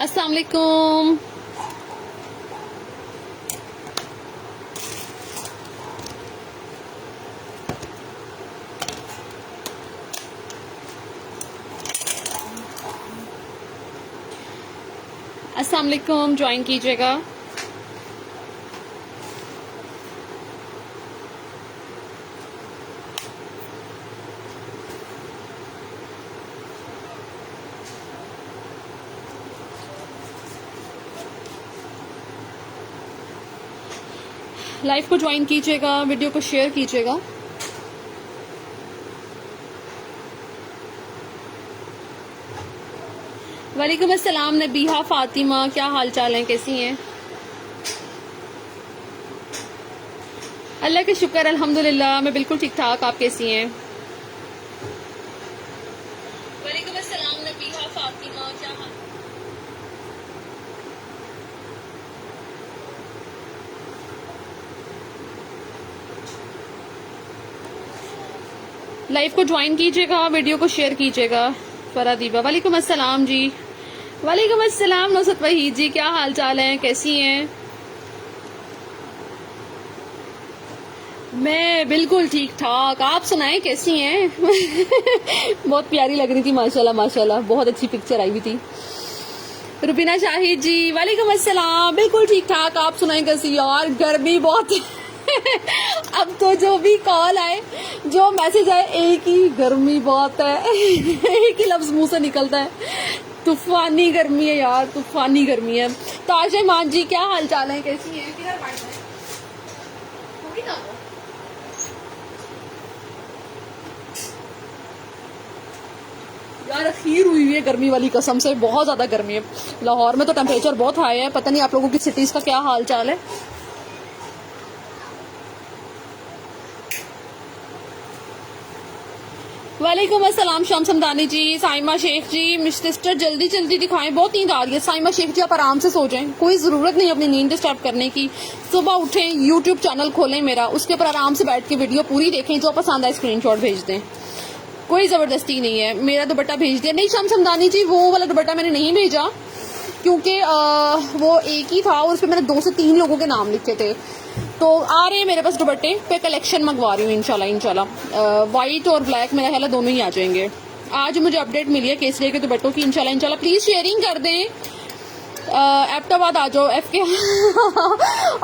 अस्सलाम वालेकुम। अस्सलाम वालेकुम, ज्वाइन कीजिएगा। लाइव को ज्वाइन कीजिएगा, वीडियो को शेयर कीजिएगा। वालेकुम अस्सलाम नबीहा फातिमा, क्या हाल चाल है, कैसी हैं? अल्लाह के शुक्र अल्हम्दुलिल्लाह, मैं बिल्कुल ठीक ठाक। आप कैसी हैं? वालेकुम अस्सलाम नबीहा फातिमा, क्या हाल? लाइव को ज्वाइन कीजिएगा, वीडियो को शेयर कीजिएगा। फरादीबा, वालेकुम अस्सलाम जी। वालेकुम अस्सलाम नौसत वहीद जी, क्या हाल चाल है, कैसी हैं? मैं बिल्कुल ठीक ठाक, आप सुनाएं कैसी हैं? बहुत प्यारी लग रही थी, माशाल्लाह माशाल्लाह, बहुत अच्छी पिक्चर आई हुई थी। रुबीना शाहिद जी, वालेकुम अस्सलाम, बिल्कुल ठीक ठाक, आप सुनाएं कैसी? यार गर्मी बहुत है। अब तो जो भी कॉल आए, जो मैसेज आए, एक ही गर्मी बहुत है। एक ही लफ्ज मुंह से निकलता है, तूफानी गर्मी है यार, तूफानी गर्मी है। ताजे मान जी, क्या हाल चाल है, कैसी हैं? किधर बैठ गए? होगी ना वो? यार अखीर हुई है गर्मी वाली, कसम से बहुत ज्यादा गर्मी है। लाहौर में तो टेम्परेचर बहुत हाई है, पता नहीं आप लोगों की सिटीज का क्या हाल चाल है। वालेकुम अस्सलाम शाम समदानी जी, साइमा शेख जी। सिस्टर जल्दी जल्दी दिखाएं, बहुत नींद आ रही है। साइमा शेख जी, आप आराम से सो जाएं, कोई जरूरत नहीं अपनी नींद डिस्टर्ब करने की। सुबह उठें, यूट्यूब चैनल खोलें मेरा, उसके ऊपर आराम से बैठ के वीडियो पूरी देखें, जो पसंद आए स्क्रीनशॉट भेज दें, कोई जबरदस्ती नहीं है। मेरा दुपट्टा भेज दिया। नहीं शाम समदानी जी, वो वाला दुपट्टा मैंने नहीं भेजा, क्योंकि वो एक ही था और उस पर मैंने 2 से 3 लोगों के नाम लिखे थे। तो आ रहे हैं मेरे पास दुपट्टे पे, कलेक्शन मंगवा रही हूँ इंशाल्लाह इंशाल्लाह। वाइट और ब्लैक मेरा ख्याल है दोनों ही आ जाएंगे। आज मुझे अपडेट मिली है केसरिया के दुपट्टों की, इंशाल्लाह इंशाल्लाह। प्लीज शेयरिंग कर दें। एबटाबाद आ जाओ, एफ के।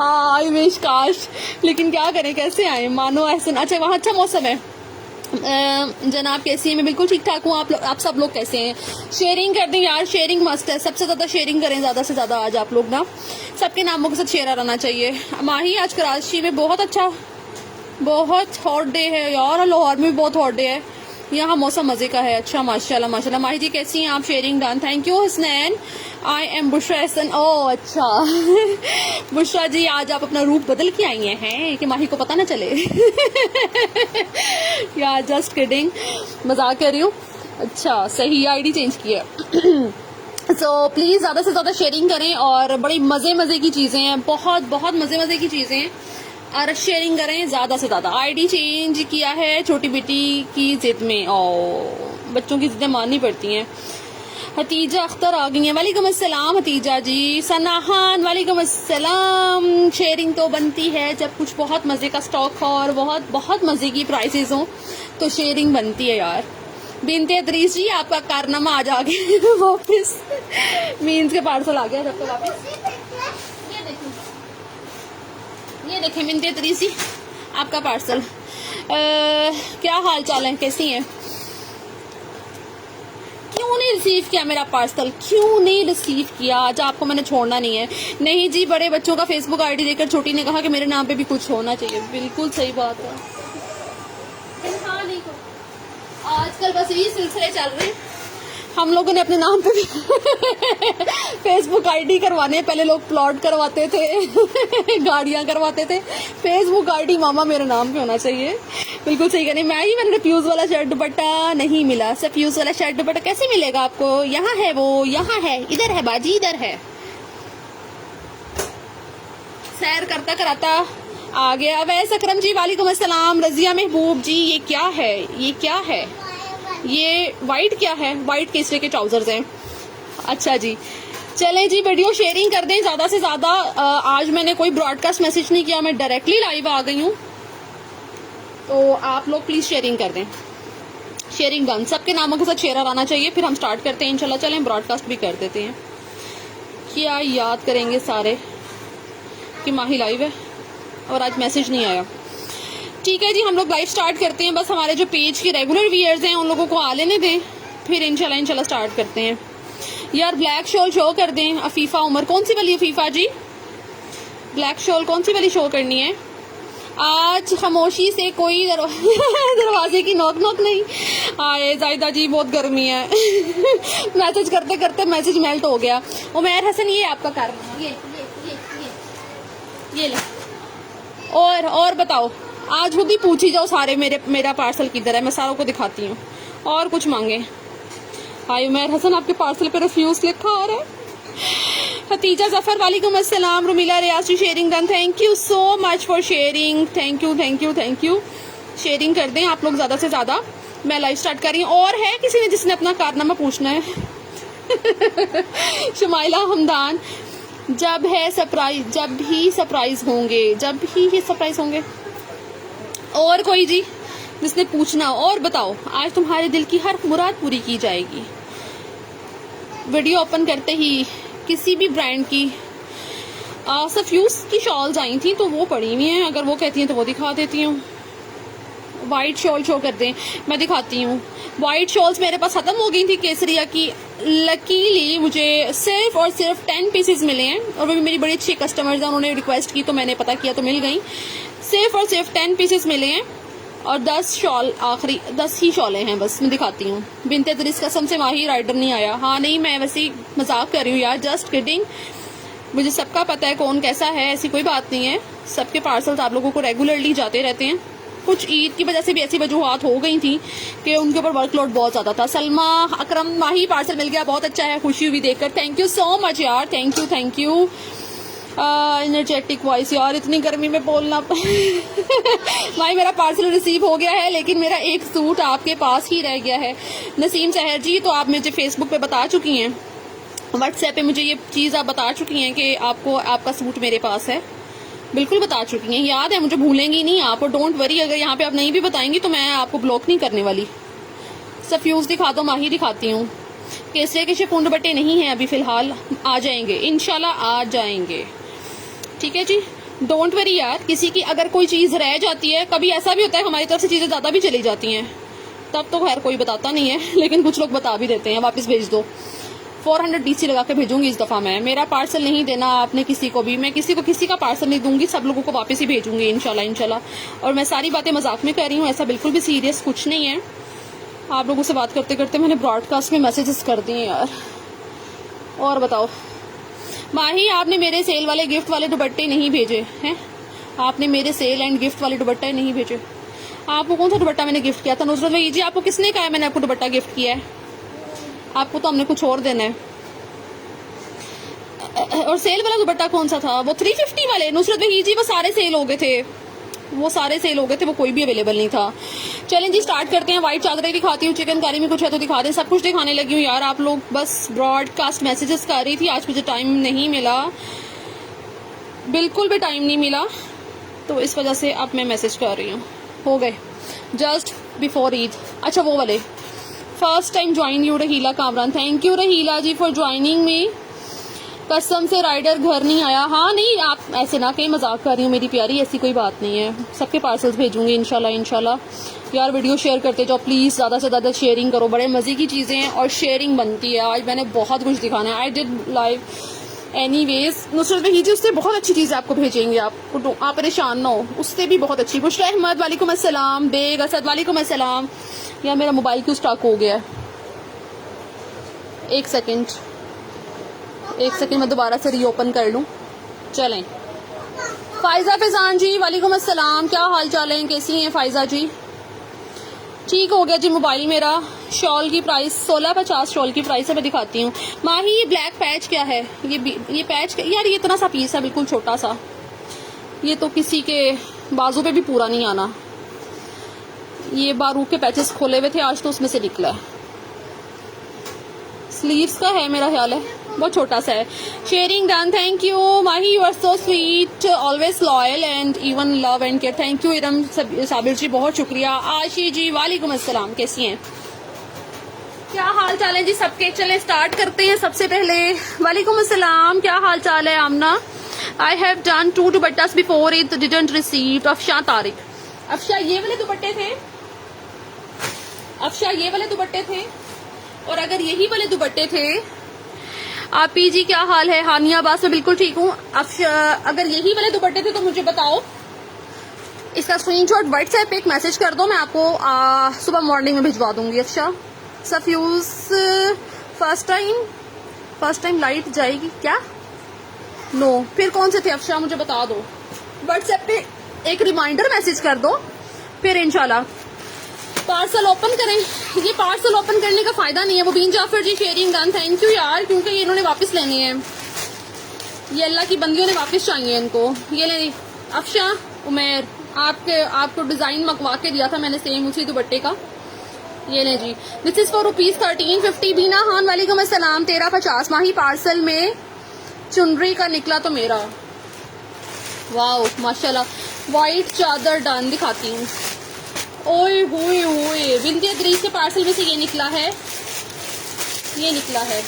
आई विश, काश, लेकिन क्या करें, कैसे आए? मानो एहसन। अच्छा वहाँ अच्छा मौसम है। जनाब कैसी है? मैं बिल्कुल ठीक ठाक हूँ। आप सब लोग कैसे हैं? शेयरिंग कर दें यार, शेयरिंग मस्ट है, सबसे ज्यादा शेयरिंग करें, ज्यादा से ज्यादा। आज आप लोग ना सबके नामों के साथ शेयर रहना चाहिए। माही, आज कराची में बहुत अच्छा, बहुत हॉट डे है यार, लाहौर में भी बहुत हॉट डे है, यहाँ मौसम मजे का है। अच्छा माशाल्लाह माशाल्लाह। माही जी कैसी हैं आप? Sharing done, thank you Hasnain. I am Bushra Ehsan. Oh अच्छा। बुशरा जी, आज आप अपना रूप बदल के आई हैं कि माही को पता ना चले। यार जस्ट किडिंग, मजाक कर रही हूँ। अच्छा सही, आईडी चेंज की है। सो प्लीज ज्यादा से ज्यादा शेयरिंग करें, और बड़ी मजे मजे की चीजें हैं, बहुत बहुत मजे मजे की चीजें हैं, और शेयरिंग करें ज्यादा से ज्यादा। आईडी चेंज किया है छोटी बेटी की जिद में। ओ बच्चों की जिद्दें माननी पड़ती हैं। हतीजा अख्तर आ गई हैं, वालेकुम अस्सलाम हतीजा जी। सनाहान, वालेकुम अस्सलाम। शेयरिंग तो बनती है जब कुछ बहुत मजे का स्टॉक हो और बहुत बहुत मजे की प्राइसेस हो, तो शेयरिंग बनती है यार। बिनते अदरीस जी, आपका कारनामा आज आ गया वापिस। मीन्स के पार्सल आ गया जब तक वापिस। ये देखें बिनते अदरीस जी, आपका पार्सल। क्या हाल चाल है, कैसी हैं? क्यों नहीं रिसीव किया मेरा पार्सल? क्यों नहीं रिसीव किया? आज आपको मैंने छोड़ना नहीं है। नहीं जी, बड़े बच्चों का फेसबुक आईडी देखकर छोटी ने कहा कि मेरे नाम पे भी कुछ होना चाहिए। बिल्कुल सही बात है। हाँ नहीं, आजकल बस यही सिलसिले चल रहे हैं। हम लोगों ने अपने नाम पे भी फेसबुक आईडी करवाने, पहले लोग प्लॉट करवाते थे, गाड़ियां करवाते थे, फेसबुक आईडी मामा मेरे नाम पे होना चाहिए। बिल्कुल सही कहने। मैंने फ्यूज वाला शर्ट दुपट्टा नहीं मिला। सर फ्यूज वाला शर्ट दुपट्टा कैसे मिलेगा आपको? यहाँ है वो, यहाँ है, इधर है बाजी, इधर है। सैर करता कराता आ गया। वैस अकरम जी, वालेकुम अस्सलाम। रजिया महबूब जी, ये क्या है? ये क्या है? ये वाइट क्या है? वाइट केसरे के ट्राउजर्स हैं। अच्छा जी, चलें जी, वीडियो शेयरिंग कर दें ज़्यादा से ज़्यादा। आज मैंने कोई ब्रॉडकास्ट मैसेज नहीं किया, मैं डायरेक्टली लाइव आ गई हूँ, तो आप लोग प्लीज़ शेयरिंग कर दें। शेयरिंग डन, सबके नामों के साथ शेयर आना चाहिए, फिर हम स्टार्ट करते हैं इंशाल्लाह। चलें ब्रॉडकास्ट भी कर देते हैं। क्या याद करेंगे सारे कि माही लाइव है और आज मैसेज नहीं आया। ठीक है जी, हम लोग लाइव स्टार्ट करते हैं। बस हमारे जो पेज के रेगुलर व्यूअर्स हैं उन लोगों को आ लेने दें, फिर इंशाल्लाह स्टार्ट करते हैं। यार ब्लैक शॉल शो कर दें। अफीफा उमर, कौन सी वाली अफीफा जी? ब्लैक शॉल कौन सी वाली शो करनी है? आज खामोशी से कोई दरवाजे की नॉक नॉक नहीं आए। जायदा जी बहुत गर्मी है। मैसेज करते करते मैसेज मेल्ट हो गया। उमैर हसन, ये आपका कार्ड, ये ले। और बताओ, आज खुद ही पूछी जाओ सारे मेरा पार्सल किधर है, मैं सारों को दिखाती हूँ। और कुछ मांगे? हाय उमैर हसन, आपके पार्सल पे रिफ्यूज लिखा आ रहा है। हतीजा जफर, वालेकुम अस्सलाम। Rumila Riaz, sharing done, thank you so much for sharing. Thank you. Sharing कर दें आप लोग ज़्यादा से ज़्यादा। मैं लाइव स्टार्ट कर रही हूँ। और है किसी ने जिसने अपना कारनामा पूछना है? शुमाइला हमदान, जब ही सरप्राइज होंगे। और कोई जी जिसने पूछना? और बताओ, आज तुम्हारे दिल की हर मुराद पूरी की जाएगी। वीडियो ओपन करते ही किसी भी ब्रांड की सफ्यूज की शॉल्स आई थी, तो वो पड़ी हुई हैं। अगर वो कहती हैं तो वो दिखा देती हूँ। वाइट शॉल शो कर दें, मैं दिखाती हूँ। वाइट शॉल्स मेरे पास खत्म हो गई थी केसरिया की। लकीली मुझे सिर्फ और सिर्फ 10 पीसेस मिले हैं, और वो भी मेरी बड़ी अच्छी कस्टमर्स हैं, उन्होंने रिक्वेस्ट की तो मैंने पता किया तो मिल गई। सिर्फ और सिर्फ 10 पीसेस मिले हैं और 10 ही शॉलें हैं बस। मैं दिखाती हूँ। बिनते दरिस, कसम से माही राइडर नहीं आया। हाँ नहीं, मैं वैसे ही मजाक कर रही हूँ यार, जस्ट किडिंग। मुझे सबका पता है कौन कैसा है, ऐसी कोई बात नहीं है। सबके पार्सल्स आप लोगों को रेगुलरली जाते रहते हैं। कुछ ईद की वजह से भी ऐसी वजूहत हो गई थी कि उनके ऊपर वर्कलोड बहुत ज़्यादा था। सलमा अकरम, माही पार्सल मिल गया, बहुत अच्छा है, खुशी हुई देखकर। थैंक यू सो मच यार, थैंक यू। एनर्जेटिक वॉइस, यार इतनी गर्मी में बोलना। भाई मेरा पार्सल रिसीव हो गया है, लेकिन मेरा एक सूट आपके पास ही रह गया है। नसीम सहर जी, तो आप मुझे फेसबुक पे बता चुकी हैं, व्हाट्सएप पे मुझे ये चीज़ आप बता चुकी हैं कि आपको आपका सूट मेरे पास है। बिल्कुल बता चुकी हैं, याद है मुझे, भूलेंगी नहीं आप। और डोंट वरी, अगर यहाँ पे आप नहीं भी बताएंगी तो मैं आपको ब्लॉक नहीं करने वाली। सफ्यूज दिखा दो, माही दिखाती हूँ। केसरिया के शिफॉन दुपट्टे नहीं हैं अभी फिलहाल, आ जाएंगे इंशाल्लाह, आ जाएंगे। ठीक है जी, डोंट वरी यार। किसी की अगर कोई चीज़ रह जाती है, कभी ऐसा भी होता है हमारी तरफ से चीज़ें ज़्यादा भी चली जाती हैं, तब तो खैर कोई बताता नहीं है, लेकिन कुछ लोग बता भी देते हैं, वापस भेज दो। 400 DC लगा के भेजूंगी इस दफ़ा मैं। मेरा पार्सल नहीं देना आपने किसी को भी, मैं किसी का पार्सल नहीं दूंगी, सब लोगों को वापस ही भेजूंगी इंशाल्लाह। और मैं सारी बातें मजाक में कर रही हूँ, ऐसा बिल्कुल भी सीरियस कुछ नहीं है। आप लोगों से बात करते करते मैंने ब्रॉडकास्ट में मैसेजेस कर दिए यार। और बताओ माही, आपने मेरे सेल वाले गिफ्ट वाले दुपट्टे नहीं भेजे हैं? आपने मेरे सेल एंड गिफ्ट वाले दुपट्टे नहीं भेजे? आपको कौन सा दुपट्टा मैंने गिफ्ट किया था? नुसरत भाई जी, आपको किसने कहा है मैंने आपको दुपट्टा गिफ्ट किया है? आपको तो हमने कुछ और देना है। और सेल वाला दुपट्टा कौन सा था? वो 350 वाले। नुसरत भाई जी, वो सारे सेल हो गए थे, वो कोई भी अवेलेबल नहीं था। चलें जी, स्टार्ट करते हैं। व्हाइट चादरें दिखाती हूँ, चिकनकारी में कुछ है तो दिखा दें। सब कुछ दिखाने लगी हूँ यार। आप लोग बस ब्रॉडकास्ट मैसेजेस कर रही थी, आज मुझे टाइम नहीं मिला, बिल्कुल भी टाइम नहीं मिला, तो इस वजह से अब मैं मैसेज कर रही हूँ। हो गए जस्ट बिफोर ईद। अच्छा वो वाले, first time join you Rahila Kamran, thank you Rahila ji for joining me. कसम से राइडर घर नहीं आया। हाँ नहीं, आप ऐसे ना कहीं, मजाक कर रही हूँ मेरी प्यारी, ऐसी कोई बात नहीं है। सबके पार्सल्स भेजूंगी इंशाल्लाह। यार वीडियो शेयर करते जाओ प्लीज़, ज़्यादा से ज़्यादा शेयरिंग करो, बड़े मज़े की चीज़ें हैं और शेयरिंग बनती है। आज मैंने बहुत कुछ दिखाना है, I did live anyways. Nusrat भाई जी, उससे बहुत अच्छी चीज़ें आपको भेजेंगे, आपको आप परेशान ना हो, उससे भी बहुत अच्छी। बुशरा अहमद, वालेकुम अस्सलाम। बेग असद, वालेकुम अस्सलाम। यार मेरा मोबाइल क्यों स्टॉक हो गया है? एक सेकेंड मैं दोबारा से रीओपन कर लूँ। चलें। फ़ायज़ा फैज़ान जी, वालेकुम अस्सलाम। क्या हाल चाल है, कैसी हैं फ़ायज़ा जी? ठीक हो गया जी मोबाइल मेरा। शॉल की प्राइस 1650 शॉल की प्राइस है, मैं दिखाती हूँ। माही, ये ब्लैक पैच क्या है? ये पैच यार, ये इतना सा पीस है, बिल्कुल छोटा सा, ये तो किसी के बाजू पे भी पूरा नहीं आना। ये बारूद के पैचेस खोले हुए थे आज, तो उसमें से निकला है। स्लीव्स का है मेरा ख्याल है। बहुत छोटा सा है। Sharing done, thank you Mahi, you are so sweet, always loyal and even love and care. Thank you Iram Sabir ji, बहुत शुक्रिया। आशी जी वालेकुम अस्सलाम, कैसी हैं, क्या हाल चाल है जी सबके? चले स्टार्ट करते हैं। सबसे पहले वालेकुम अस्सलाम, क्या हाल चाल है Amna? I have done 2 dupattas before it didn't receive. Afsha Tariq, Afsha ये वाले दुपट्टे थे, अफशा ये वाले दुपट्टे थे, और अगर यही वाले दुपट्टे थे। आपी जी क्या हाल है? हानिया अब्बास, मैं बिल्कुल ठीक हूँ। अफशा अगर यही वाले दुपट्टे थे तो मुझे बताओ, इसका स्क्रीनशॉट व्हाट्सएप पे एक मैसेज कर दो, मैं आपको सुबह मॉर्निंग में भिजवा दूंगी। Afsha suffuse, first time light जाएगी क्या? नो, फिर कौन से थे अफशा, मुझे बता दो। व्हाट्सएप पे एक रिमाइंडर मैसेज कर दो, फिर इंशाल्लाह पार्सल ओपन करें। ये पार्सल ओपन करने का फायदा नहीं है। मुबीन जाफर जी शेयरिंग डन, थैंक यू यार, क्योंकि ये इन्होंने वापस लेनी है, ये अल्लाह की बंदियों ने वापस चाहिए इनको। ये ले अफशा उमेर, आपको डिजाइन मंगवा के दिया था मैंने सेम उसी दुपट्टे का, ये ले जी। This is for ₹1350। Bina Khan वालेकुम अस्सलाम, 1350। माही पार्सल में चुनरी का निकला तो मेरा, वाओ माशाल्लाह। व्हाइट चादर डन, दिखाती हूँ। ओए होए होए, बिंदी ग्रीस के पार्सल में से ये निकला है, ये निकला है।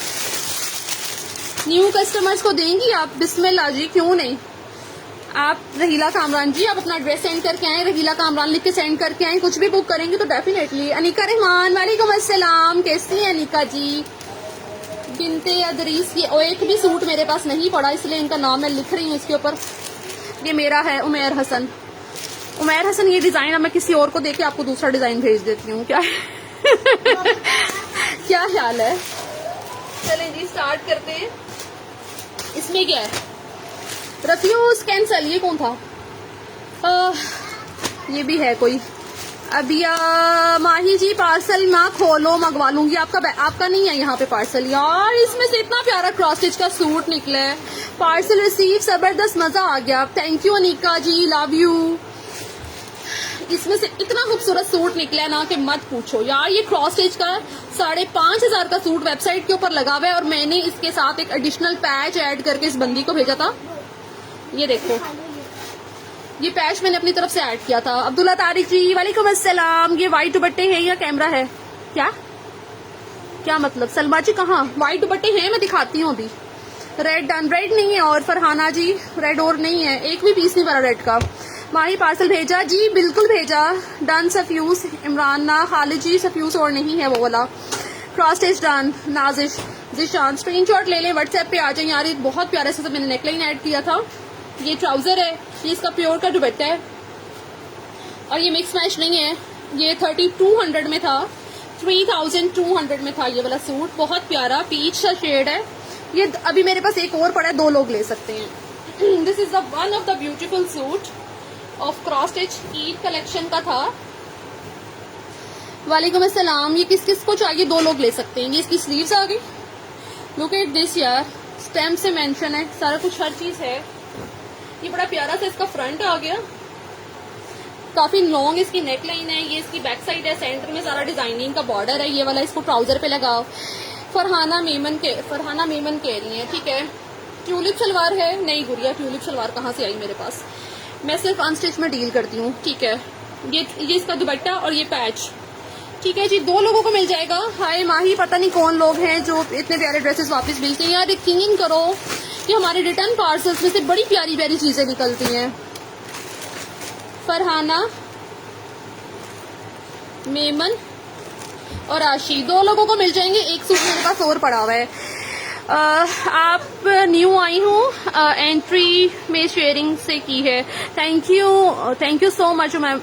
न्यू कस्टमर्स को देंगी आप? बिस्मिल्लाह जी, क्यों नहीं। आप रहीला कामरान जी, आप अपना एड्रेस सेंड करके आए, रहीला कामरान लिख के सेंड करके आए, कुछ भी बुक करेंगे तो डेफिनेटली। अनिका रहमान वालेकुम अस्सलाम, कैसी है अनिका जी? बिनते अदरीस, ये एक भी सूट मेरे पास नहीं पड़ा, इसलिए इनका नाम मैं लिख रही हूँ इसके ऊपर। ये मेरा है उमेर हसन। उमेर हसन, ये डिजाइन अब मैं किसी और को देके आपको दूसरा डिजाइन भेज देती हूँ, क्या क्या ख्याल है? चलें जी स्टार्ट करते हैं। इसमें क्या है? रफ्यूज कैंसल, ये कौन था? ये भी है कोई। अभी माही जी पार्सल ना खोलो, मंगवा लूंगी। आपका नहीं है यहाँ पे पार्सल यार। इसमें से इतना प्यारा क्रॉस स्टिच का सूट निकला है, पार्सल रिसीव, जबरदस्त, मजा आ गया। Thank you Anika ji, love you. इसमें से इतना खूबसूरत सूट निकला है ना कि मत पूछो यार। ये क्रॉस स्टिच का 5,500 का सूट वेबसाइट के ऊपर लगा हुआ है, और मैंने इसके साथ एक एडिशनल पैच ऐड करके इस बंदी को भेजा था। ये देखो, ये पैच मैंने अपनी तरफ से ऐड किया था। अब्दुल्ला तारिक जी वालेकुम अस्सलाम। ये व्हाइट दुपट्टे हैं या कैमरा है? क्या मतलब? सलमा जी कहाँ? व्हाइट दुपट्टे हैं, मैं दिखाती हूँ अभी। रेड डन, रेड नहीं है। और फरहाना जी रेड और नहीं है, एक भी पीस नहीं बना रेड का। माही पार्सल भेजा जी, बिल्कुल भेजा। डन सफ्यूज, इमरान ना खालिद जी, सफ्यूज और नहीं है वो वाला। Cross stitch done, Nazish Zeeshan. Screenshot ले लें, व्हाट्सएप पे आ जाए यार। एक बहुत प्यारा सा मैंने नेकलाइन ऐड किया था। ये ट्राउजर है, ये इसका प्योर का दुपट्टा है, और ये मिक्स मैच नहीं है। ये 3200 में था, 3200 में था ये वाला सूट। बहुत प्यारा पीच सा शेड है। ये अभी मेरे पास एक और पड़ा है, 2 लोग ले सकते हैं। This is one of the beautiful suit of cross stitch, Eid collection का था। वालेकुम अस्सलाम। ये किस किस को चाहिए? 2 लोग ले सकते हैं। ये इसकी स्लीव्स आ गई, लुक एट दिस यार, स्टैम्प से मेंशन है, सारा कुछ हर चीज है। ये बड़ा प्यारा सा इसका फ्रंट आ गया, काफी लॉन्ग इसकी नेक लाइन है। ये इसकी बैक साइड है, सेंटर में सारा डिजाइनिंग का बॉर्डर है। ये वाला इसको ट्राउजर पे लगाओ। फरहाना मेमन कह रही है, ठीक है। ट्यूलिप सलवार है? नहीं गुड़िया, ट्यूलिप सलवार कहाँ से आई मेरे पास, मैं सिर्फ अनस्टिच में डील करती हूँ, ठीक है। ये इसका दुपट्टा और ये पैच, ठीक है जी। 2 लोगों को मिल जाएगा। हाय माही, पता नहीं कौन लोग हैं जो इतने प्यारे ड्रेसेस वापस मिलते हैं यार। यकीन करो कि हमारे रिटर्न पार्सल्स में से बड़ी प्यारी प्यारी चीजें निकलती हैं। फरहाना, मेमन और आशी, 2 लोगों को मिल जाएंगे। एक सूट मेरे पास और पड़ा हुआ है। आप न्यू आई हूँ, एंट्री में शेयरिंग से की है। Thank you so much ma'am.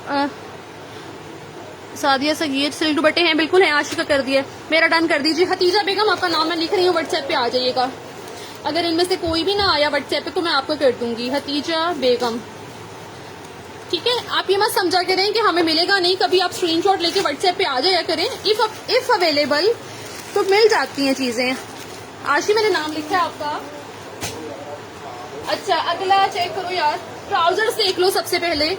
Sadia Sagheer, silk दुपट्टे हैं? बिल्कुल है, आशिका कर दिए, मेरा डन कर दीजिए। हतीजा बेगम, आपका नाम मैं लिख रही हूँ, व्हाट्सएप पे आ जाइएगा। अगर इनमें से कोई भी ना आया व्हाट्सएप पे तो मैं आपको कर दूंगी। हतीजा बेगम, ठीक है। आप ये मत समझा करें कि हमें मिलेगा नहीं, कभी आप स्क्रीनशॉट लेके व्हाट्सएप पे आ जाया करें। इफ अवेलेबल तो मिल जाती हैं चीजें। आशी, मैंने नाम लिखा है आपका। अच्छा, अगला चेक करो यार, ट्राउजर्स देख लो सबसे पहले।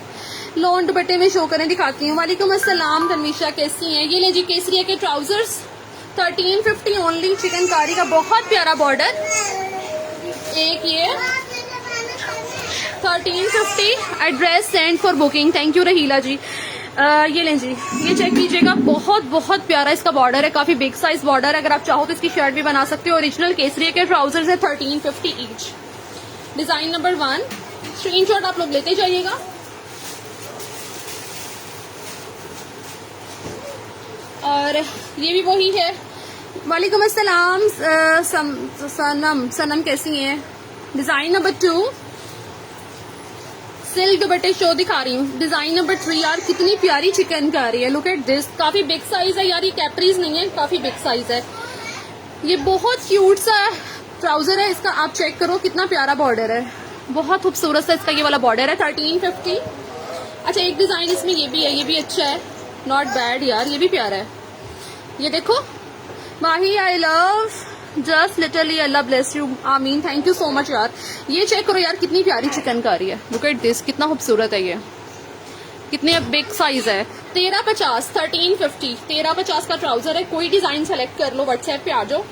लॉन दुपट्टे में शो करें, दिखाती हूँ। वालेकुम अस्सलाम तनवीशा, कैसी हैं? ये ले जी, केसरिया के ट्राउजर्स 1350 ओनली चिकनकारी का बहुत प्यारा बॉर्डर। एक ये 1350, address send for booking. Thank you Rahila ji. ये लें जी, ये चेक कीजिएगा, बहुत बहुत प्यारा इसका बॉर्डर है, काफी बिग साइज बॉर्डर है। अगर आप चाहो तो इसकी शर्ट भी बना सकते हो। ओरिजिनल केसरिया के ट्राउजर्स है 1350 ईच। डिजाइन नंबर 1, स्क्रीनशॉट आप लोग लेते जाइएगा। और ये भी वही है। वालेकुम अस्सलाम सनम कैसी हैं? डिजाइन नंबर 2, सिल्क दुपट्टे शो दिखा रही हूँ। डिजाइन नंबर 3, यार कितनी प्यारी चिकनकारी है, लुक एट दिस। काफी बिग साइज है यार, ये कैपरीज नहीं है, काफी बिग साइज है। ये बहुत क्यूट सा ट्राउजर है इसका, आप चेक करो कितना प्यारा बॉर्डर है, बहुत खूबसूरत सा इसका ये वाला बॉर्डर है 1350। अच्छा, एक डिजाइन इसमें ये भी है, ये भी अच्छा है, नॉट बैड यार, ये भी प्यारा है। ये देखो Mahi, I love just literally, Allah bless you, आमीन, थैंक यू सो मच यार। ये चेक करो यार कितनी प्यारी चिकनकारी है, लुक एट दिस, कितना खूबसूरत है ये, कितने बिग साइज है। 1350, 1350, 1350 का ट्राउजर है। कोई डिजाइन सेलेक्ट कर लो, व्हाट्सएप पे आ जाओ।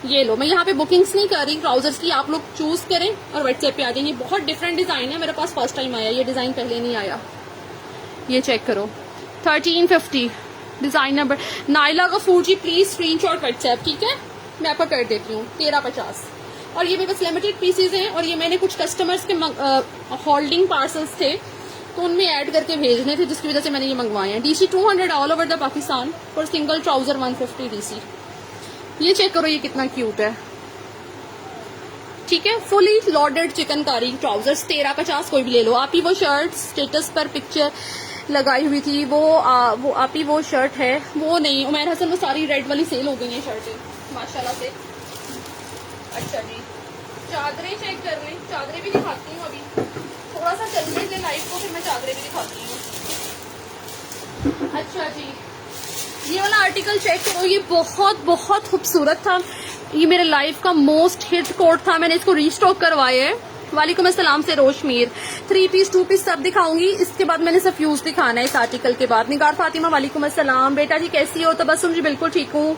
ये लो, मैं यहाँ पे बुकिंग्स नहीं कर रही ट्राउजर्स की, आप लोग चूज करें और व्हाट्सएप पे आ जाएंगे। बहुत डिफरेंट डिजाइन है, मेरे पास फर्स्ट टाइम आया, ये डिजाइन पहले नहीं आया। ये चेक करो 1350। डिजाइन नंबर नाइला का फूड जी, प्लीज स्क्रीनशॉट व्हाट्सएप, ठीक है, मैं आपको कर देती हूँ 1350। और ये मेरे पास लिमिटेड पीसेज हैं, और ये मैंने कुछ कस्टमर्स के होल्डिंग पार्सल्स थे तो उनमें ऐड करके भेजने थे, जिसकी वजह से मैंने ये मंगवाए हैं। DC 200 all over the Pakistan for single trouser 150 DC। ये चेक करो ये कितना क्यूट है, ठीक है, फुली लॉडेड चिकनकारी ट्राउजर्स 1350, कोई भी ले लो। आप ही वो शर्ट स्टेटस पर पिक्चर लगाई हुई थी, वो आप ही वो शर्ट है, वो नहीं उमैर हसन, वो सारी रेड वाली सेल हो गई है शर्टें माशाल्लाह से। अच्छा जी, चादरें चेक कर लें, चादरें भी दिखाती हूँ, अभी थोड़ा सा चलने से लाइव को, फिर मैं चादरें भी दिखाती हूँ। अच्छा जी, ये वाला आर्टिकल चेक करो, ये बहुत बहुत खूबसूरत था, ये मेरे लाइफ का मोस्ट हिट कोट था, मैंने इसको रीस्टॉक करवाया है। वालेकुम अस्सलाम से रोशमीर, 3 पीस 2 पीस सब दिखाऊंगी, इसके बाद मैंने सफ्यूज दिखाना है इस आर्टिकल के बाद। निगार फातिमा वालेकुम अस्सलाम, बेटा जी कैसी हो? तबस्सुम जी बिल्कुल ठीक हूँ।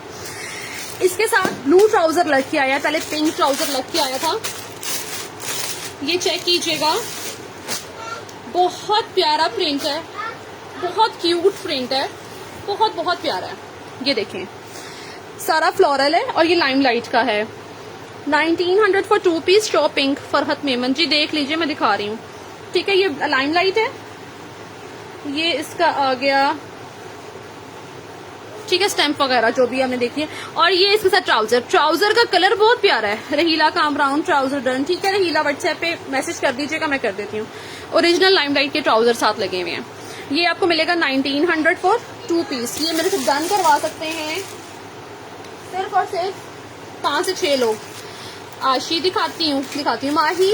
इसके साथ ब्लू ट्राउजर लग के आया, पहले पिंक ट्राउजर लग के आया था, ये चेक कीजिएगा, बहुत प्यारा प्रिंट है, बहुत क्यूट प्रिंट है, बहुत बहुत प्यारा है। ये देखें सारा फ्लोरल है और ये लाइमलाइट का है। 1900 फॉर 2 पीस शॉ पिंक। फरहत मेमन जी देख लीजिए, मैं दिखा रही हूँ, ठीक है, ये लाइमलाइट है, ये इसका आ गया, ठीक है, स्टैम्प वगैरह जो भी हमने देखी है। और ये इसके साथ ट्राउजर का कलर बहुत प्यारा है। रहीला काम ब्राउन ट्राउजर डन, ठीक है रहीला, व्हाट्सएप पे मैसेज कर दीजिएगा, मैं कर देती हूँ। ओरिजिनल लाइमलाइट के ट्राउजर साथ लगे हुए हैं। ये आपको मिलेगा 1900 फॉर 2 पीस। ये मेरे से डन करवा सकते हैं सिर्फ और सिर्फ 5 से 6 लोग। आशी दिखाती हूँ माही,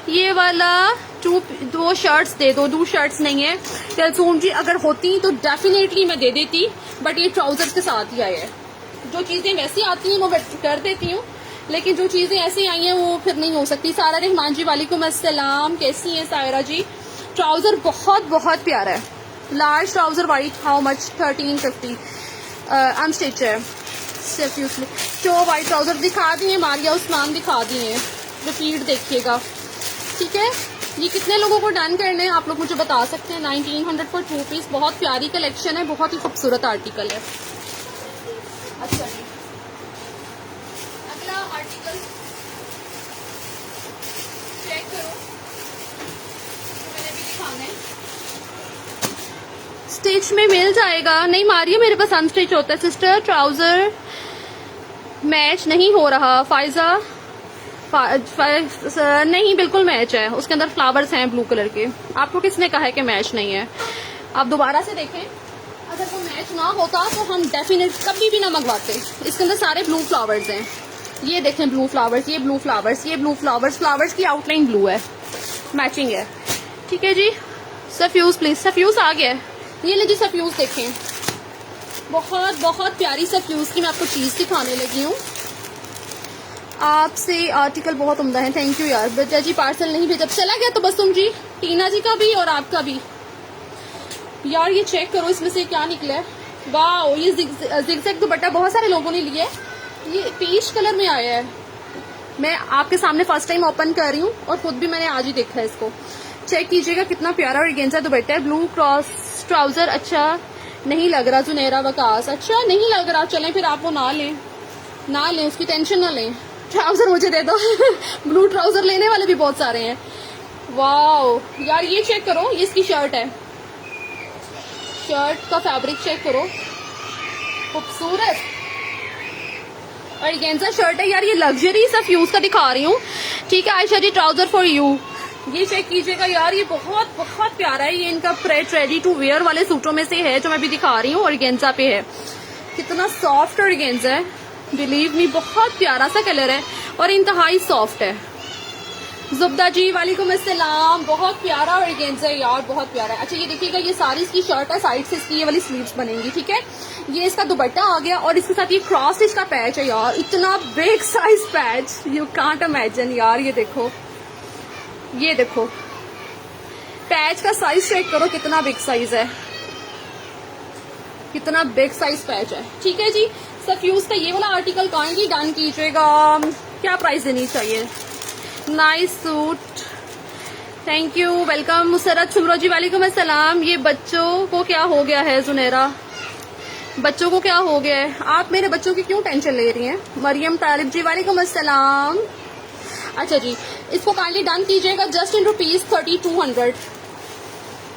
ये वाला 2 शर्ट्स दे दो, 2 शर्ट्स नहीं है कलसूम जी, अगर होती तो डेफिनेटली मैं दे देती, बट ये ट्राउजर्स के साथ ही आए हैं। जो चीजें वैसी आती हैं वो कर देती हूँ, लेकिन जो चीजें ऐसी आई हैं वो फिर नहीं हो सकती। सारा रहमान जी वालेकुम अस्सलाम, कैसी हैं सायरा जी? ट्राउजर बहुत बहुत प्यारा है, large trouser white, how much? 1350। Unstitch है सिर्फ, जो वाइट ट्राउजर दिखा दिए, मारिया उस्मान दिखा दिए, रिपीट देखिएगा, ठीक है। ये कितने लोगों को डन करने हैं आप लोग मुझे बता सकते हैं। 1900 फॉर 2 पीस, बहुत प्यारी कलेक्शन है, बहुत ही खूबसूरत आर्टिकल है। अच्छा जी, अगला आर्टिकल चेक करो, मैंने भी दिखाना है। स्टिच में मिल जाएगा, नहीं मारिया मेरे पास अनस्टिच होता है सिस्टर। ट्राउजर मैच नहीं हो रहा फायजा, नहीं बिल्कुल मैच है, उसके अंदर फ्लावर्स हैं ब्लू कलर के। आपको किसने कहा है कि मैच नहीं है? आप दोबारा से देखें, अगर वो मैच ना होता तो हम डेफिनेट कभी भी ना मंगवाते। इसके अंदर सारे ब्लू फ्लावर्स हैं, ये देखें ब्लू फ्लावर्स, ये ब्लू फ्लावर्स, ये ब्लू फ्लावर्स, फ्लावर्स की आउटलाइन ब्लू है, मैचिंग है, ठीक है जी। सफ्यूज प्लीज, सफ्यूज आ गया है, ये लीजिए सफ्यूज देखें, बहुत बहुत प्यारी सफ्यूज की मैं आपको चीज दिखाने लगी हूँ। आपसे आर्टिकल बहुत उम्दा है, थैंक यू यार। बेटा जी पार्सल नहीं भेजा, चला गया तो बस तुम जी, टीना जी का भी और आपका भी। यार ये चेक करो इसमें से क्या निकला है, वाह, ये जिगजैग दुपट्टा बहुत सारे लोगों ने लिए, ये पीच कलर में आया है। मैं आपके सामने फर्स्ट टाइम ओपन कर रही हूँ और खुद भी मैंने आज ही देखा है इसको। चेक कीजिएगा कितना प्यारा ऑर्गेन्जा दुपट्टा है। ब्लू क्रॉस ट्राउजर अच्छा नहीं लग रहा जुनेरा वकास, अच्छा नहीं लग रहा, चलें फिर आप वो ना लें, उसकी टेंशन ना लें, ट्राउजर मुझे दे दो। ब्लू ट्राउजर लेने वाले भी बहुत सारे हैं। वाह यार, ये चेक करो, ये इसकी शर्ट है, शर्ट का फैब्रिक चेक करो, खूबसूरत ऑर्गेन्जा शर्ट है यार। ये लग्जरी सा फ्यूज का दिखा रही हूँ, ठीक है आयशा जी, ट्राउजर फॉर यू। ये चेक कीजिएगा यार, ये बहुत बहुत प्यारा है। ये इनका प्रेट रेडी टू वेयर वाले सूटों में से है जो मैं भी दिखा रही हूँ, ऑर्गेन्जा पे है। कितना सॉफ्ट ऑर्गेन्जा है, बिलीव मी, बहुत प्यारा सा कलर है और इंतहाई सॉफ्ट है। जुब्दा जी वालेकुम अस्सलाम, बहुत प्यारा ऑर्गेन्जा है यार, बहुत प्यारा है। अच्छा ये देखिएगा, ये सारी इसकी शर्ट है, साइड से इसकी ये वाली स्लीव्स बनेंगी, ठीक है। ये इसका दुपट्टा आ गया और इसके साथ ये क्रॉस स्टिच का पैच है यार, इतना big size patch, you can't imagine यार। ये देखो पैच का साइज चेक करो, कितना बिग साइज है, कितना बिग साइज पैच है, ठीक है जी। सफ्यूज का ये वाला आर्टिकल कहेंगी डन कीजिएगा। क्या प्राइस देनी चाहिए? Nice suit, thank you, welcome. Musarrat Soomro ji वालेकुम अस्सलाम। ये बच्चों को क्या हो गया है जुनेरा, बच्चों को क्या हो गया है? आप मेरे बच्चों की क्यों टेंशन ले रही हैं? मरियम तालिब जी वालेकुम अस्सलाम। अच्छा जी, इसको काइंडली डन कीजिएगा जस्ट इन रुपीज 3200,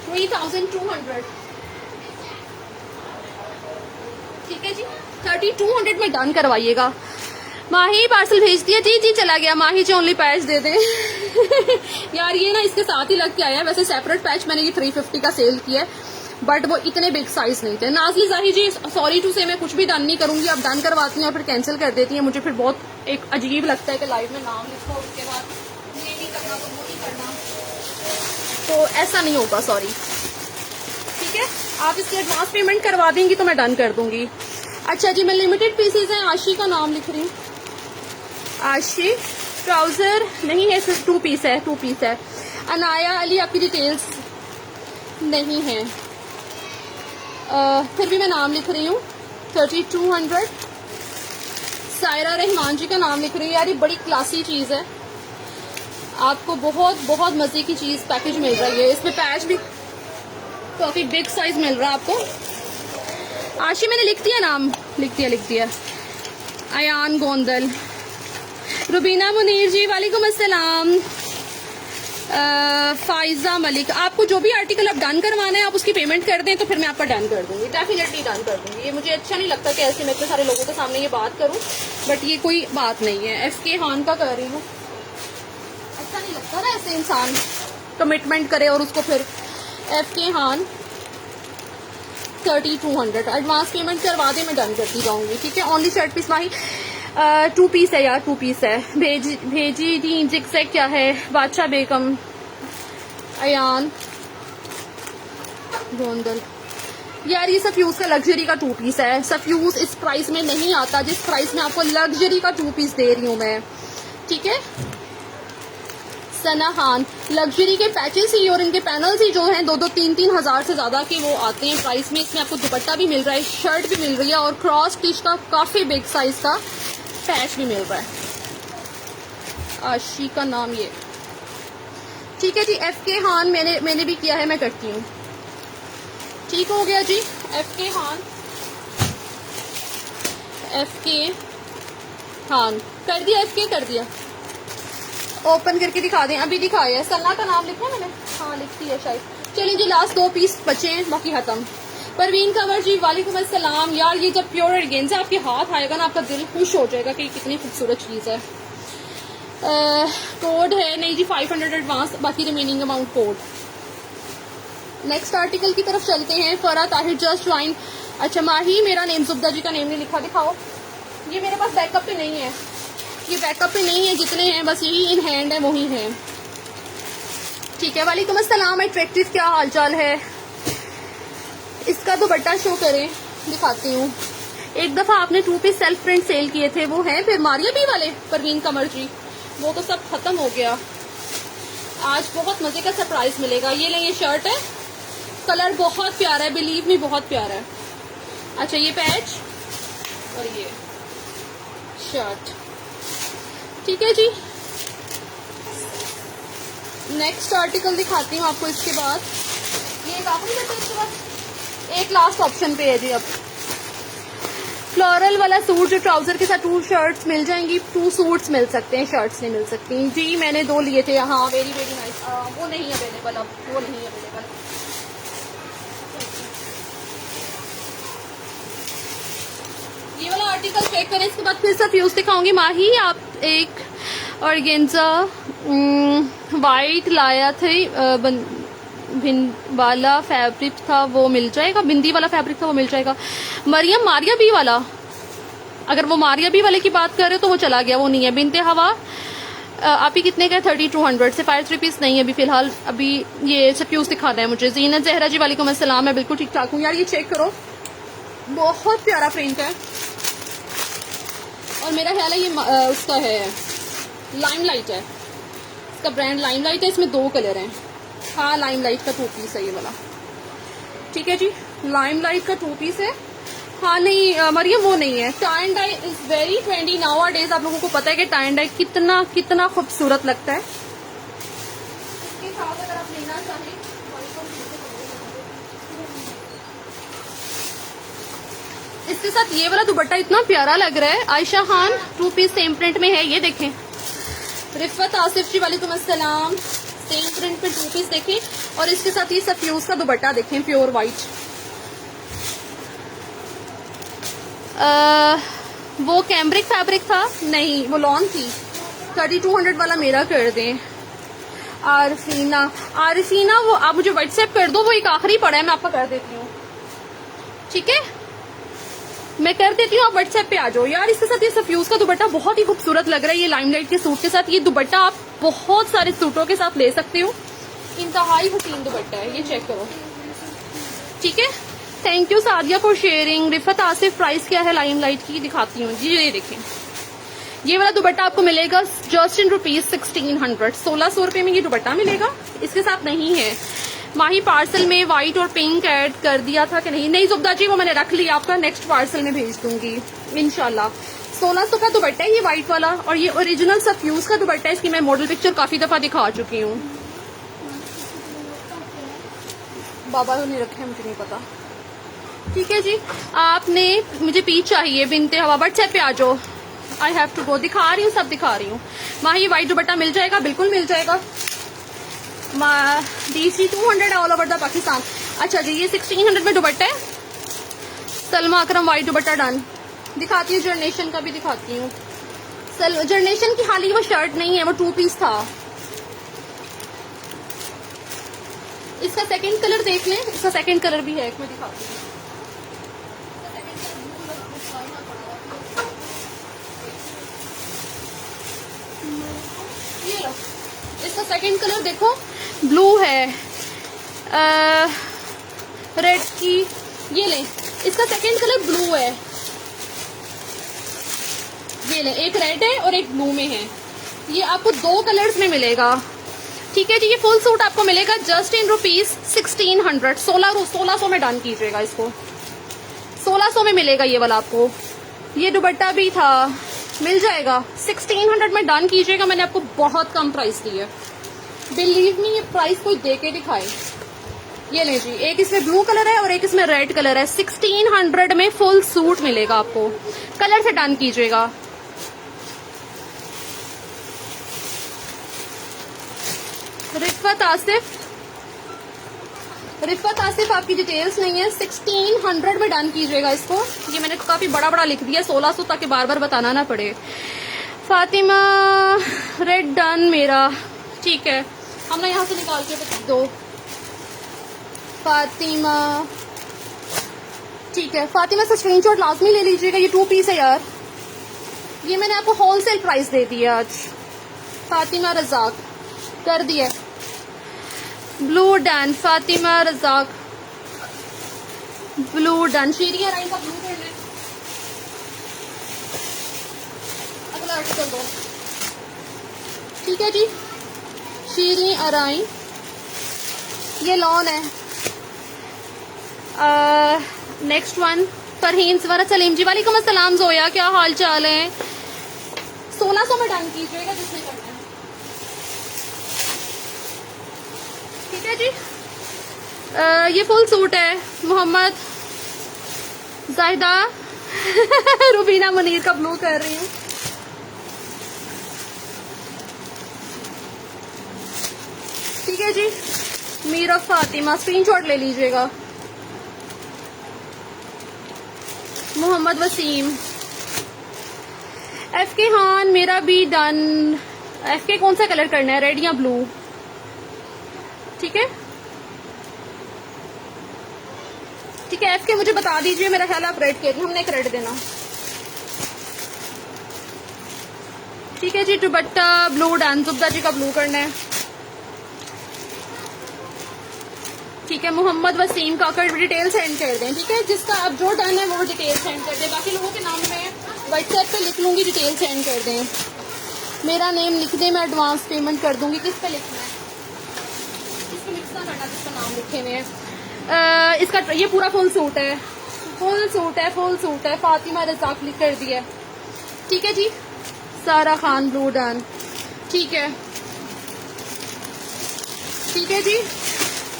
3200, ठीक है जी, 3200 में डन करवाइएगा। माही पार्सल भेज दिया जी, जी चला गया। माही जी ओनली पैच दे दे। यार ये ना इसके साथ ही लग के आया है, वैसे सेपरेट पैच मैंने ये 350 का सेल किया है, बट वो इतने बिग साइज नहीं थे। नाजली जाही जी सॉरी टू से, मैं कुछ भी डन नहीं करूंगी, अब डन करवाती हैं और फिर कैंसिल कर देती हैं। मुझे फिर बहुत एक अजीब लगता है कि लाइव में नाम लिखो उसके बाद ये नहीं करना तो वो नहीं करना, तो ऐसा नहीं होगा, सॉरी, ठीक है। आप इसकी एडवांस पेमेंट करवा देंगी तो मैं डन कर दूंगी। अच्छा जी, मैं लिमिटेड पीसेज हैं, आशी का नाम लिख रही हूँ, आशी। ट्राउजर नहीं है, सिर्फ 2 पीस है, 2 पीस है। अनाया अली आपकी डिटेल्स नहीं है, फिर भी मैं नाम लिख रही हूँ 3200। सायरा रहमान जी का नाम लिख रही हूँ। यार ये बड़ी क्लासी चीज़ है, आपको बहुत बहुत मजे की चीज़ पैकेज मिल रही है। इसमें पैच भी काफ़ी बिग साइज मिल रहा है आपको। आशी मैंने लिख दिया, नाम लिख दिया। अयान गोंदल, रुबीना मुनीर जी वालेकुम अस्सलाम। फाइजा मलिक, आपको जो भी आर्टिकल आप डन करवाना है आप उसकी पेमेंट कर दें तो फिर मैं आपका डन कर दूंगी, डेफिनेटली डन कर दूंगी। ये मुझे अच्छा नहीं लगता कि ऐसे मैं इतने सारे लोगों के सामने ये बात करूं, बट ये कोई बात नहीं है। FK खान का कर रही हूँ, अच्छा नहीं लगता ना ऐसे इंसान कमिटमेंट करे और उसको फिर। FK खान 3200 एडवांस पेमेंट करवा दे, मैं डन करती जाऊंगी, ठीक है। ओनली शर्ट पीस माही 2 पीस है यार, 2 पीस है। भेजी दी जिक्सैग क्या है? बादशाह बेगम, अयान गोंदल। यार ये सफ्यूज का लग्जरी का 2 पीस है। सफ्यूज इस प्राइस में नहीं आता जिस प्राइस में आपको लग्जरी का 2 पीस दे रही हूँ मैं, ठीक है। सना खान, लग्जरी के पैचेस ही और इनके पैनल्स ही जो हैं 2-2, 3-3 हजार से ज्यादा के वो आते हैं प्राइस में। इसमें आपको दुपट्टा भी मिल रहा है, शर्ट भी मिल रही है और क्रॉस स्टिच का काफी बिग साइज का पैच भी मिल रहा है। आशी का नाम ये, ठीक है जी। FK खान मैंने भी किया है, मैं करती हूँ, ठीक हो गया जी। FK खान कर दिया, FK कर दिया। ओपन करके दिखा दें, अभी दिखाया है। सना का नाम लिखा है मैंने, हाँ लिखती है शायद। चलिए जी, लास्ट 2 पीस बचे हैं, बाकी खत्म। परवीन कंवर जी वालेकुम अस्सलाम। यार ये जब प्योर ऑर्गेन्जा आपके हाथ आएगा ना, आपका दिल खुश हो जाएगा कि कितनी खूबसूरत चीज़ है। कोड है नहीं जी, 500 एडवांस, बाकी remaining amount code. Next article की तरफ चलते हैं। फरा ताहिर जस्ट ज्वाइन। अच्छा माही, मेरा नेम जुब्दा जी का नेम नहीं लिखा, दिखाओ। ये मेरे पास बैकअप पे नहीं है, ये बैकअप पे नहीं है, जितने हैं बस यही इन हैंड है, वही है, ठीक है। वालेकुम अस्सलाम अट्रैक्टिव, क्या हालचाल है? इसका दुपट्टा शो करें, दिखाती हूँ। एक दफा आपने 2 पीस सेल्फ प्रिंट सेल किए थे, वो हैं फिर मारिया भी वाले परवीन कमर जी, वो तो सब खत्म हो गया। आज बहुत मजे का सरप्राइज मिलेगा। ये लेंगे, शर्ट है, कलर बहुत प्यारा है, बिलीव मी बहुत प्यारा है। अच्छा ये पैच और ये शर्ट, ठीक है जी। नेक्स्ट आर्टिकल दिखाती हूँ आपको इसके बाद। ये काफी बचा इसके बाद एक लास्ट ऑप्शन पे है जी। अब फ्लोरल वाला सूट जो ट्राउजर के साथ 2 शर्ट्स मिल जाएंगी, 2 सूट्स मिल सकते हैं, शर्ट्स नहीं मिल सकती जी। मैंने 2 लिए थे, हाँ वेरी वेरी नाइस। वो नहीं अवेलेबल, अब वो नहीं अवेलेबल। ये वाला आर्टिकल चेक करें, इसके बाद फिर से फ्यूज दिखाऊंगी। माही आप एक ऑर्गेन्जा वाइट लाया थे, वाला फैब्रिक था वो मिल जाएगा, बिंदी वाला फैब्रिक था वो मिल जाएगा। मरियम मारिया बी वाला, अगर वो मारिया बी वाले की बात कर रहे हो तो वो चला गया, वो नहीं है। बिनते हवा आप ही कितने का? 3200 से 5 पीस नहीं है अभी फिलहाल। अभी ये सफ्यूज दिखाना है मुझे। जीनत जहरा जी वालेकुम अस्सलाम, मैं बिल्कुल ठीक ठाक हूँ यार। ये चेक करो, बहुत प्यारा प्रिंट है और मेरा ख्याल है ये उसका है लाइमलाइट है, इसका ब्रांड लाइमलाइट है। इसमें 2 कलर हैं। हाँ लाइमलाइट का 2 पीस है ये वाला, ठीक है जी। लाइमलाइट का 2 पीस है। हाँ नहीं मरियम वो नहीं है। Tie and dye is very trendy nowadays. आप लोगों को पता है कि टाई एंड डाई कितना कितना खूबसूरत लगता है। इसके साथ अगर आप लेना चाहें, इसके साथ ये वाला दुपट्टा इतना प्यारा लग रहा है। Ayesha Khan 2 piece same print में है, ये देखें। रिफत आसिफ जी वालेकुम अस्सलाम, सेम प्रिंट पे 2 पीस देखें और इसके साथ ये सफ्यूज का दुपट्टा देखें, प्योर वाइट। वो कैम्ब्रिक फैब्रिक था, नहीं वो लॉन थी। 3200 वाला मेरा कर दें। आरफीना वो आप मुझे व्हाट्सएप कर दो, वो एक आखिरी पड़ा है, मैं आपका कर देती हूँ, ठीक है मैं कर देती हूँ। आप व्हाट्सएप पे आ जाओ यार। इसके साथ ये सफ्यूज का दुपट्टा बहुत ही खूबसूरत लग रहा है। ये लाइमलाइट के सूट के साथ ये दुपट्टा आप बहुत सारे सूटों के साथ ले सकते हो। इंतहाई हसीन दुपट्टा है, ये चेक करो, ठीक है। Thank you Sadia for sharing. Rifat Asif price क्या है लाइमलाइट की? दिखाती हूँ जी, ये देखें। ये वाला दुपट्टा आपको मिलेगा जस्ट इन ₹1600। 1600 रुपए में ये दुपट्टा मिलेगा, इसके साथ नहीं है। माही पार्सल में व्हाइट और पिंक ऐड कर दिया था कि नहीं? नहीं जुब्दा जी, वो मैंने रख लिया, आपका नेक्स्ट पार्सल में भेज दूंगी इंशाल्लाह। 1600 का दुपट्टा है ये व्हाइट वाला, और ये ओरिजिनल सफ्यूज का दुपट्टा है। इसकी मैं मॉडल पिक्चर काफी दफा दिखा चुकी हूँ। बाबा ने रखे मुझे नहीं पता, ठीक है जी। आपने मुझे पीच चाहिए बिनते हवा, व्हाट्सएप पे आ जाओ। आई हैव टू गो, दिखा रही हूँ, सब दिखा रही हूँ। माही व्हाइट दुपट्टा मिल जाएगा, बिल्कुल मिल जाएगा। DC 200 all over the Pakistan. अच्छा जी, ये 1600 में दुपट्टा है। सलमा अकरम व्हाइट दुपट्टा डन। दिखाती हूँ, जर्नेशन का भी दिखाती हूँ। जर्नेशन की हाल ही वो शर्ट नहीं है, वो 2 पीस था। इसका सेकंड कलर देख लें, इसका सेकंड कलर भी है, एक मैं दिखाती हूँ। ये लो, इसका सेकंड कलर देखो, ब्लू है, रेड की, ये ले, इसका सेकंड कलर ब्लू है। ये ले, एक रेड है और एक ब्लू में है। ये आपको 2 कलर्स में मिलेगा, ठीक है जी। ये फुल सूट आपको मिलेगा जस्ट इन ₹1600। 1600 में डन कीजिएगा इसको, 1600 में मिलेगा ये वाला आपको। ये दुपट्टा भी था, मिल जाएगा 1600 में डन कीजिएगा। मैंने आपको बहुत कम प्राइस दी है, बिलीव मी, ये प्राइस कोई दे के दिखाए। ये ले जी, एक इसमें ब्लू कलर है और एक इसमें रेड कलर है। 1600 में फुल सूट मिलेगा आपको, कलर से डन कीजिएगा। रिफत आसिफ आपकी डिटेल्स नहीं है, 1600 में डन कीजिएगा इसको। ये मैंने काफी बड़ा बड़ा लिख दिया, 1600 ताकि बार बार बताना ना पड़े। फातिमा रेड डन मेरा, ठीक है, हम ना यहाँ से निकाल के दो। फातिमा, ठीक है, फातिमा से स्क्रीनशॉट लाजमी ले लीजिएगा। ये 2 पीस है यार, ये मैंने आपको होलसेल प्राइस दे दिया आज। फातिमा रजाक कर दिया, blue done. Fatima Razzaq blue done. Shiri Arai का ब्लू कर ले, अगला आर्टिकल दो, ठीक है जी। शीरी अराई, ये लॉन है। नेक्स्ट वन फरहीन सवरत सलीम जी वालेकुम अस्सलाम। जोया क्या हाल चाल है? 1600 में डन कीजिएगा जिसने करना है, ठीक है जी। ये फुल सूट है मोहम्मद जाहिदा रुबीना मुनीर का ब्लू कर रही हूँ, ठीक है जी। मीरा फातिमा स्क्रीनशॉट ले लीजिएगा। मोहम्मद वसीम एफ के खान मेरा भी डन। एफ के कौन सा कलर करना है, रेड या ब्लू? ठीक है ठीक है, एफ के मुझे बता दीजिए, मेरा ख्याल आप रेड कह रही, हमने एक रेड देना, ठीक है जी। दुपट्टा ब्लू डन, जुब्दा जी का ब्लू करना है, ठीक है। मोहम्मद वसीम का कर डिटेल सेंड कर दें, ठीक है। जिसका अब जो डन है वो डिटेल सेंड कर दें, बाकी लोगों के नाम मैं व्हाट्सएप पे लिख लूंगी, डिटेल सेंड कर दें। मेरा नेम लिख दें, मैं एडवांस पेमेंट कर दूंगी। किस पे लिखना है, इसको मिक्स ना करना जिसका नाम लिखे हुए हैं। इसका ये पूरा फुल सूट है, फुल सूट है, फुल सूट है। फातिमा रजाक लिख कर दिया, ठीक है जी। सारा खान ब्लू डन, ठीक है ठीक है जी।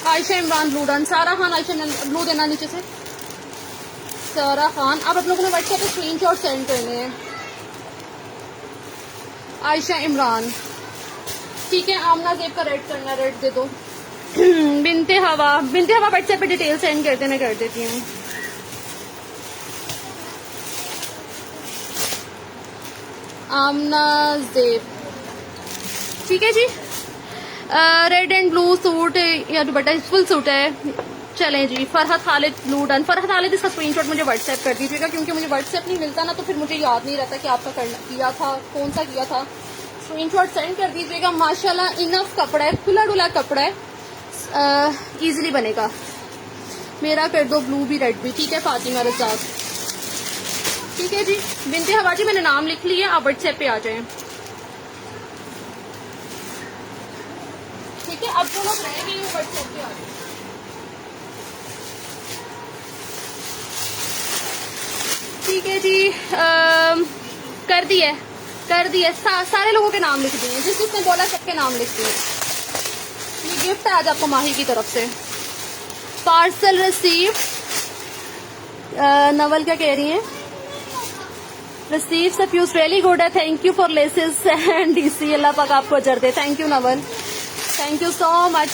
आयशा इमरान ब्लू डन, सारा खान आयशा ब्लू देना नीचे से, सारा खान। अब आप लोगों ने व्हाट्सएप पे स्क्रीनशॉट सेंड करने हैं। आयशा इमरान, ठीक है। आमना जेब का रेड करना, रेड दे दो। बिनते हवा व्हाट्सएप पे डिटेल सेंड करते, मैं कर देती हूँ। आमना जेब, ठीक है जी। रेड एंड ब्लू सूट या दुपट्टा फुल सूट है, चलें जी। Farhat Khalid blue done. फरहत खालिद इसका स्क्रीनशॉट मुझे व्हाट्सएप कर दीजिएगा, क्योंकि मुझे व्हाट्सएप नहीं मिलता ना, तो फिर मुझे याद नहीं रहता कि आपका किया था, कौन सा किया था। स्क्रीनशॉट सेंड कर दीजिएगा। माशाल्लाह इनफ कपड़ा है, खुला डुला कपड़ा है, इजीली बनेगा। मेरा कर दो ब्लू भी रेड भी, ठीक है। फातिमा रजाक, ठीक है जी। बिनते हवा जी मैंने नाम लिख लिया, आप व्हाट्सएप पे आ जाएं, ठीक है। अब जो लोग रह गए वो व्हाट्सएप पे आ जाए, ठीक है जी। कर दिए सारे लोगों के नाम लिख दिए, जिस जिसने बोला सबके नाम लिख दिए। ये गिफ्ट है आज आपको माही की तरफ से। पार्सल रिसीव, नवल क्या कह रही हैं? रिसीव सफ्यूज रियली गुड है, thank you for laces and DC. Allah पाक आपको अजर दे। Thank you Nawal, thank you so much,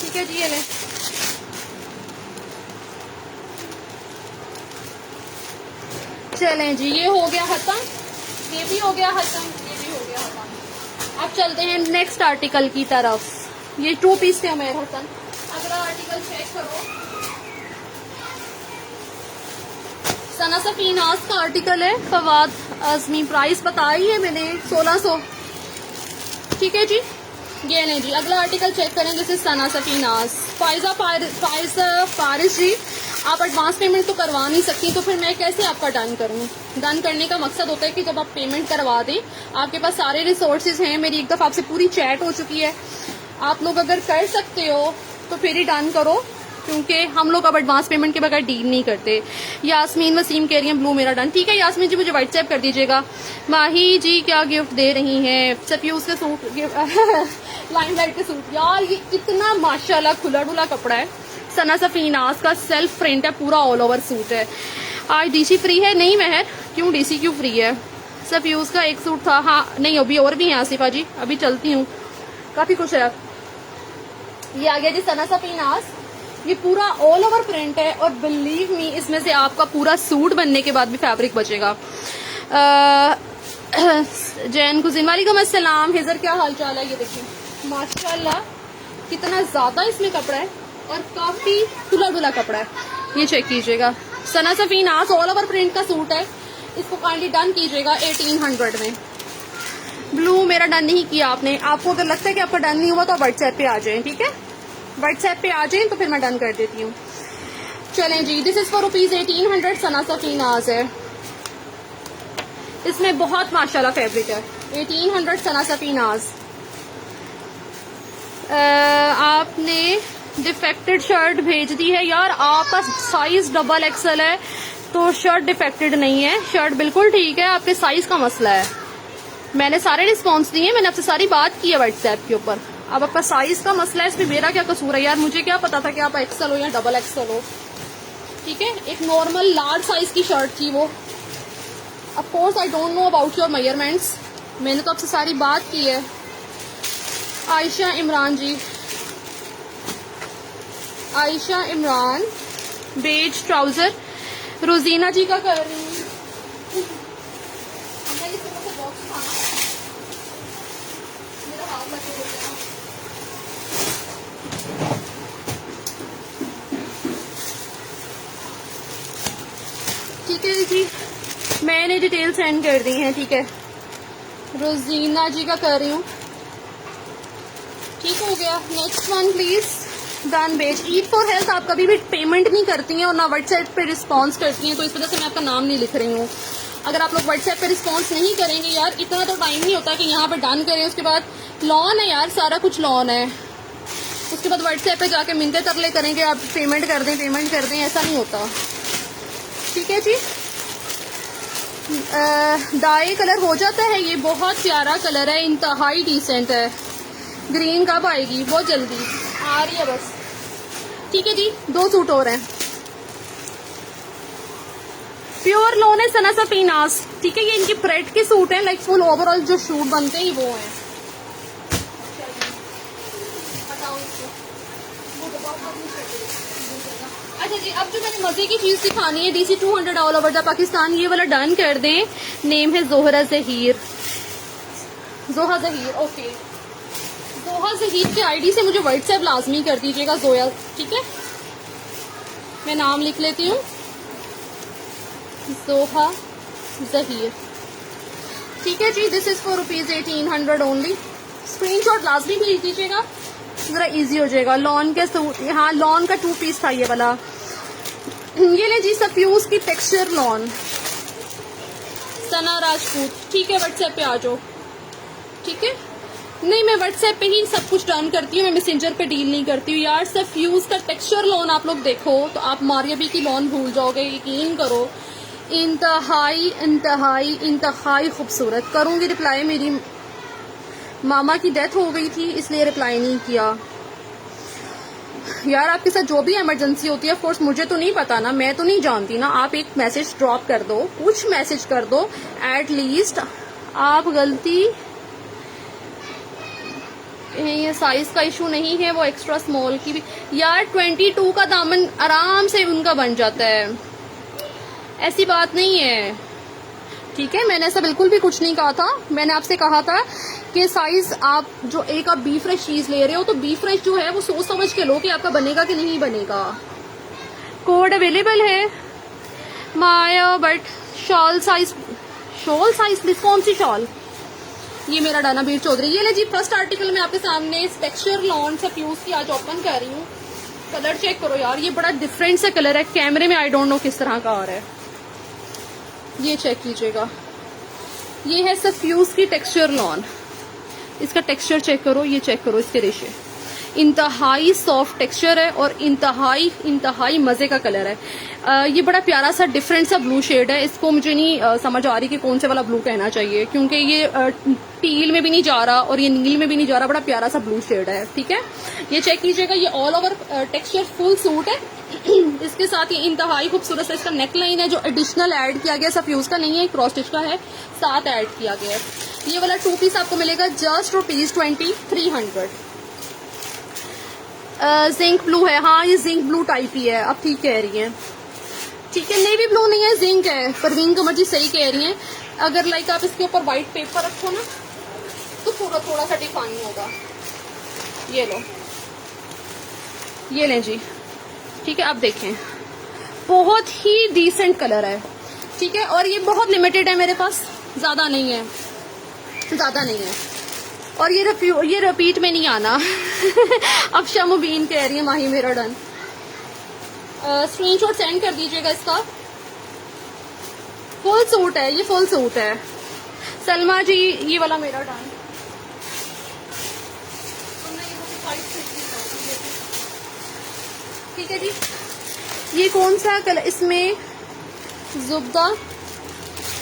ठीक है जी। ये ले, चलें जी। ये हो गया खत्म, ये भी हो गया खत्म, ये भी हो गया खत्म। अब चलते हैं नेक्स्ट आर्टिकल की तरफ। ये 2 पीस थे हमारे हसन। अगला आर्टिकल चेक करो, सना सफीनाज का आर्टिकल है। फवाद आजमी, प्राइस बताई है मैंने 1600, ठीक है जी। ये नहीं जी, अगला आर्टिकल चेक करें। This is Sana Safinaz. फाइजा फारिस जी, आप एडवांस पेमेंट तो करवा नहीं सकती, तो फिर मैं कैसे आपका डन करूं? डन करने का मकसद होता है कि जब आप पेमेंट करवा दें, आपके पास सारे रिसोर्सेज हैं। मेरी एक दफ़ा आपसे पूरी चैट हो चुकी है, आप लोग अगर कर सकते हो तो फिर ही डन करो, क्योंकि हम लोग अब एडवांस पेमेंट के बगैर डील नहीं करते। यास्मीन वसीम कह रही है ब्लू मेरा डन, ठीक है यास्मीन जी, मुझे व्हाट्सएप कर दीजिएगा। माही जी क्या गिफ्ट दे रही हैं? सफ्यूज के सूट लाइमलाइट के सूट। यार ये इतना माशाल्लाह खुला डुला कपड़ा है। सना सफीनाज का सेल्फ प्रिंट है, पूरा ऑल ओवर सूट है। आज डीसी फ्री है? नहीं महर, क्यों डीसी क्यों फ्री है? सफ्यूज का एक सूट था, हाँ नहीं अभी और भी है आसिफा जी, अभी चलती हूँ, काफी खुश है। ये आ गया जी सना सफीनाज, ये पूरा ऑल ओवर प्रिंट है, और बिलीव मी इसमें से आपका पूरा सूट बनने के बाद भी फैब्रिक बचेगा। जैन कुजीन वालेकुम अस्सलाम। हिजर क्या हाल चाल है? ये देखिए माशाल्लाह कितना ज्यादा इसमें कपड़ा है, और काफी खुला डुला कपड़ा है। ये चेक कीजिएगा, सना सफीनाज ऑल ओवर प्रिंट का सूट है। इसको काइंडली डन कीजिएगा 1800 में। ब्लू मेरा डन नहीं किया आपने, आपको अगर लगता है कि आपका डन नहीं हुआ तो व्हाट्सएप पे आ जाएं, ठीक है। व्हाट्सएप पे आ जाएं तो फिर मैं डन कर देती हूँ। चलें जी, दिस इज फॉर ₹1800। सना सफीनाज है, इसमें बहुत माशाल्लाह फैब्रिक है। 1800 सना सफीनाज। आपने डिफेक्टेड शर्ट भेज दी है यार, आपका साइज डबल एक्सएल है तो शर्ट डिफेक्टेड नहीं है, शर्ट बिल्कुल ठीक है, आपके साइज का मसला है। मैंने सारे रिस्पॉन्स दिए, मैंने आपसे सारी बात की है व्हाट्सएप के ऊपर। अब आपका साइज का मसला है, इसमें मेरा क्या कसूर है यार, मुझे क्या पता था कि आप एक्सएल हो या डबल एक्सएल हो। ठीक है, एक नॉर्मल लार्ज साइज की शर्ट थी वो। Of course I don't know about your measurements, मैंने तो आपसे सारी बात की है। आयशा इमरान जी, आयशा इमरान बेज ट्राउजर, रोजीना जी का कर रही हूँ। ठीक है जी, मैंने डिटेल सेंड कर दी हैं। ठीक है, रोजीना जी का कर रही हूँ। ठीक हो गया, नेक्स्ट वन प्लीज। डन बेच। ईट फॉर हेल्थ आप कभी भी पेमेंट नहीं करती हैं और ना व्हाट्सएप पे रिस्पॉन्स करती हैं, तो इस वजह से मैं आपका नाम नहीं लिख रही हूँ। अगर आप लोग व्हाट्सएप पे रिस्पॉन्स नहीं करेंगे यार, इतना तो टाइम नहीं होता कि यहाँ पे डन करें, उसके बाद लॉन है यार, सारा कुछ लॉन है, उसके बाद व्हाट्सएप पे जाके मिनते तरले करेंगे आप पेमेंट कर दें, पेमेंट कर दें, ऐसा नहीं होता। ठीक है जी, डाई कलर हो जाता है, ये बहुत प्यारा कलर है, इंतहाई डिसेंट है। ग्रीन कब आएगी? बहुत जल्दी आ रही है बस। ठीक है जी, 2 सूट और हैं। प्योर लोन है सना सफीनास। ठीक है, ये इनकी प्रेट के सूट हैं, लाइक फुल ओवरऑल जो शूट बनते हैं वो हैं। अच्छा जी, अब जो मैंने मजे की चीज दिखानी है, DC 200 all over the Pakistan, ये वाला डन कर दें। नेम है जोहरा जहीर, जोहा जहीर। ओके, जोहा जहीर के आईडी से मुझे व्हाट्सएप लाजमी कर दीजिएगा, जोया। ठीक है, मैं नाम लिख लेती हूँ, जोहा जहीर। ठीक है जी, this is for ₹1800 only. Screenshot लाजमी भेज दीजिएगा, जरा इजी हो जाएगा। लॉन के सूट, हाँ लॉन का 2 पीस था ये वाला। ये ले जी, सफ्यूज की टेक्सचर लॉन, सना राजपूत। ठीक है, व्हाट्सएप पे आ जाओ। ठीक है, नहीं मैं व्हाट्सएप पे ही सब कुछ डन करती हूँ, मैं मैसेंजर पे डील नहीं करती हूँ यार। सफ्यूज का टेक्सचर लॉन आप लोग देखो तो आप मारियाबी की लॉन भूल जाओगे, यकीन करो। इंतहाई इंतहाई इंतहाई खूबसूरत। करूंगी रिप्लाई, मेरी मामा की डेथ हो गई थी इसलिए रिप्लाई नहीं किया यार। आपके साथ जो भी इमरजेंसी होती है, ऑफ कोर्स मुझे तो नहीं पता ना, मैं तो नहीं जानती ना, आप एक मैसेज ड्रॉप कर दो, कुछ मैसेज कर दो एट लीस्ट। आप गलती, ये साइज का इशू नहीं है, वो एक्स्ट्रा स्मॉल की भी यार 22 का दामन आराम से उनका बन जाता है, ऐसी बात नहीं है। ठीक है, मैंने ऐसा बिल्कुल भी कुछ नहीं कहा था। मैंने आपसे कहा था कि साइज आप जो एक आप बी फ्रेश चीज ले रहे हो तो बी फ्रेश जो है वो सोच समझ के लो कि आपका बनेगा कि नहीं बनेगा। कोड अवेलेबल है माया, बट शॉल साइज कौन सी शॉल? ये मेरा डाना बीर चौधरी। ये ले जी, फर्स्ट आर्टिकल मैं आपके सामने टेक्सचर लॉन से फ्यूज की आज ओपन कर रही हूँ। कलर चेक करो यार, ये बड़ा डिफरेंट सा कलर है, कैमरे में आई डोंट नो किस तरह का आ रहा है, ये चेक कीजिएगा। ये है सफ्यूज की टेक्सचर लॉन, इसका टेक्सचर चेक करो, ये चेक करो इसके रेशे, इंतहाई सॉफ्ट टेक्सचर है और इंतहाई मजे का कलर है। ये बड़ा प्यारा सा डिफरेंट सा ब्लू शेड है, इसको मुझे नहीं समझ आ रही कि कौन से वाला ब्लू कहना चाहिए, क्योंकि ये टील में भी नहीं जा रहा और ये नील में भी नहीं जा रहा, बड़ा प्यारा सा ब्लू शेड है। ठीक है, ये चेक कीजिएगा, ये all over texture full suit है। इसके साथ ये इंतहाई खूबसूरत सा इसका नेक लाइन है जो एडिशनल ऐड किया गया, सफ्यूज का नहीं है, क्रॉस स्टिच का है, साथ ऐड किया गया है। ये वाला 2 पीस आपको मिलेगा जस्ट ₹2300। जिंक ब्लू है, हाँ ये जिंक ब्लू टाइप ही है, आप ठीक कह रही हैं। ठीक है, नेवी ब्लू नहीं है, जिंक है, परवीन कमर जी सही कह रही हैं। अगर लाइक आप इसके ऊपर व्हाइट पेपर रखो ना तो पूरा थोड़ा सा डिफाइन होगा। ये लो, ये लें जी। ठीक है, आप देखें, बहुत ही डिसेंट कलर है। ठीक है, और ये बहुत लिमिटेड है मेरे पास, ज्यादा नहीं है, और ये रिपीट में नहीं आना। अब शमुबीन कह रही है माही मेरा डन। स्क्रीनशॉट सेंड कर दीजिएगा इसका। फुल सूट है, ये फुल सूट है। सलमा जी ये वाला मेरा डन। ठीक है जी। ये कौन सा कलर, इसमें जुब्दा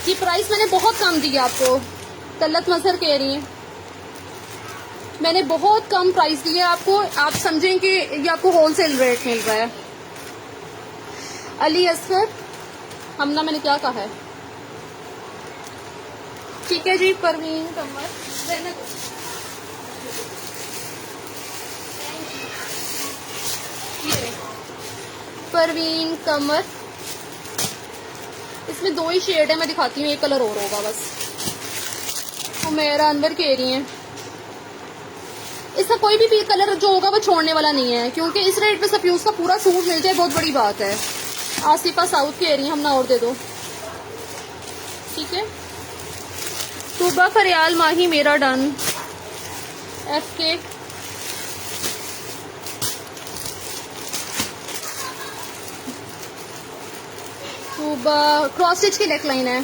की प्राइस मैंने बहुत कम दी है आपको। तलत मजहर कह रही है मैंने बहुत कम प्राइस दी है आपको, आप समझें कि ये आपको होलसेल रेट मिल रहा है। अली असगर हमना मैंने क्या कहा है, ठीक है जी। परवीन कमर रहने दो। ये परवीन कमर, इसमें 2 ही शेड है, मैं दिखाती हूँ, एक कलर और होगा बस। उमेरा अनवर कह रही है इसका कोई भी कलर जो होगा वो छोड़ने वाला नहीं है, क्योंकि इस रेट पे सफ्यूज का पूरा सूट मिल जाए बहुत बड़ी बात है। आसिफा साउथ कह रही है हम ना और दे दो, ठीक है। सुबह फरियाल माही मेरा डन। एफ के सुबह क्रॉस स्टिच की नेक लाइन है।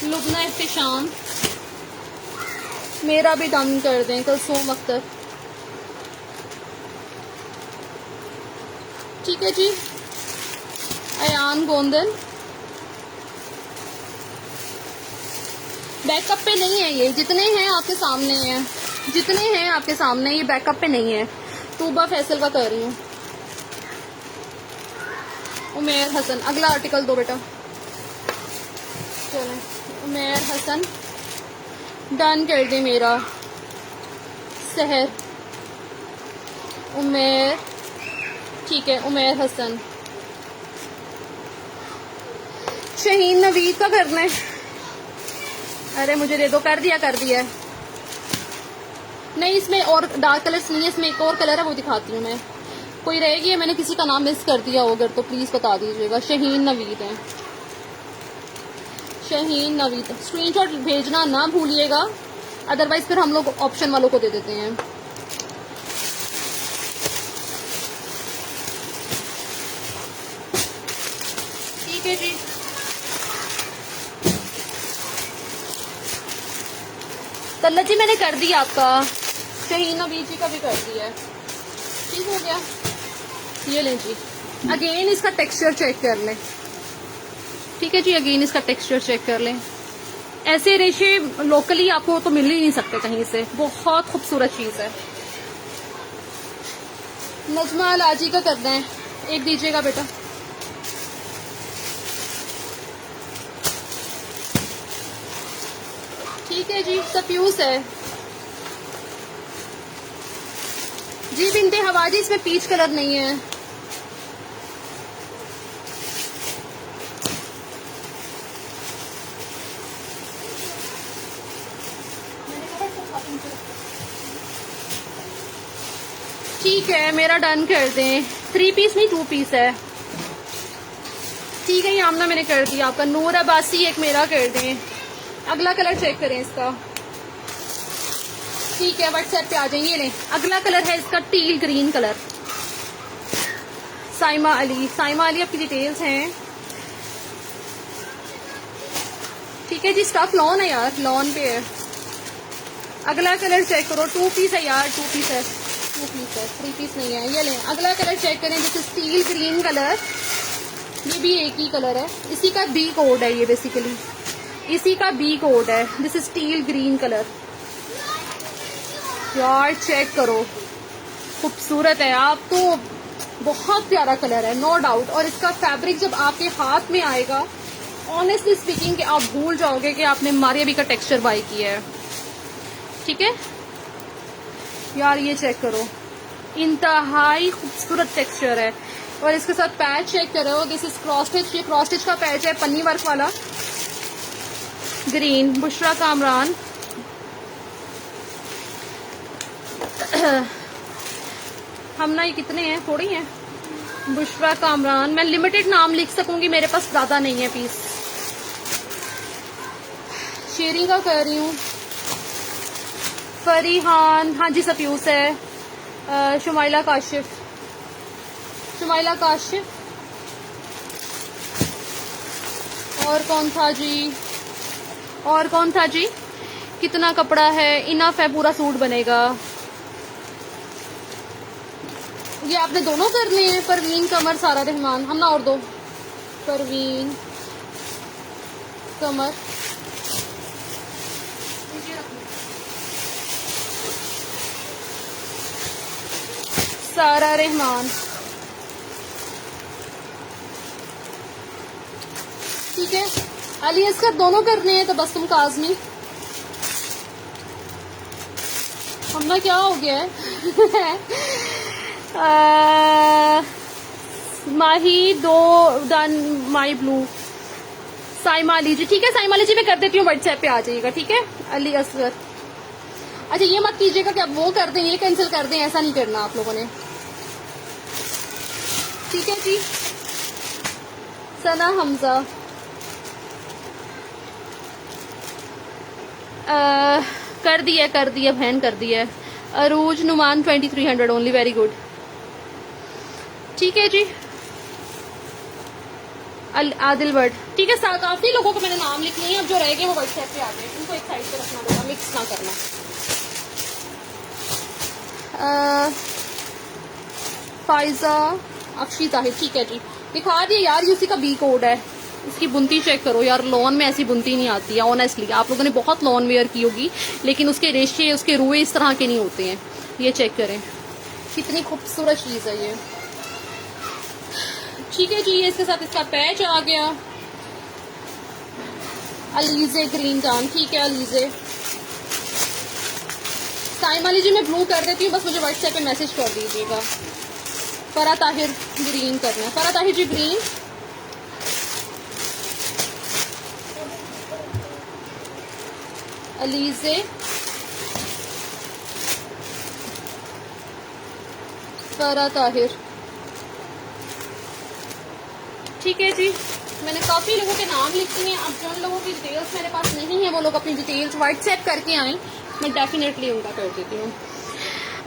लुबना एहतिशाम मेरा भी डन कर दें। कलसूम अख्तर, ठीक है जी। अयान गोंदल बैकअप पे नहीं है, ये जितने हैं आपके सामने हैं, जितने हैं आपके सामने, ये बैकअप पे नहीं है। तूबा फैसल का कर रही हूँ। उमेर हसन, अगला आर्टिकल दो बेटा। चलें, उमेर हसन डन कर दे मेरा। सहर उमेर, ठीक है। उमेर हसन, शहीन नवीद का करना है। अरे मुझे दे दो, कर दिया कर दिया। नहीं इसमें और डार्क कलर्स नहीं है, इसमें एक और कलर है वो दिखाती हूँ मैं। कोई रहेगी, मैंने किसी का नाम मिस कर दिया हो अगर तो प्लीज बता दीजिएगा। शहीन नवीद है, शहीन नवीद। स्क्रीनशॉट भेजना ना भूलिएगा, अदरवाइज फिर हम लोग ऑप्शन वालों को दे देते हैं। ठीक है जी। तल्ला जी मैंने कर दिया आपका, शहीन नवीद जी का भी कर दिया है, ठीक हो गया। ये लें जी, अगेन इसका टेक्सचर चेक कर लें, ठीक है जी। अगेन इसका टेक्सचर चेक कर लें। ऐसे रेशे लोकली आपको तो मिल ही नहीं सकते कहीं से, बहुत खूबसूरत चीज है। नजमा अलाजी का करना है, एक दीजिएगा बेटा। ठीक है जी, सफ्यूज है जी। बिनते हवाजी, इसमें पीच कलर नहीं है। ठीक है, मेरा डन कर दें। 3 पीस नहीं 2 पीस है, ठीक है। ये आमना मैंने कर दिया आपका। नूर अब्बासी एक मेरा कर दें। अगला कलर चेक करें इसका, ठीक है। व्हाट्सएप पे आ जाएंगे। लें, अगला कलर है इसका till green colour. Saima Ali, Saima Ali आपकी डिटेल्स हैं, ठीक है जी। स्टफ लॉन है यार, लॉन पे है। अगला कलर चेक करो, 2 पीस है यार, 2 पीस है, 2 पीस है, 3 पीस नहीं है। ये लें, अगला कलर चेक करें, जैसे स्टील ग्रीन कलर, ये भी एक ही कलर है, इसी का बी कोड है ये, बेसिकली इसी का बी कोड है। This is steel green colour यार, चेक करो, खूबसूरत है। आप तो बहुत प्यारा कलर है, नो डाउट। और इसका फैब्रिक जब आपके हाथ में आएगा, ऑनेस्टली स्पीकिंग, कि आप भूल जाओगे कि आपने मारियाबी का टेक्सचर बाय किया है, ठीक है यार। ये चेक करो, इंतहाई खूबसूरत टेक्सचर है। और इसके साथ पैच चेक करो, दिस इज क्रॉस स्टिच। ये क्रॉस स्टिच का पैच है, पन्नी वर्क वाला, ग्रीन। बुशरा कामरान, हम ना ये कितने हैं, थोड़ी हैं। बुशरा कामरान, मैं लिमिटेड नाम लिख सकूंगी, मेरे पास ज्यादा नहीं है पीस। शेरी का कर रही हूँ। फरीहान, हाँ जी सफ्यूज है। शुमाइला काशिफ, शुमाइला काशिफ। और कौन था जी, और कौन था जी। कितना कपड़ा है, इनफ है, पूरा सूट बनेगा। ये आपने दोनों करने हैं, परवीन कमर सारा रहमान, हम ना और दो, परवीन कमर सारा रहमान। ठीक है, अली असगर दोनों करने हैं, तबस्सुम काज़मी। हमना क्या हो गया है माही दो done my blue. Saima Ali ji, ठीक है साइमा अली जी मैं कर देती हूँ, व्हाट्सएप पे आ जाइएगा। ठीक है अली असगर। अच्छा ये मत कीजिएगा कि आप वो कर दें ये कैंसिल कर दें, ऐसा नहीं करना आप लोगों ने। ठीक है जी। सना हमजा, कर दिया बहन, कर दिया। अरूज नुमान 2300 ओनली, वेरी गुड। ठीक है जी। आदिल बट, ठीक है काफी लोगों को मैंने नाम लिख लिए, अब जो रह गए वो व्हाट्सएप पे आ गए, उनको एक साइड पे रखना होगा, मिक्स ना करना। फाइजा अक्षी ताहिर, ठीक है जी दिखा दिए यार, ये उसी का बी कोड है। इसकी बुनती चेक करो यार, लॉन में ऐसी बुनती नहीं आती है ऑनेस्टली। आप लोगों ने बहुत लॉन वेयर की होगी, लेकिन उसके रेशे उसके रुए इस तरह के नहीं होते हैं। ये चेक करें, कितनी खूबसूरत चीज है ये। ठीक है जी, ये इसके साथ इसका पैच आ गया। अलीजे ग्रीन टाउन, ठीक है अलीजे। साइमा अली जी मैं ब्लू कर देती हूँ, बस मुझे व्हाट्सएप पे मैसेज कर दीजिएगा। फरा ताहिर ग्रीन करना है, फरा ताहिर जी ग्रीन। अलीजे फरा ताहिर, ठीक है जी। मैंने काफी लोगों के नाम लिखे हैं, अब जिन लोगों की डिटेल्स मेरे पास नहीं है वो लोग अपनी डिटेल्स व्हाट्सएप करके आए, मैं डेफिनेटली उनका कर देती हूँ।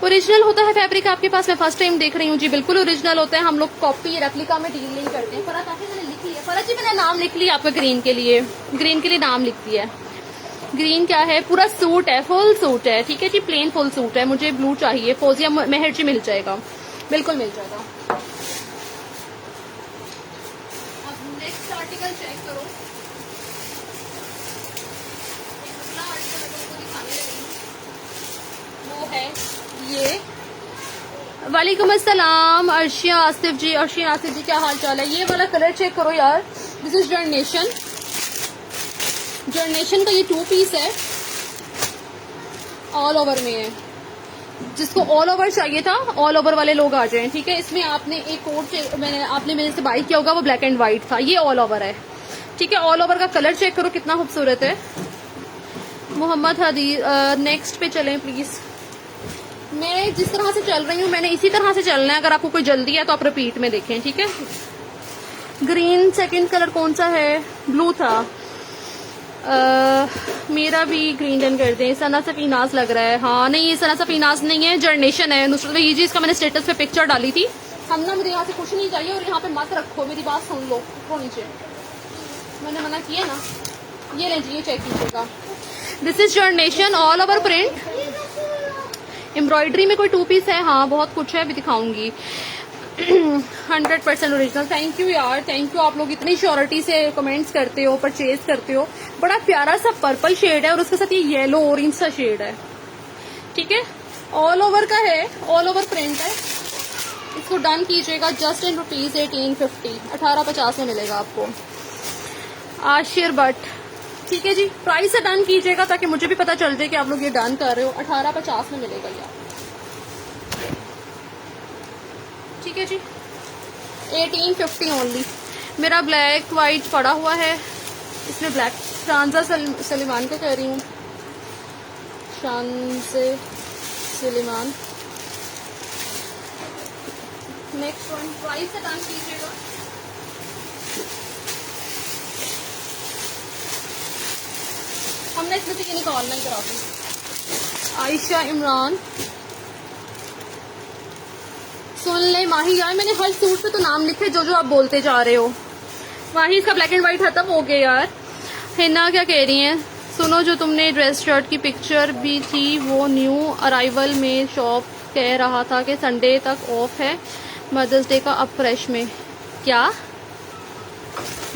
ओरिजिनल होता है फैब्रिक आपके पास, मैं फर्स्ट टाइम देख रही हूँ जी। बिल्कुल ओरिजिनल होता है, हम लोग कॉपी रेप्लिका में डील नहीं करते हैं। फरा ताहिर मैंने लिख लिया, फरा जी मैंने नाम लिख लिया आपका ग्रीन के लिए, ग्रीन के लिए नाम लिख दिया। ग्रीन क्या है, पूरा सूट है, फुल सूट है। ठीक है जी, प्लेन फुल सूट है। मुझे ब्लू चाहिए, फौजिया मेहर जी मिल जाएगा, बिल्कुल मिल जाएगा। अब नेक्स्ट आर्टिकल चेक करो, अगला आर्टिकल को दिखाने लगी वो है ये। वालेकुम अस्सलाम अर्शिया आसिफ जी, अर्शिया आसिफ जी क्या हाल चाल है। ये वाला कलर चेक करो यार, दिस इज जर्नेशन, जर्नेशन का ये 2 पीस है, ऑल ओवर में है। जिसको ऑल ओवर चाहिए था, ऑल ओवर वाले लोग आ जाएं। ठीक है, इसमें आपने एक कोट आपने मेरे से बाई किया होगा, वो ब्लैक एंड व्हाइट था, ये ऑल ओवर है। ठीक है, ऑल ओवर का कलर चेक करो कितना खूबसूरत है। मोहम्मद हदी, नेक्स्ट पे चलें प्लीज। मैं जिस तरह से चल रही हूँ मैंने इसी तरह से चलना है, अगर आपको कोई जल्दी है तो आप रिपीट में देखें। ठीक है, ग्रीन सेकंड कलर कौन सा है, ब्लू था। मेरा भी ग्रीन डन कर दें। सना सफीनाज लग रहा है, हाँ नहीं ये सना सफीनाज नहीं है, जर्नेशन है। नुसरत भाई जी इसका मैंने स्टेटस पे पिक्चर डाली थी। हम ना मुझे यहाँ से कुछ नहीं चाहिए और यहाँ पे मत रखो, मेरी बात सुन लो, वो नीचे मैंने मना किया ना। ये लीजिए चेक कीजिएगा, this is generation all over print, embroidery में कोई 2 पीस है, हाँ बहुत कुछ है, अभी दिखाऊंगी। 100% ओरिजिनल। थैंक यू यार, थैंक यू। आप लोग इतनी श्योरिटी से कमेंट्स करते हो, परचेज करते हो। बड़ा प्यारा सा पर्पल शेड है और उसके साथ ये येलो ऑरेंज सा शेड है। ठीक है, ऑल ओवर का है, ऑल ओवर प्रिंट है। इसको डन कीजिएगा जस्ट इन रुपीज 1850, 1850 में मिलेगा आपको। आशिर बट, ठीक है जी, प्राइस से डन कीजिएगा ताकि मुझे भी पता चल जाए कि आप लोग ये डन कर रहे हो। 1850 में मिलेगा यार। ठीक है जी, 1850 ओनली। मेरा ब्लैक वाइट पड़ा हुआ है, इसमें ब्लैक शानजा सलीमान का कह रही हूँ, शानजे सलीमान। नेक्स्ट वन प्राइस से डन कीजिएगा। हमने इसमें से ये निकालना ही करा दी। आयशा इमरान, सुन ले माही यार, मैंने हर सूट पे तो नाम लिखे जो जो आप बोलते जा रहे हो। माही इसका ब्लैक एंड व्हाइट खत्म हो गया यार। हिना क्या कह रही हैं, सुनो जो तुमने ड्रेस शर्ट की पिक्चर भी थी वो न्यू अराइवल में शॉप कह रहा था कि संडे तक ऑफ है मदर्स डे का, अब फ्रेश में क्या,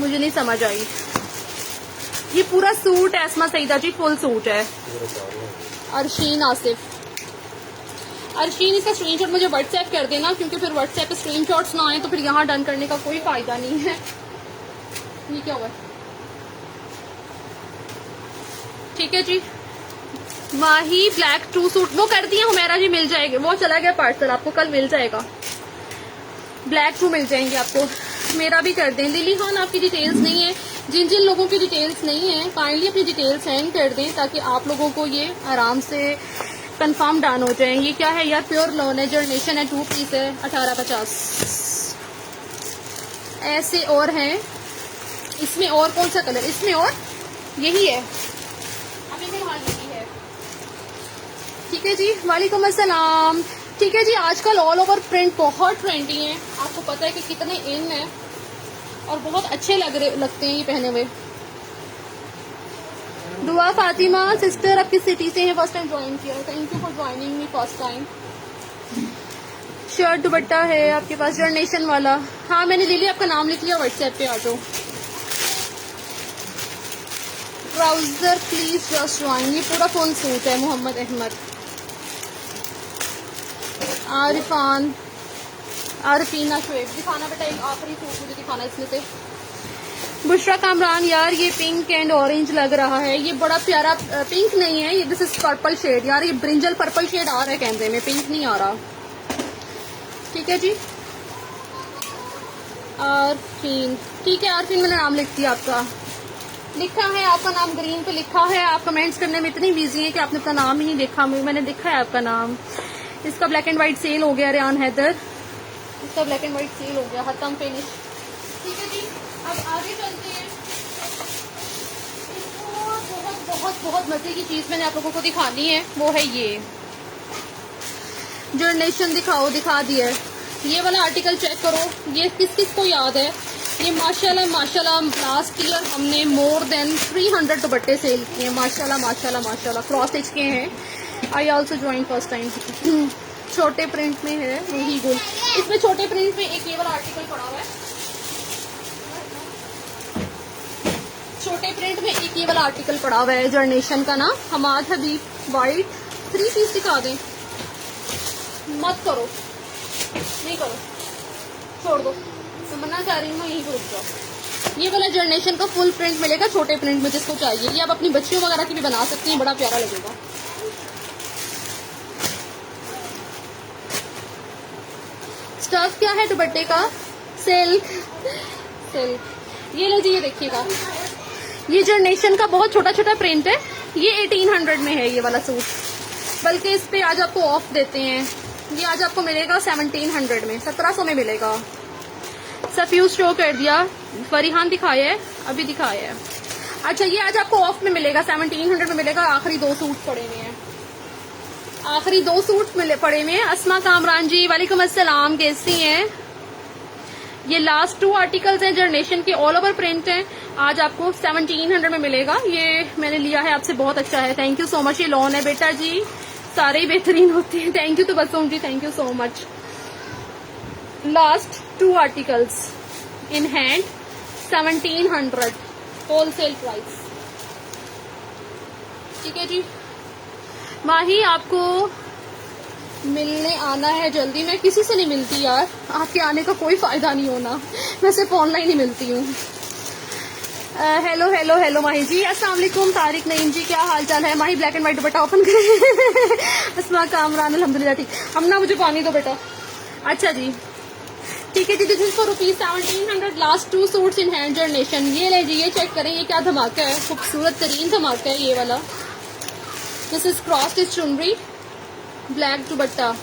मुझे नहीं समझ आई। ये पूरा सूट है असमा सईदा जी, फुल सूट है। अरशीन आसिफ, अरशीन इसका स्क्रीनशॉट मुझे व्हाट्सएप कर देना, क्योंकि फिर व्हाट्सएप पे स्क्रीनशॉट्स ना आए तो फिर यहाँ डन करने का कोई फायदा नहीं है। ये क्या हुआ, ठीक है जी। माही ब्लैक 2 सूट वो कर दिए हुमैरा जी, मिल जाएंगे, वो चला गया पार्सल, आपको कल मिल जाएगा। ब्लैक 2 मिल जाएंगे आपको, मेरा भी कर दें। लिली खान आपकी डिटेल्स नहीं है, जिन जिन लोगों की डिटेल्स नहीं है काइंडली अपनी डिटेल्स सेंड कर दें, ताकि आप लोगों को ये आराम से कंफर्म डन हो जाए। ये क्या है यार, प्योर लोन है, जर्नेशन है, 2 पीस है, 1850 ऐसे। और हैं इसमें, और कौन सा कलर इसमें, और यही है अभी फिलहाल यही है। ठीक है जी, वालेकुम अस्सलाम। ठीक है जी, आजकल ऑल ओवर प्रिंट बहुत ट्रेंडी है, आपको पता है कि कितने इन है और बहुत अच्छे लगते हैं ये पहने हुए। दुआ फातिमा सिस्टर, आप किस सिटी से हैं, फर्स्ट टाइम ज्वाइन किया, thank you for joining me first time. Shirt दुपट्टा है आपके पास जर्नेशन वाला, हाँ मैंने ले लिया, आपका नाम लिख लिया, व्हाट्सएप पे आ जाओ। ट्राउजर प्लीज जस्ट ज्वाइन, ये पूरा फुल सूट है। मोहम्मद अहमद, आरिफान, आरफीना शुएब, दिखाना बेटा एक आखिरी सूट मुझे दिखाना इसमें से। बुशरा कामरान, यार ये पिंक एंड ऑरेंज लग रहा है, ये बड़ा प्यारा, पिंक नहीं है ये, दिस इज पर्पल शेड, यार ये ब्रिंजल पर्पल शेड आ रहा है कैमरे में, पिंक नहीं आ रहा। ठीक है जी, आरफीन, ठीक है आरफीन, मैंने नाम लिख दिया आपका, लिखा है आपका नाम ग्रीन पे लिखा है। आप कमेंट्स करने में इतनी बिजी हैं कि आपने अपना नाम ही नहीं देखा, मैंने देखा है आपका नाम। इसका ब्लैक एंड व्हाइट सेल हो गया, रेहान हैदर, इसका ब्लैक एंड व्हाइट सेल हो गया, खत्म फिनिश। ठीक है जी, अब आगे चलते हैं। बहुत बहुत बहुत मजे की चीज मैंने आप लोगों को दिखानी है, वो है ये जर्नेशन। दिखाओ, दिखा दिया। ये वाला आर्टिकल चेक करो, ये किस किस को याद है, ये माशाल्लाह माशाल्लाह लास्ट ईयर हमने मोर देन 300 दुपट्टे सेल किए, माशाल्लाह माशाल्लाह माशाल्लाह, क्रॉस स्टिच के हैं। I also join first time. छोटे प्रिंट में है वही गुल, इसमें छोटे प्रिंट में एक ये वाला आर्टिकल पड़ा हुआ है, छोटे प्रिंट में एक ये वाला आर्टिकल पड़ा हुआ है जर्नेशन का ना, हमाद हबीब वाइट 3 पीस दिखा दें, मत करो, नहीं करो, छोड़ दो, मैं मना कर रही हूँ, यहीं पर रुक जाओ। ये वाला जर्नेशन का फुल प्रिंट मिलेगा छोटे प्रिंट में, जिसको चाहिए ये आप अपनी बच्चियों वगैरह की भी बना सकती हैं, बड़ा प्यारा लगेगा। स्टफ क्या है दुपट्टे का, सिल्क, सिल्क। ये लो जी, ये देखिएगा, ये जर्नेशन का बहुत छोटा छोटा प्रिंट है, ये 1800 में है ये वाला सूट, बल्कि इस पे आज आपको ऑफ देते हैं, ये आज आपको मिलेगा 1700 में, 1700 में मिलेगा। सफ्यूज शो कर दिया, फरीहान दिखाया है, अभी दिखाया है। अच्छा, ये आज आपको ऑफ में मिलेगा, 1700 में मिलेगा। आखिरी 2 सूट पड़े हुए हैं, आखिरी 2 सूट पड़े हुए हैं। अस्मा कामरान जी, वालेकुम अस्सलाम, कैसी हैं? ये लास्ट 2 आर्टिकल्स हैं जर्नेशन के, ऑल ओवर प्रिंट हैं, आज आपको 1700 में मिलेगा। ये मैंने लिया है आपसे, बहुत अच्छा है, थैंक यू सो मच। ये लॉन है बेटा जी, सारे ही बेहतरीन होते हैं, थैंक यू तो बसों जी, thank you so much. Last 2 articles in hand, 1700 wholesale price. ठीक है जी, माही आपको मिलने आना है जल्दी, मैं किसी से नहीं मिलती यार, आपके आने का कोई फायदा नहीं होना, मैं सिर्फ ऑनलाइन ही मिलती हूँ। Hello hello hello Mahi ji, अस्सलाम वालेकुम। तारिक नईम जी, क्या हाल चाल है? माही ब्लैक एंड व्हाइट दुपट्टा ओपन करें। अस्मा कामरान, अल्हम्दुलिल्लाह ठीक। हम ना, मुझे पानी दो बेटा। अच्छा जी, ठीक है जी, this is for ₹1700, last 2 suits in hand Generation. ये ले जी, ये चेक करें, ये क्या धमाका है, खूबसूरत तरीन धमाका है ये वाला। दिस इज क्रॉस स्टिच चुनरी, ब्लैक दुपट्टा,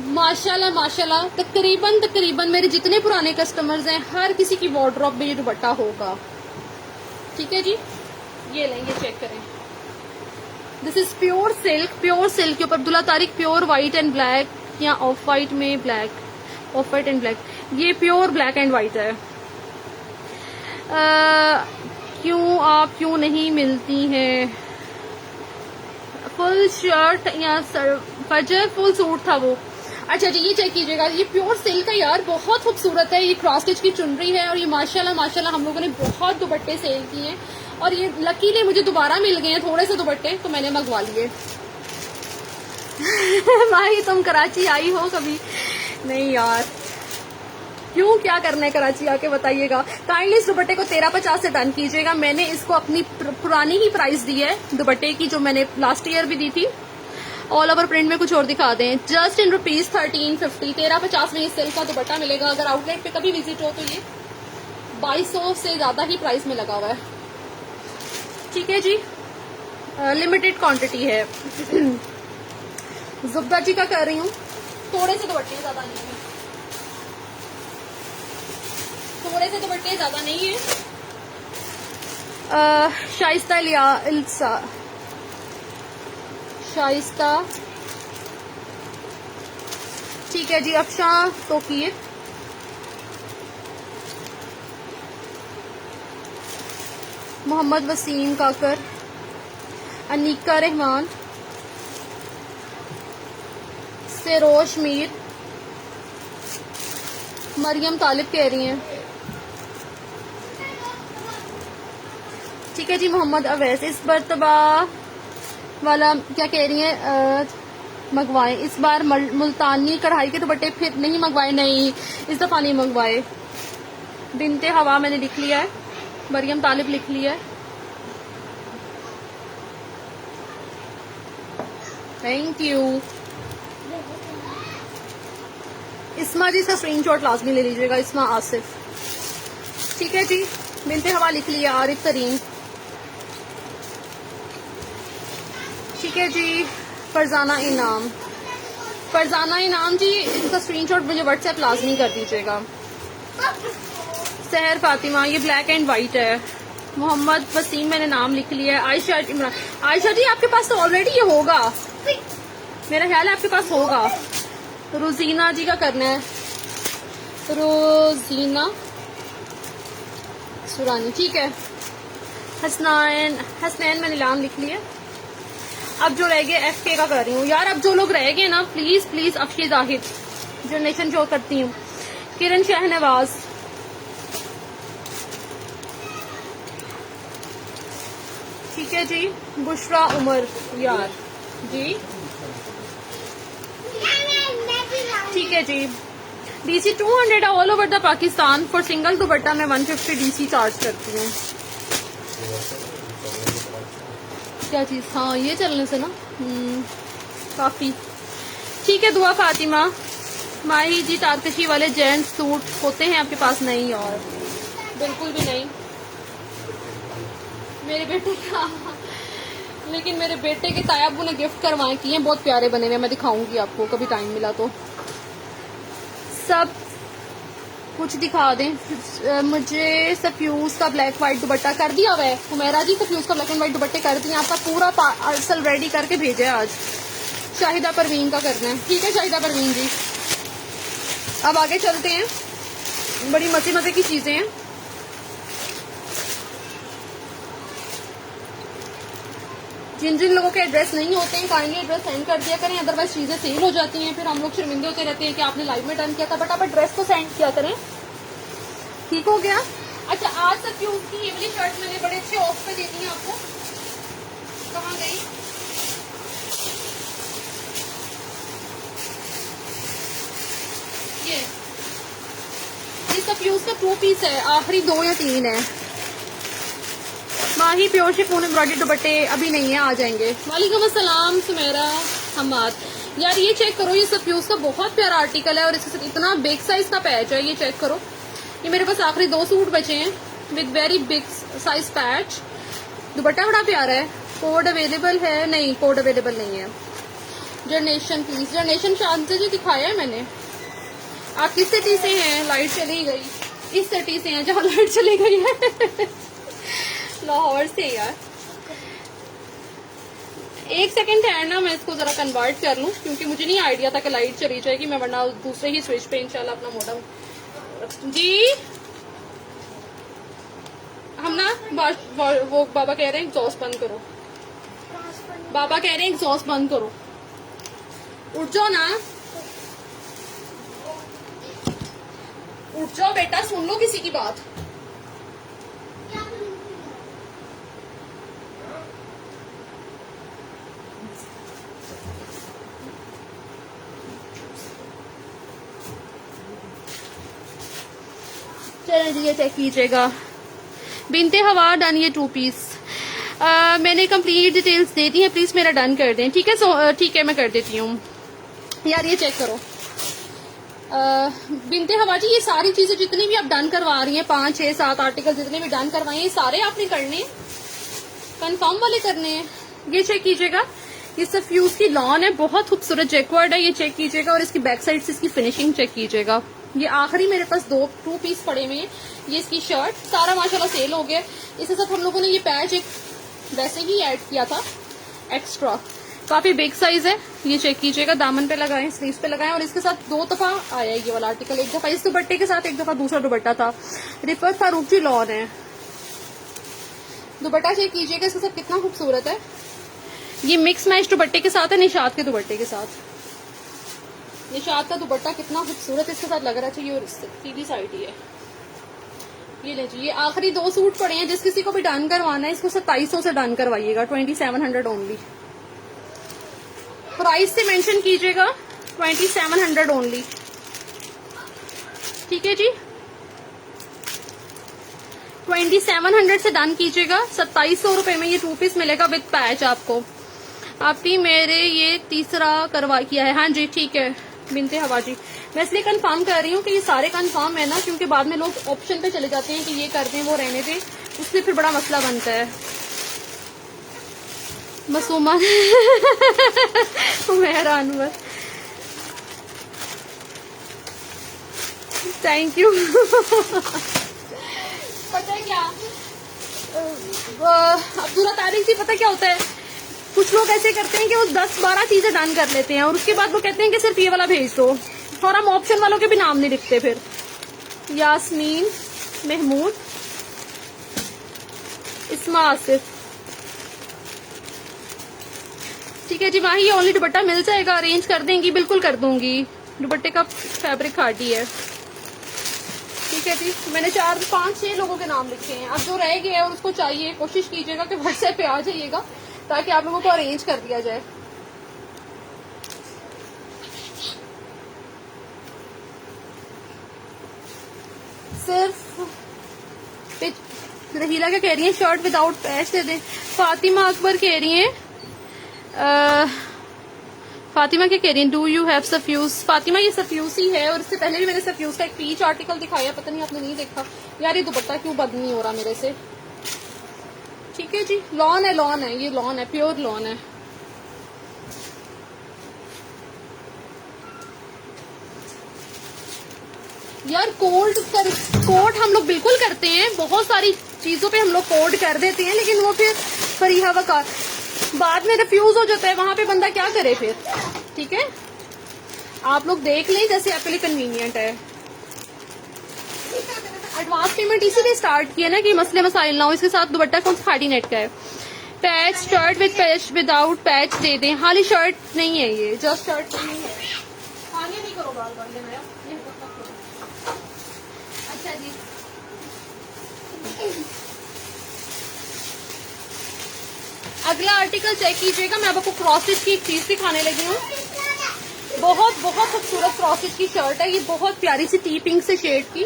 माशाल्लाह माशाल्लाह। तकरीबन मेरे जितने पुराने कस्टमर्स हैं, हर किसी की वार्डरोब में ये दुपट्टा होगा। ठीक है जी, ये लें, ये चेक करें, दिस इज प्योर सिल्क के ऊपर Abdullah Tariq, pure white and black, या ऑफ व्हाइट में black, of white and black, ये प्योर ब्लैक एंड व्हाइट है। क्यों नहीं मिलती हैं? फुल शर्ट या फजर फुल सूट था वो। अच्छा जी, ये चेक कीजिएगा, ये प्योर सिल्क है यार, बहुत खूबसूरत है। ये क्रॉस स्टिच की चुनरी है और ये माशाल्लाह माशाल्लाह हम लोगों ने बहुत दुपट्टे सेल किए हैं और ये लकीली मुझे दोबारा मिल गए हैं थोड़े से दुपट्टे, तो मैंने मंगवा लिए। भाई तुम कराची आई हो कभी? नहीं यार, क्यों, क्या करना है कराची आके बताइएगा। काइंडली इस दुपट्टे को 1350 से डन कीजिएगा। मैंने इसको अपनी पुरानी ही प्राइस दी है दुपट्टे की, जो मैंने लास्ट ईयर भी दी थी। ऑल ओवर प्रिंट में कुछ और दिखा दें, जस्ट इन रुपीज 1350। 1350 में इस सिल्क का दुपट्टा मिलेगा। अगर आउटलेट पे कभी विजिट हो तो ये 2200 से ज्यादा ही प्राइस में लगा हुआ है। ठीक है जी, लिमिटेड क्वांटिटी है। जुब्दा जी का कर रही हूँ, थोड़े से दुपट्टे, ज्यादा नहीं है, थोड़े से दुपट्टे ज्यादा नहीं है। शाइस्ता लिया इल्सा, शाइस्ता, ठीक है जी। अफशा तोकीर, मोहम्मद वसीम काकर, अनीका रहमान, सेरोश मीर, मरियम तालिब कह रही हैं। ठीक है जी, मोहम्मद अवैस, इस मरतबा वाला क्या कह रही हैं, मंगवाए इस बार मुल्तानी कढ़ाई के दुपट्टे फिर नहीं मंगवाए? नहीं, इस दफा नहीं मंगवाए। बिनते हवा मैंने लिख लिया है, मरियम तालिब लिख लिया है। Thank you. इस्मा जी, इसका स्क्रीनशॉट लाजमी ले लीजिएगा, इस्मा आसिफ। ठीक है जी, बिनते हवा लिख लिया, आरिफ करीम। ठीक है जी, फरजाना इनाम, फरजाना इनाम जी, इसका स्क्रीनशॉट मुझे व्हाट्सएप लाजमी कर दीजिएगा। सहर फातिमा, ये ब्लैक एंड वाइट है। मोहम्मद वसीम, मैंने नाम लिख लिया है। आयशा इमरान, आयशा जी आपके पास तो ऑलरेडी ये होगा, मेरा ख्याल है आपके पास होगा। रोजीना जी का करना है, रोजीना सुरानी, ठीक है। हसनैन, हसनैन मैंने नाम लिख लिया। अब जो रह गए FK का कर रही हूँ यार। अब जो लोग रह गए ना, please please, Afshi Zahid, Generation show करती हूँ। किरण शहनवाज, ठीक है जी। बुशरा उमर यार जी, ठीक है जी। DC 200 all over the Pakistan. For single दुपट्टा मैं 150 DC चार्ज करती हूँ। क्या चीज, हाँ ये चलने से ना काफी ठीक है। दुआ फातिमा, माही जी, तारकशी वाले जेंट्स सूट होते हैं आपके पास? नहीं और बिल्कुल भी नहीं मेरे बेटे का। लेकिन मेरे बेटे के तायाबू ने गिफ्ट करवाए किए हैं, बहुत प्यारे बने हुए, मैं दिखाऊंगी आपको कभी टाइम मिला तो। सब कुछ दिखा दें मुझे। सफ्यूज का ब्लैक व्हाइट दुपट्टा कर दिया हुआ है हुमैरा जी, सफ्यूज का ब्लैक एंड व्हाइट दुपट्टे कर दिए, आपका पूरा पार्सल रेडी करके भेजे आज। शाहिदा परवीन का करना है, ठीक है शाहिदा परवीन जी। अब आगे चलते हैं, बड़ी मजे मजे की चीजें हैं। जिन जिन लोगों के एड्रेस नहीं होते हैं काइंडली एड्रेस सेंड कर दिया करें, अदरवाइज चीजें सेल हो जाती हैं, फिर हम लोग शर्मिंदे होते रहते हैं कि आपने लाइव में डन किया था। बट आप एड्रेस तो सेंड किया करें, ठीक हो गया। अच्छा, आज तक की उसकी ये वाली शर्ट मैंने बड़े अच्छे ऑफ पे दे दी है आपको। कहाँ गई? ये सफ्यूज का 2 पीस है, आखिरी 2 या 3 है। माही प्योर शिफॉन एम्ब्रॉयडरी दुपट्टे अभी नहीं है, आ जाएंगे। वालेकुम अस्सलाम सुमेरा हमाद। यार ये चेक करो, ये सफ्यूज का बहुत प्यारा आर्टिकल है और इसके साथ इतना बिग साइज का पैच है, ये चेक करो। ये मेरे पास आखिरी 2 सूट बचे हैं with very big size patch. दुपट्टा बड़ा प्यारा है। कोड अवेलेबल है? नहीं, कोड अवेलेबल नहीं है। जनरेशन प्लीज, जनरेशन शांति जी दिखाया है मैंने। आप किस सिटी से हैं? लाइट चली गई। इस सिटी से हैं जहाँ लाइट चली गई है। लाहौर से यार। एक सेकंड ठहरना, मैं इसको जरा कन्वर्ट कर लूं, क्योंकि मुझे नहीं आइडिया था कि लाइट चली जाएगी। मैं वरना दूसरे ही स्विच पे इंशाल्लाह अपना मॉडम जी। हम ना वो बाबा कह रहे हैं एग्जॉस्ट बंद करो। बाबा कह रहे हैं एग्जॉस्ट बंद करो, उठ जाओ ना, उठ जाओ बेटा, सुन लो किसी की बात। चलिए जी, ये चेक कीजिएगा, बिनते हवा डन, ये 2 पीस। मैंने कंप्लीट डिटेल्स दे दी है, प्लीज मेरा डन कर दें। ठीक है, ठीक है, मैं कर देती हूँ यार। ये चेक करो बिनते हवा जी, ये सारी चीजें जितनी भी आप डन करवा रही हैं, 5, 6, 7 आर्टिकल जितने भी डन करवाए, ये सारे आपने करने, कंफर्म वाले करने हैं। ये चेक कीजिएगा, ये सफ्यूज की लॉन है, बहुत खूबसूरत जैकवर्ड है, ये चेक कीजिएगा। और इसकी बैक साइड से इसकी फिनिशिंग चेक कीजिएगा। ये आखिरी मेरे पास 2 पीस पड़े हुए हैं। ये इसकी शर्ट, सारा माशाल्लाह सेल हो गया। इसके साथ हम लोगों ने ये पैच एक वैसे ही ऐड किया था एक्स्ट्रा, काफी बिग साइज है। ये चेक कीजिएगा, दामन पे लगाएं, स्लीव्स पे लगाएं। और इसके साथ 2 दफा आया ये वाला आर्टिकल, एक दफा इस दुपट्टे के साथ, एक दफा दूसरा दुपट्टा था। रिफर फारूक जी लॉन है। दुपट्टा चेक कीजिएगा, इसके साथ कितना खूबसूरत है। ये मिक्स मैच दुपट्टे के साथ है, निशात के दुपट्टे के साथ। निशात का दुपट्टा कितना खूबसूरत इसके साथ लग रहा है। ये सीधी साइड ही है। ये लीजिए, ये आखिरी 2 सूट पड़े हैं। जिस किसी को भी डन करवाना है, इसको 2700 से डन करवाइएगा, 2700 ओनली। प्राइस से मेंशन कीजिएगा, 2700 ओनली। ठीक है जी, 2700 से डन कीजिएगा। 2700 रुपए में ये 2 पीस मिलेगा विद पैच आपको। आपने मेरे ये तीसरा करवा किया है। हाँ जी, ठीक है बिनते हवा जी, मैं इसलिए कंफर्म कर रही हूँ कि ये सारे कंफर्म है ना, क्योंकि बाद में लोग ऑप्शन पे चले जाते हैं कि ये कर दें, वो रहने दें, उससे फिर बड़ा मसला बनता है। मसूमा उमेर अनवर, थैंक यू। पता है क्या अब्दुल्ला तारिक जी, पता क्या होता है, कुछ लोग ऐसे करते हैं कि वो 10-12 चीजें डन कर लेते हैं और उसके बाद वो कहते हैं कि सिर्फ ये वाला भेज दो, और हम ऑप्शन वालों के भी नाम नहीं लिखते फिर। यास्मीन महमूद, इस्मा आसिफ, ठीक है जी। वहाँ ये ओनली दुपट्टा मिल जाएगा, अरेंज कर देंगी, बिल्कुल कर दूंगी। दुपट्टे का फैब्रिक हार्डी है। ठीक है जी, मैंने 4, 5, 6 लोगों के नाम लिखे हैं। अब जो रह गए और उसको चाहिए, कोशिश कीजिएगा कि व्हाट्सएप पे आ जाइएगा ताकि आप लोगों को अरेंज कर दिया जाए। सिर्फ रहीला क्या कह रही है, शर्ट विदाउट पैच दे दें। फातिमा अकबर कह रही हैं, फातिमा क्या कह रही हैं, do you have suffuse. Fatima ये सफ्यूज ही है, और इससे पहले भी मैंने सफ्यूज का एक पीच आर्टिकल दिखाया, पता नहीं आपने नहीं देखा यार। ये दुपट्टा क्यों बंद नहीं हो रहा मेरे से। ठीक है जी, लॉन है, लॉन है, ये लॉन है, प्योर लॉन है। यार कोड हम लोग बिल्कुल करते हैं, बहुत सारी चीजों पे हम लोग कोड कर देते हैं, लेकिन वो फिर फरीहा वकार बाद में रिफ्यूज हो जाता है, वहां पे बंदा क्या करे फिर। ठीक है, आप लोग देख लें जैसे आपके लिए कन्वीनियंट है। एडवांस पेमेंट इसीलिए स्टार्ट किया ना कि मसले मसाइल ना हो। इसके साथ दुपट्टा कौन सा खाड़ी नेट का है। Patch shirt with patch without patch दे दें। खाली शर्ट नहीं है ये, जस्ट शर्ट नहीं है। आगे नहीं करो बाल बाल मेरा। अच्छा जी, अगला आर्टिकल चेक कीजिएगा। मैं आपको क्रॉस स्टिच की एक चीज दिखाने लगी हूँ। बहुत बहुत खूबसूरत क्रॉस स्टिच की शर्ट है ये, बहुत प्यारी सी टी पिंक से शेड की।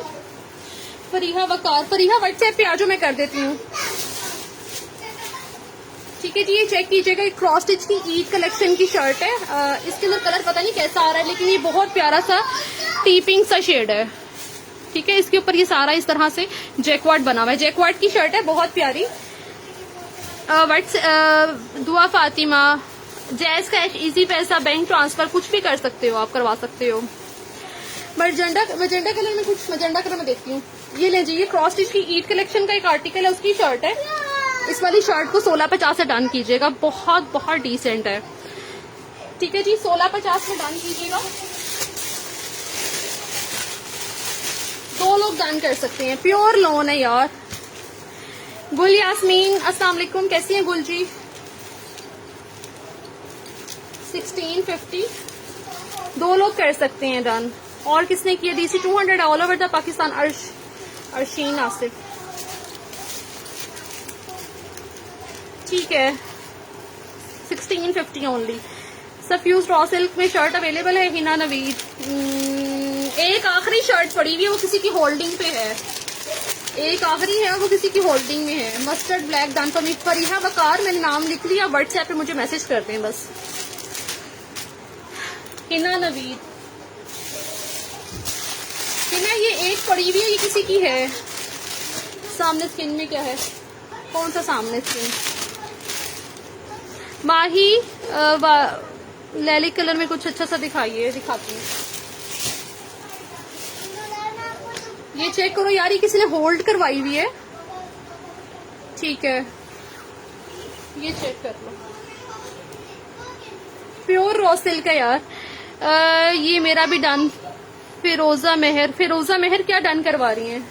फरीहा वकार, फरीहा व्हाट्सएप पे आ जाओ, मैं कर देती हूँ। ठीक है जी, ये चेक कीजिएगा, एक क्रॉस स्टिच की ईद कलेक्शन की शर्ट है। इसके अंदर कलर पता नहीं कैसा आ रहा है, लेकिन ये बहुत प्यारा सा टी पिंक सा शेड है। ठीक है, इसके ऊपर ये सारा इस तरह से जैकवार्ड बना हुआ है। जैकवार्ड की शर्ट है, बहुत प्यारी। दुआ फातिमा, जैज कैश, इजी पैसा, बैंक ट्रांसफर, कुछ भी कर सकते हो आप, करवा सकते हो। मजेंडा कलर में, कुछ मजेंडा कलर में देखती हूँ। ये ले जाइए, क्रॉस स्टिच की ईद कलेक्शन का एक आर्टिकल है, उसकी शर्ट है। इस वाली शर्ट को 1650 से डन कीजिएगा, बहुत बहुत डिसेंट है। ठीक है जी, 1650 में डन कीजिएगा। 2 लोग डन कर सकते हैं, प्योर लॉन है यार। गुल यास्मीन, अस्सलाम वालेकुम, कैसी हैं गुल जी। 1650, 2 लोग कर सकते हैं डन। और किसने किया? DC 200 all over the Pakistan, Arshin Asif. ठीक है, 1650 ओनली। सफ्यूज रॉ सिल्क में शर्ट अवेलेबल है। हिना नवीद, एक आखिरी शर्ट पड़ी हुई है, वो किसी की होल्डिंग पे है। एक आखिरी है, वो किसी की होल्डिंग में है। Mustard black done for me. Fariha Waqar, मैंने नाम लिख लिया, व्हाट्सएप पे मुझे मैसेज करते हैं बस। हिना नवीद, हिना ये एक पड़ी हुई है, ये किसी की है। सामने स्किन में क्या है? कौन सा सामने स्किन? माही लैलिक कलर में कुछ अच्छा सा दिखाइए, दिखाती हूँ। ये चेक करो यार, ये किसी ने होल्ड करवाई हुई है। ठीक है, ये चेक कर लो। प्योर रॉ सिल्क है यार। ये मेरा भी डन। फिरोजा मेहर, फिरोजा मेहर क्या डन करवा रही हैं?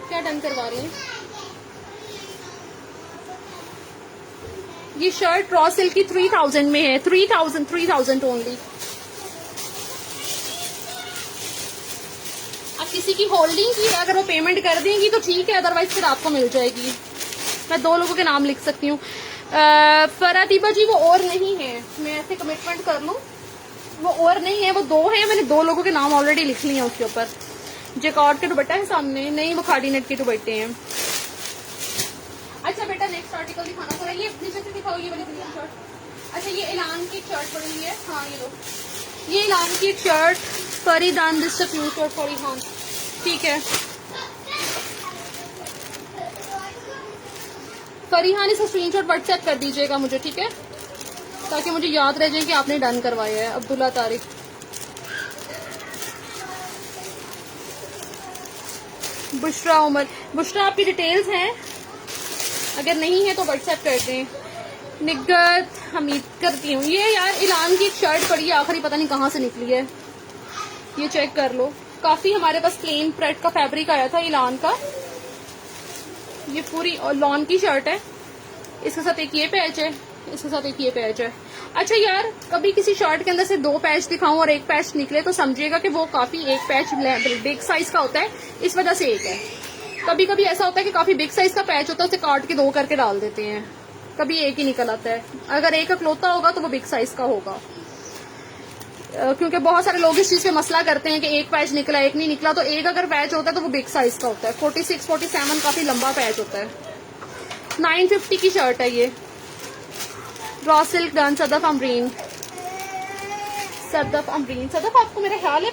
क्या डन करवा रही हैं? ये शर्ट रॉ सिल्क की 3000 में है। 3000 ओनली। अब किसी की होल्डिंग की है, अगर वो पेमेंट कर देंगी तो ठीक है, अदरवाइज फिर आपको मिल जाएगी। मैं 2 लोगों के नाम लिख सकती हूँ। फरातीबा जी वो और नहीं है, मैं ऐसे कमिटमेंट कर लूँ, वो और नहीं है, वो 2 है। मैंने 2 लोगों के नाम ऑलरेडी लिख लिए हैं उसके ऊपर। जैकॉर्ड के दुपट्टा है सामने, नहीं वो खाड़ी नेट के दुपट्टे हैं। अच्छा बेटा नेक्स्ट आर्टिकल दिखाना पड़ा, ये नीचे से दिखाओ, ये वाली ग्रीन शर्ट। अच्छा ये ऐलान की शर्ट पड़ी हुई है। हाँ ये लो, ये ऐलान की शर्ट फरीदान दिस फ्यूचर फरीहान। ठीक है, फरीहान इसका स्क्रीनशॉट व्हाट्सएप कर दीजिएगा मुझे, ठीक है, ताकि मुझे याद रह जाए कि आपने डन करवाया है। अब्दुल्ला तारिक, बुशरा उमर। बुशरा आपकी डिटेल्स हैं, अगर नहीं है तो व्हाट्सएप कर दें। निगत हमीद करती हूँ। ये यार ऐलान की एक शर्ट पड़ी है, आखिरी पता नहीं कहाँ से निकली है, ये चेक कर लो। काफी हमारे पास प्लेन प्रेड का फैब्रिक आया था ऐलान का। ये पूरी लॉन की शर्ट है, इसके साथ एक ये पैच है, इसके साथ एक ये पैच है। अच्छा यार, कभी किसी शर्ट के अंदर से 2 पैच दिखाऊं और एक पैच निकले तो समझिएगा कि वो काफी एक पैच बिग साइज का होता है, इस वजह से एक है। कभी कभी ऐसा होता है कि काफी बिग साइज का पैच होता है, उसे काट के 2 करके डाल देते हैं, कभी एक ही निकल आता है। अगर एक अकलौता होगा तो वो बिग साइज का होगा, क्योंकि बहुत सारे लोग इस चीज पे मसला करते हैं कि एक पैच निकला एक नहीं निकला। तो एक अगर पैच होता है तो वो बिग साइज का होता है। 46-47 काफी लंबा पैच होता है। 950 की शर्ट है ये, raw silk done. Sadaf Amreen, Sadaf Amreen. Sadaf आपको मेरा ख्याल है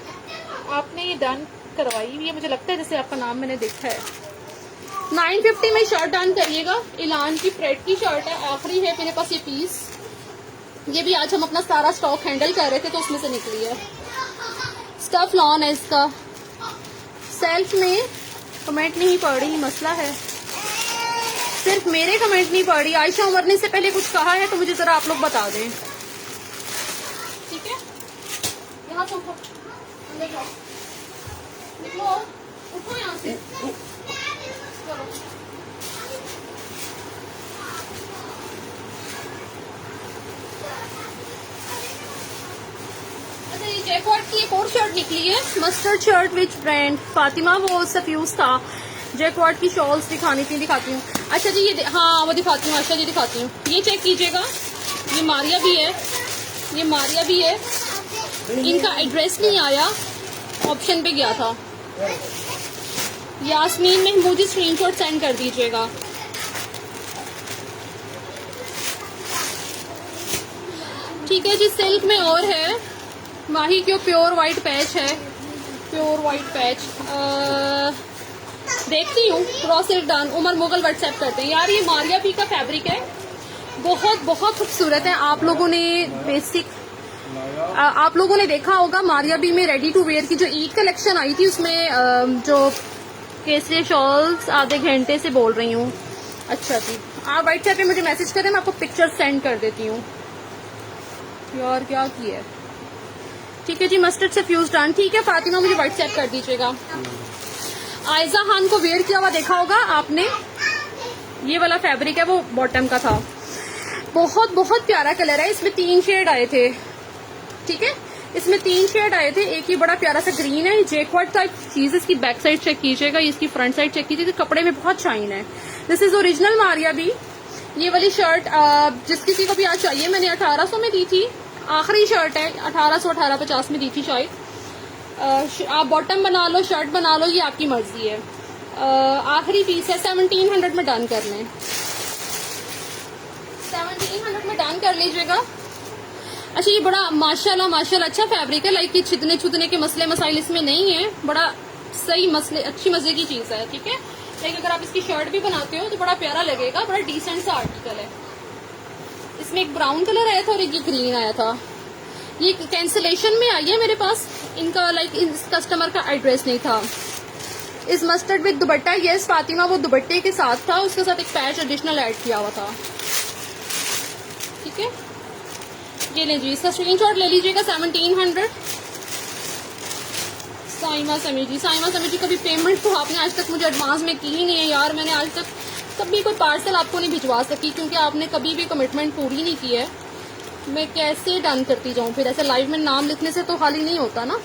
आपने ये डन करवाई हुई है, मुझे लगता है जैसे आपका नाम मैंने देखा है। 950 में शर्ट डन करिएगा। ऐलान की प्रेड की शर्ट है, आखिरी है मेरे पास ये पीस। ये भी आज हम अपना सारा स्टॉक हैंडल कर रहे थे तो उसमें से निकली है। स्टफ लॉन है इसका। सेल्फ में कमेंट नहीं पड़ रही, मसला है, सिर्फ मेरे कमेंट नहीं पड़ रही। आयशा उमर ने इससे पहले कुछ कहा है तो मुझे जरा आप लोग बता दें, ठीक है। यहाँ से उठो, अंदर जाओ, निकलो, उठो यहाँ से, चलो। अच्छा ये जैकॉर्ड की एक और शर्ट निकली है, mustard shirt which brand? Fatima, वो सफ्यूज था। जैकॉर्ड की शॉल्स दिखानी थी, दिखाती हूँ। अच्छा जी ये हाँ वो दिखाती हूँ, अच्छा जी दिखाती हूँ। ये चेक कीजिएगा, ये मारिया भी है, ये मारिया भी है। इनका एड्रेस नहीं आया, ऑप्शन पे गया था। यास्मीन महमूद, स्क्रीनशॉट सेंड कर दीजिएगा। ठीक है जी, सिल्क में और है, माही क्यों प्योर वाइट पैच है, प्योर वाइट पैच देखती हूँ। Raw silk done. Umar Mughal WhatsApp करते हैं। यार ये मारिया भी का फैब्रिक है, बहुत बहुत खूबसूरत है। आप लोगों ने बेसिक आप लोगों ने देखा होगा मारिया बी में रेडी टू वेयर की जो ईद कलेक्शन आई थी, उसमें जो केसरी शॉल्स आधे घंटे से बोल रही हूँ। अच्छा जी, आप व्हाट्सएप पे मुझे मैसेज करें, मैं आपको पिक्चर सेंड कर देती हूँ। यार क्या किया है, ठीक है जी। मस्टर्ड से फ्यूज डन। ठीक है फातिमा, मुझे व्हाट्सएप कर दीजिएगा। आयजा खान को वेयर किया हुआ देखा होगा आपने, ये वाला फैब्रिक है, वो बॉटम का था। बहुत बहुत प्यारा कलर है, इसमें 3 शेड आए थे, ठीक है, इसमें 3 शेड आए थे। एक ही बड़ा प्यारा सा ग्रीन है, जैकवार्ड टाइप चीज। इसकी बैक साइड चेक कीजिएगा, इसकी फ्रंट साइड चेक कीजिएगा, कपड़े में बहुत शाइन है। दिस इज ओरिजिनल मारिया भी। ये वाली शर्ट जिस किसी को भी आज चाहिए, मैंने 1800 में दी थी, आखिरी शर्ट है, 1850 में दी थी शायद। आप बॉटम बना लो, शर्ट बना लो, ये आपकी मर्जी है। आखिरी पीस है, 1700 में डन कर लें, 1700 में डन कर लीजिएगा। अच्छा, ये बड़ा माशाल्लाह माशाल्लाह अच्छा फैब्रिक है, लाइक कि छिदने छुदने के मसले मसाइल इसमें नहीं है, बड़ा सही मसले, अच्छी मजे की चीज है, ठीक है। लाइक अगर आप इसकी शर्ट भी बनाते हो तो बड़ा प्यारा लगेगा, बड़ा डिसेंट सा आर्टिकल है। इसमें एक ब्राउन कलर आया था और एक ये ग्रीन आया था। ये कैंसिलेशन में आई है मेरे पास, इनका लाइक इस कस्टमर का एड्रेस नहीं था। इस mustard with dupatta, yes Fatima, वो दुपट्टे के साथ था, उसके साथ एक पैच एडिशनल ऐड किया हुआ था, ठीक है। ये ले जी, इसका स्क्रीनशॉट ले लीजिएगा, 1700। साइमा समी जी, साइमा समी जी, कभी पेमेंट तो आपने आज तक मुझे एडवांस में की ही नहीं है यार। मैंने आज तक कभी कोई पार्सल आपको नहीं भिजवा सकी, क्योंकि आपने कभी भी कमिटमेंट पूरी नहीं की है। मैं कैसे डन करती जाऊं फिर? ऐसे लाइव में नाम लिखने से तो खाली नहीं होता ना।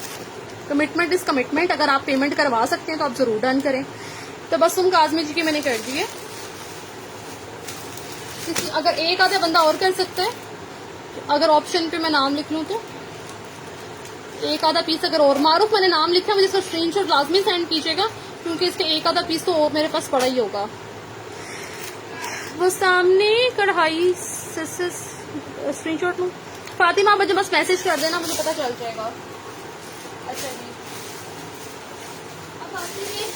Commitment is commitment. अगर आप पेमेंट करवा सकते हैं तो आप जरूर डन करें। तो बस तुम काजमी जी की मैंने कर दी है। अगर एक आधा बंदा और कर सकता है, अगर ऑप्शन पे मैं नाम लिख लूं तो एक आधा पीस अगर और, मारूफ मैंने नाम लिखा, मुझे इसका स्क्रीनशॉट लाजमी सेंड कीजिएगा, क्योंकि इसके एक आधा पीस तो और मेरे पास पड़ा ही होगा। वो सामने कढ़ाई स्क्रीनशॉट लूं, फातिमा मुझे बस मैसेज कर देना, मुझे पता चल जाएगा। अच्छा जी, अब आती है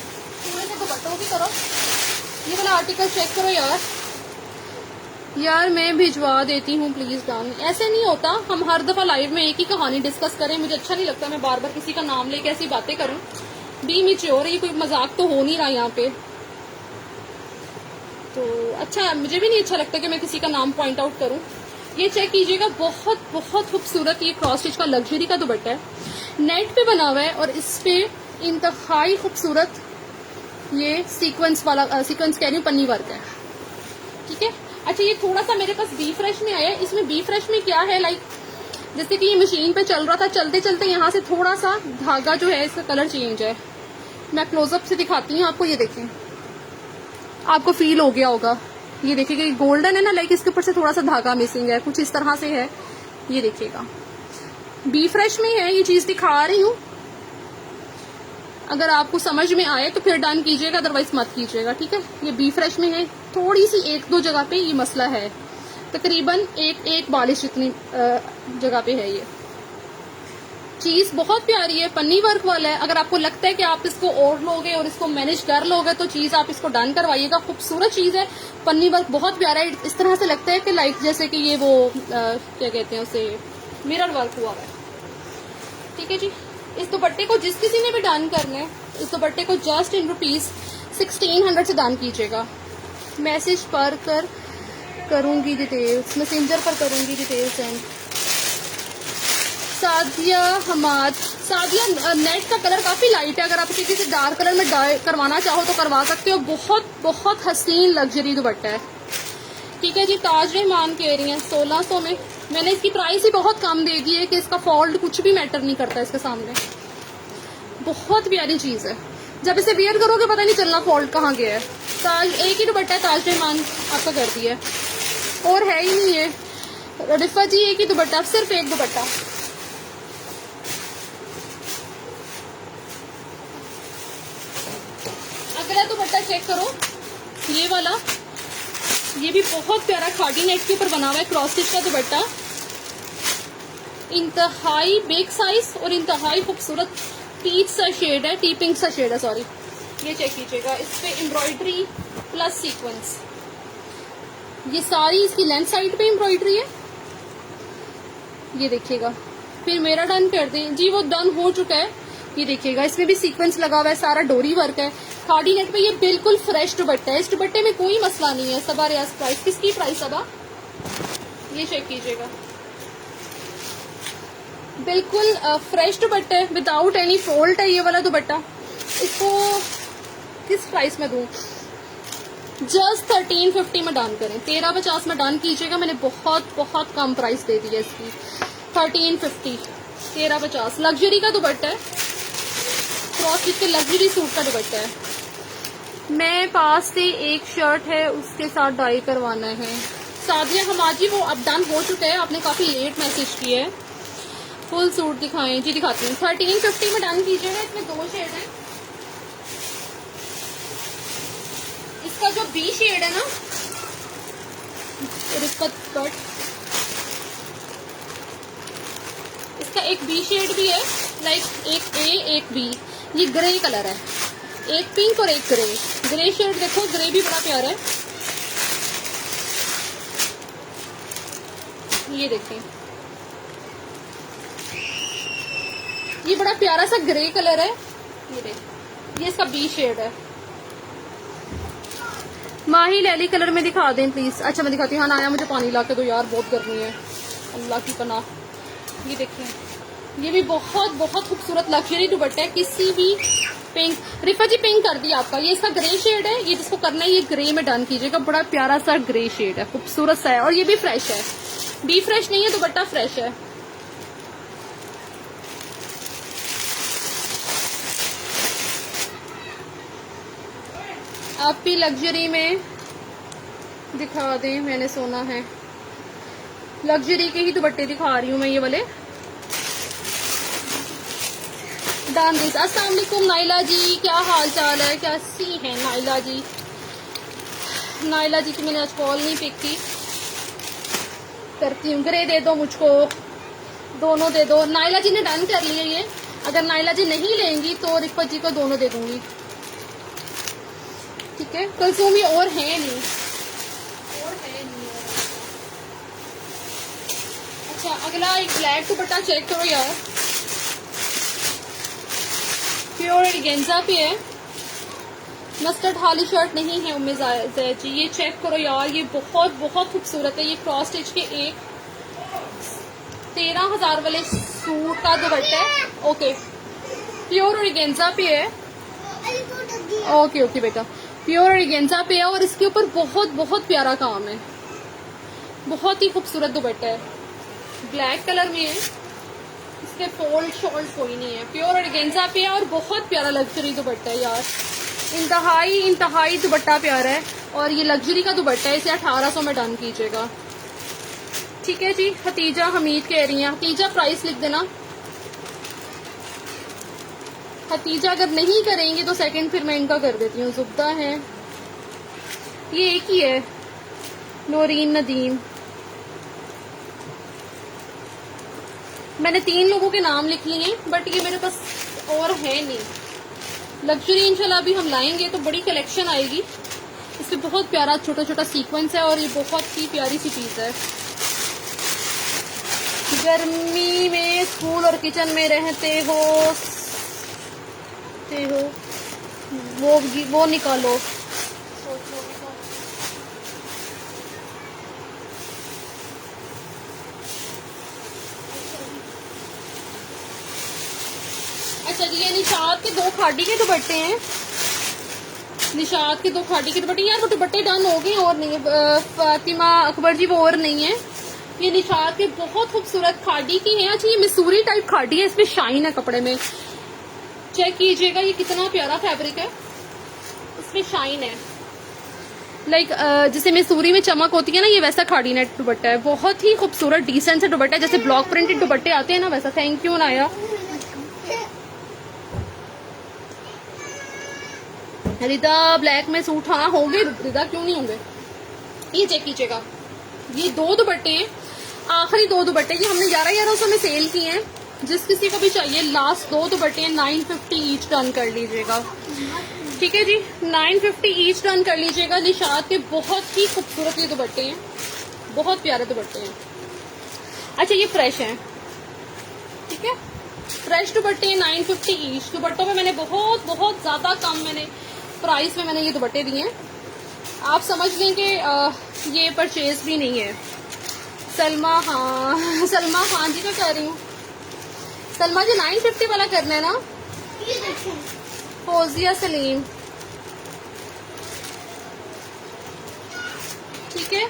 थोड़े से दुपट्टों की तरफ। ये वाला आर्टिकल चेक करो यार, मैं भिजवा देती हूँ प्लीज डन। ऐसे नहीं होता, हम हर दफा लाइव में एक ही कहानी डिस्कस करें, मुझे अच्छा नहीं लगता मैं बार बार किसी का नाम लेके ऐसी बातें करूं। बी मैच्योर, ये कोई मजाक तो हो नहीं रहा यहाँ पे, तो अच्छा मुझे भी नहीं अच्छा लगता कि मैं किसी का नाम पॉइंट आउट करूं। ये चेक कीजिएगा, बहुत बहुत खूबसूरत ये क्रॉस स्टिच का लग्जरी का दुपट्टा है, नेट पे बना हुआ है, और इस पे इंतहाई खूबसूरत ये सीक्वेंस वाला सीक्वेंस कह रही हूँ, पन्नी वर्क है, ठीक है। अच्छा, ये थोड़ा सा मेरे पास बी फ्रेश में आया है। इसमें बी फ्रेश में क्या है, लाइक जैसे कि ये मशीन पे चल रहा था, चलते चलते यहाँ से थोड़ा सा धागा जो है इसका कलर चेंज है। मैं क्लोजअप से दिखाती हूँ आपको, ये देखें, आपको फील हो गया होगा। ये देखिएगा, ये गोल्डन है ना, लाइक इसके ऊपर से थोड़ा सा धागा मिसिंग है, कुछ इस तरह से है। ये देखिएगा, बी फ्रेश में है, ये चीज दिखा रही हूँ। अगर आपको समझ में आए तो फिर डन कीजिएगा, अदरवाइज मत कीजिएगा, ठीक है। ये बी फ्रेश में है, थोड़ी सी एक दो जगह पे ये मसला है, तकरीबन एक बालिश इतनी जगह पे है। ये चीज बहुत प्यारी है, पन्नी वर्क वाला है। अगर आपको लगता है कि आप इसको ओढ़ लोगे और इसको मैनेज कर लोगे तो चीज आप इसको डन करवाइएगा। खूबसूरत चीज है, पन्नी वर्क बहुत प्यारा है। इस तरह से लगता है कि लाइक जैसे कि ये वो क्या कहते हैं उसे, मिरर वर्क हुआ है, ठीक है जी। इस दुपट्टे को जिस किसी ने भी डन करना है, इस दुपट्टे को जस्ट इन रुपीज 1600 से डन कीजिएगा। मैसेज पर करूंगी डिटेल्स, मैसेंजर पर करूंगी details and. Sadia Hammad, Sadia net का कलर काफी लाइट है, अगर आप किसी से डार्क कलर में डाई करवाना चाहो तो करवा सकते हो। बहुत बहुत हसीन लग्जरी दुपट्टा है, ठीक है जी। ताज रहमान कह रही है 1600 में। मैंने इसकी प्राइस ही बहुत कम दे दी है कि इसका फॉल्ट कुछ भी मैटर नहीं करता इसके सामने। बहुत प्यारी चीज है, जब इसे वियर करोगे पता नहीं चलना फॉल्ट कहाँ गया है। ताज एक ही दुपट्टा है, ताज रहमान आपका कर दिया है और है ही नहीं है। रिफा जी एक ही दुपट्टा, सिर्फ एक दुपट्टा। अगला दुपट्टा चेक करो, ये वाला, ये भी बहुत प्यारा खादी नेट के ऊपर बना हुआ है, क्रॉस स्टिच का दुपट्टा, इंतहाई बिग साइज और इंतहाई खूबसूरत पीच सा शेड है, टी पिंक सा शेड है, सॉरी। ये चेक कीजिएगा, इस पे एम्ब्रॉयडरी प्लस सीक्वेंस, ये सारी इसकी लेंथ साइड पे एम्ब्रॉयडरी है। ये देखिएगा, फिर मेरा डन कर दें जी, वो डन हो चुका है। ये देखिएगा, इसमें भी सीक्वेंस लगा हुआ है, सारा डोरी वर्क है खादी नेट पे। ये बिल्कुल फ्रेश दुपट्टा है, इस दुपट्टे में कोई मसला नहीं है। सबा रियाज प्राइस, किसकी प्राइस सबा, ये चेक कीजिएगा, बिल्कुल फ्रेश दुपट्टा है, विदाउट एनी फॉल्ट है ये वाला दुपट्टा। इसको किस प्राइस में दूं, जस्ट 1350 में डन करें, 1350 में डन कीजिएगा। मैंने बहुत बहुत कम प्राइस दे दी है इसकी, 1350, 1350। लग्जरी का दुपट्टा है, क्रॉस स्टिच के लग्जरी सूट का दुपट्टा है। मैं पास से एक शर्ट है उसके साथ डाई करवाना है। सादिया हमाजी वो अब डन हो चुका है, आपने काफी लेट मैसेज किया है। फुल सूट दिखाएं जी, दिखाती हूँ। 1350 में डन कीजिएगा। इसमें 2 शेड है। इसका जो बी शेड है ना रिक्कत कट, इसका एक बी शेड भी है, लाइक एक ए एक बी। ये ग्रे कलर है, एक पिंक और एक ग्रे। ग्रे शेड देखो, ग्रे भी बड़ा प्यारा है। ये देखें, ये बड़ा प्यारा सा ग्रे कलर है। ये देख, ये इसका बी शेड है। माही लैली कलर में दिखा दें प्लीज। अच्छा मैं दिखाती हूँ। हाँ नाया, मुझे पानी ला के दो यार, बहुत गर्मी है, अल्लाह की पनाह। ये देखिए, ये भी बहुत बहुत खूबसूरत लग्जरी दुपट्टा है। किसी भी पिंक, रिफा जी पिंक कर दिया आपका। ये इसका ग्रे शेड है। ये जिसको करना है ये ग्रे में डन कीजिएगा। बड़ा प्यारा सा ग्रे शेड है, खूबसूरत सा है। और ये भी फ्रेश है, बी फ्रेश नहीं है, दुपट्टा फ्रेश है। आप भी लग्जरी में दिखा दें, मैंने सोना है। लग्जरी के ही दुपट्टे दिखा रही हूँ मैं, ये वाले। Done this. अस्सलाम वालेकुम नाइला जी, क्या हाल चाल है, कैसी हैं नाइला जी? नाइला जी की मैंने आज कॉल नहीं पिक की, करती हूँ। ग्रे दे दो मुझको, दोनों दे दो। नाइला जी ने डन कर लिया ये। अगर नाइला जी नहीं लेंगी तो रिफत जी को दोनों दे दूंगी, ठीक है। कलसूमी और है नहीं, और है नहीं। अच्छा अगला एक ब्लैक दुपट्टा चेक करो यार, प्योर ऑर्गेन्जा पे है। मस्टर्ड हाली शर्ट नहीं है उम्मीद जैद जी, ये चेक करो यार, ये बहुत बहुत खूबसूरत है। ये क्रॉस स्टिच के एक 13,000 वाले सूट का दुपट्टा है। ओके, प्योर ऑर्गेन्जा पे है। ओके ओके बेटा, प्योर ऑर्गेन्जा पे है और इसके ऊपर बहुत बहुत प्यारा काम है। बहुत ही खूबसूरत दुपट्टा है, ब्लैक कलर में है। इसके फोल्ड शोल्ड कोई नहीं है, प्योर ऑर्गेन्जा पे है और बहुत प्यारा लग्जरी दुपट्टा है यार। इंतहाई दुपट्टा प्यारा है। और ये लग्जरी का दुपट्टा है, इसे 1800 में डन कीजिएगा, ठीक है जी। हतीजा हमीद कह रही हैं। हतीजा प्राइस लिख देना। हतीजा अगर नहीं करेंगे तो सेकंड फिर मैं इनका कर देती हूँ। जुब्दा है, ये एक ही है। नौरीन नदीम, मैंने 3 लोगों के नाम लिख लिए हैं, बट ये मेरे पास और है नहीं। लग्जरी इंशाल्लाह अभी हम लाएंगे तो बड़ी कलेक्शन आएगी। इसमें बहुत प्यारा छोटा छोटा सीक्वेंस है और ये बहुत ही प्यारी सी चीज है। गर्मी में स्कूल और किचन में रहते हो वो निकालो। अच्छा जी, ये निशात के 2 खाड़ी के दुपट्टे हैं। निशात के 2 खाड़ी के दुपट्टे यार, वो दुपट्टे डन हो गए और नहीं। फातिमा अकबर जी वो और नहीं है। ये निशात के बहुत खूबसूरत खाड़ी की है। अच्छा ये मिसूरी टाइप खाड़ी है, इसमें शाइन है कपड़े में, चेक कीजिएगा। ये कितना प्यारा फैब्रिक है, इसमें शाइन है। लाइक जैसे मिसूरी में चमक होती है ना, ये वैसा खाड़ी नेट दुपट्टा है। बहुत ही खूबसूरत डिसेंट सा दुपट्टा है, जैसे ब्लॉक प्रिंटेड दुपट्टे आते हैं ना वैसा। थैंक यू नाया। रिदा ब्लैक में सूट, हाँ होंगे रिदा, क्यों नहीं होंगे। ये चेक कीजिएगा, ये 2 दुपट्टे हैं, आखिरी 2 दुपट्टे। ये हमने 1100 में सेल किए हैं। जिस किसी को भी चाहिए, लास्ट 2 दुपट्टे 950 ईच डन कर लीजिएगा, ठीक है जी। 950 ईच डन कर लीजिएगा। निशात के बहुत ही खूबसूरत ये दुपट्टे हैं, बहुत प्यारे दुपट्टे हैं। अच्छा ये फ्रेश हैं, ठीक है। फ्रेश दुपट्टे 950 ईच। दुपट्टों में मैंने बहुत बहुत ज्यादा कम प्राइस में मैंने ये दुपट्टे दिए हैं। आप समझ लें कि ये परचेज भी नहीं है। सलमा खान जी का कह रही हूँ। सलमा जी 950 वाला करना है ना। फौजिया सलीम, ठीक है,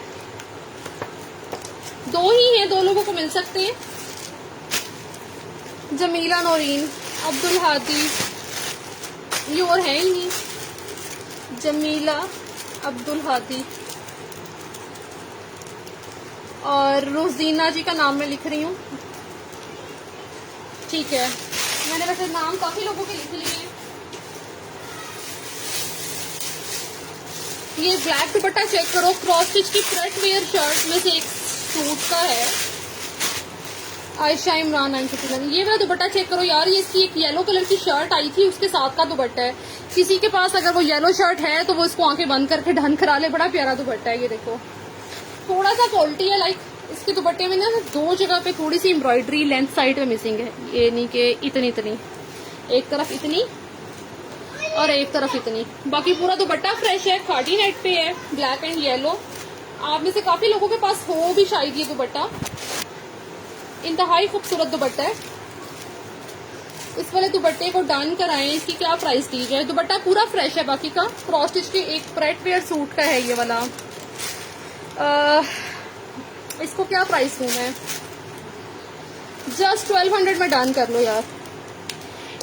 2 ही है, 2 लोगों को मिल सकते हैं। जमीला नौरीन, अब्दुल हादी, ये और है ही नहीं। जमीला, अब्दुल हादी और रोजीना जी का नाम मैं लिख रही हूँ, ठीक है। मैंने वैसे नाम काफी लोगों के लिख लिए हैं। ये ब्लैक दुपट्टा चेक करो, क्रॉस स्टिच की फ्रंट वेयर शर्ट में से एक सूट का है, आयशा इमरान 951। ये वाला दुपट्टा चेक करो यार, ये इसकी एक येलो कलर की शर्ट आई थी, उसके साथ का दुपट्टा है। किसी के पास अगर वो येलो शर्ट है तो वो इसको आंखें बंद करके ढन करा ले, बड़ा प्यारा दुपट्टा है। ये देखो, थोड़ा सा क्वालिटी है, लाइक इसके दुपट्टे में ना 2 जगह पे थोड़ी सी एम्ब्रॉयडरी लेंथ साइड पे मिसिंग है। ये नहीं कि इतनी इतनी, एक तरफ इतनी और एक तरफ इतनी, बाकी पूरा दुपट्टा फ्रेश है, खादी नेट पे है, ब्लैक एंड येलो। आप में से काफी लोगों के पास हो भी शायद ये दुपट्टा, इंतहाई खूबसूरत दुपट्टा है। इस वाले दुपट्टे को डन कराएं, इसकी क्या प्राइस दी जाए। दुपट्टा पूरा फ्रेश है, बाकी का क्रॉस स्टिच के एक फ्रंट वेयर सूट का है ये वाला। इसको क्या प्राइस दूं मैं, जस्ट 1200 में डन कर लो यार।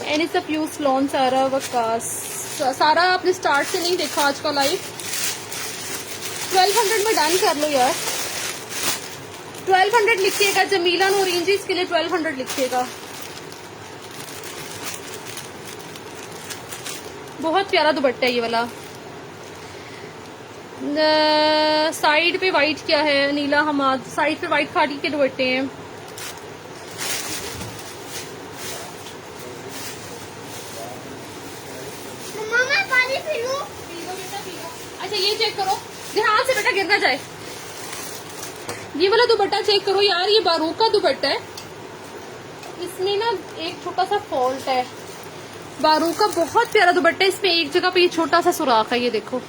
एनी सफ्यूज लॉन सारा वकास, सारा आपने स्टार्ट से नहीं देखा आज का लाइव, 1200 में डन कर लो यार। 1200 लिखिएगा, जमीला नूरीन जी इसके लिए 1200 लिखिएगा। बहुत प्यारा दुपट्टा है ये वाला। साइड पे वाइट क्या है, नीला हमाद, साइड पे वाइट खाड़ी के दुपट्टे हैं। मम्मा पानी पी लो। अच्छा ये चेक करो, ध्यान से बेटा गिर ना जाए। ये वाला दुपट्टा चेक करो यार, ये बारूक का दुपट्टा है, इसमें ना एक छोटा सा फॉल्ट है। बारूक का बहुत प्यारा दुपट्टा है, इसमें एक जगह पे ये छोटा सा सुराख है, ये देखो।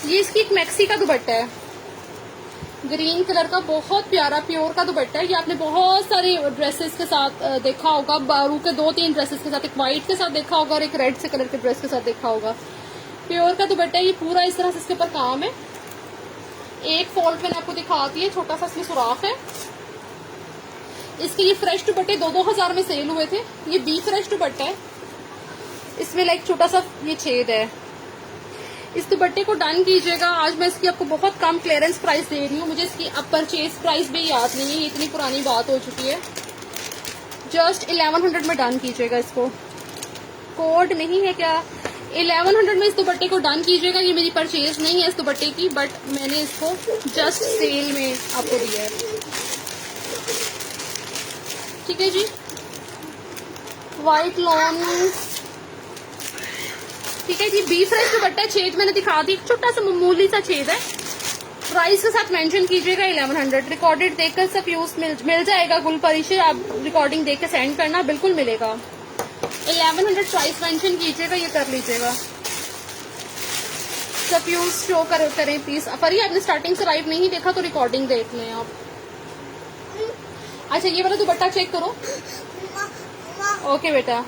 ये इसकी एक मैक्सी का दुपट्टा है, ग्रीन कलर का, बहुत प्यारा प्योर का दुपट्टा है। ये आपने बहुत सारे ड्रेसेस के साथ देखा होगा, बारूक के 2-3 ड्रेसेस के साथ, एक व्हाइट के साथ देखा होगा और एक रेड से कलर के ड्रेस के साथ देखा होगा। प्योर का दुपट्टा है, ये पूरा इस तरह से इसके ऊपर काम है। एक फॉल्ट मैंने आपको दिखाती है, छोटा सा इसमें सुराख है। इसके ये फ्रेश दुपट्टे 2-2 हजार में सेल हुए थे। ये बी फ्रेश दुपट्टा है, इसमें लाइक छोटा सा ये छेद है। इस दुपट्टे को डन कीजिएगा। आज मैं इसकी आपको बहुत कम क्लियरेंस प्राइस दे रही हूँ, मुझे इसकी अब परचेज प्राइस भी याद नहीं है, ये इतनी पुरानी बात हो चुकी है। जस्ट 1100 में डन कीजिएगा इसको, कोड नहीं है क्या, 1100 में इस दुपट्टे को डन कीजिएगा। ये मेरी परचेज नहीं है इस दुपट्टे की, बट मैंने इसको जस्ट सेल में आपको दिया है, ठीक है जी। व्हाइट लॉन, ठीक है जी। बी फ्रेश दुपट्टा, छेद मैंने दिखा दी, छोटा सा मामूली सा छेद है। प्राइस के साथ मेंशन कीजिएगा 1100। रिकॉर्डेड देखकर सब यूज मिल जाएगा। गुलपरिशे आप रिकॉर्डिंग देख के सेंड करना, बिल्कुल मिलेगा। 1100 प्राइस मेंशन कीजिएगा, ये कर लीजिएगा। सब यूज शो करें प्लीज। फरी आपने स्टार्टिंग से लाइव नहीं देखा तो रिकॉर्डिंग देख लें आप। अच्छा ये वाला दुपट्टा चेक करो। ओके बेटा,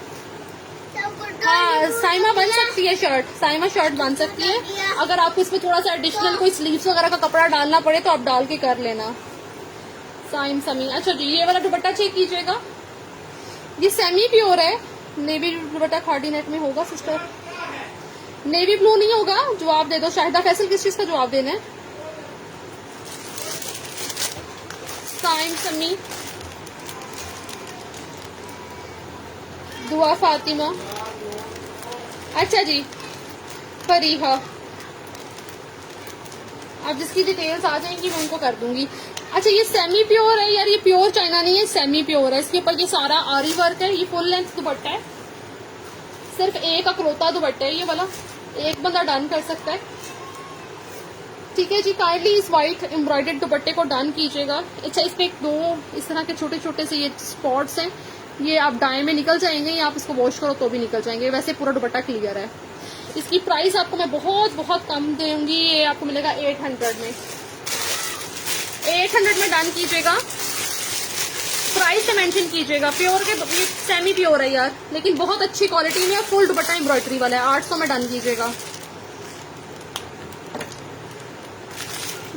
हाँ साइमा बन सकती है शर्ट, साइमा शर्ट बन सकती है। अगर आपको इसमें थोड़ा सा एडिशनल कोई स्लीव्स वगैरह का कपड़ा डालना पड़े तो आप डाल के कर लेना। साइम समी, अच्छा जी ये वाला दुपट्टा चेक कीजिएगा, ये सेमी प्योर है। नेवी दुपट्टा खाड़ी नेट में होगा सिस्टर, नेवी ब्लू नहीं होगा। जवाब दे दो शाहिदा फैसल, किस चीज का जवाब देना है। साइम समी, दुआ फातिमा, अच्छा जी फरीहा, अब जिसकी डिटेल्स आ जाएंगी मैं उनको कर दूंगी। अच्छा ये सेमी प्योर है यार, ये प्योर चाइना नहीं है, सेमी प्योर है। इसके ऊपर ये सारा आरी वर्क है, ये फुल लेंथ दुपट्टा है, सिर्फ एक अकलौता दुपट्टा है ये वाला, एक बंदा डन कर सकता है, ठीक है जी। काइंडली इस व्हाइट एम्ब्रॉयडर्ड दुपट्टे को डन कीजिएगा। अच्छा इसमें एक 2 इस तरह के छोटे छोटे से ये स्पॉट्स हैं, ये आप डाई में निकल जाएंगे या आप इसको वॉश करो तो भी निकल जाएंगे, वैसे पूरा दुपट्टा क्लियर है। इसकी प्राइस आपको मैं बहुत बहुत कम दूंगी, ये आपको मिलेगा 800 में। 800 में डन कीजिएगा, प्राइस से मेंशन कीजिएगा। प्योर के ये सेमी प्योर है यार, लेकिन बहुत अच्छी क्वालिटी में, फुल दुपट्टा एम्ब्रॉयडरी वाला है। 800 में डन कीजिएगा।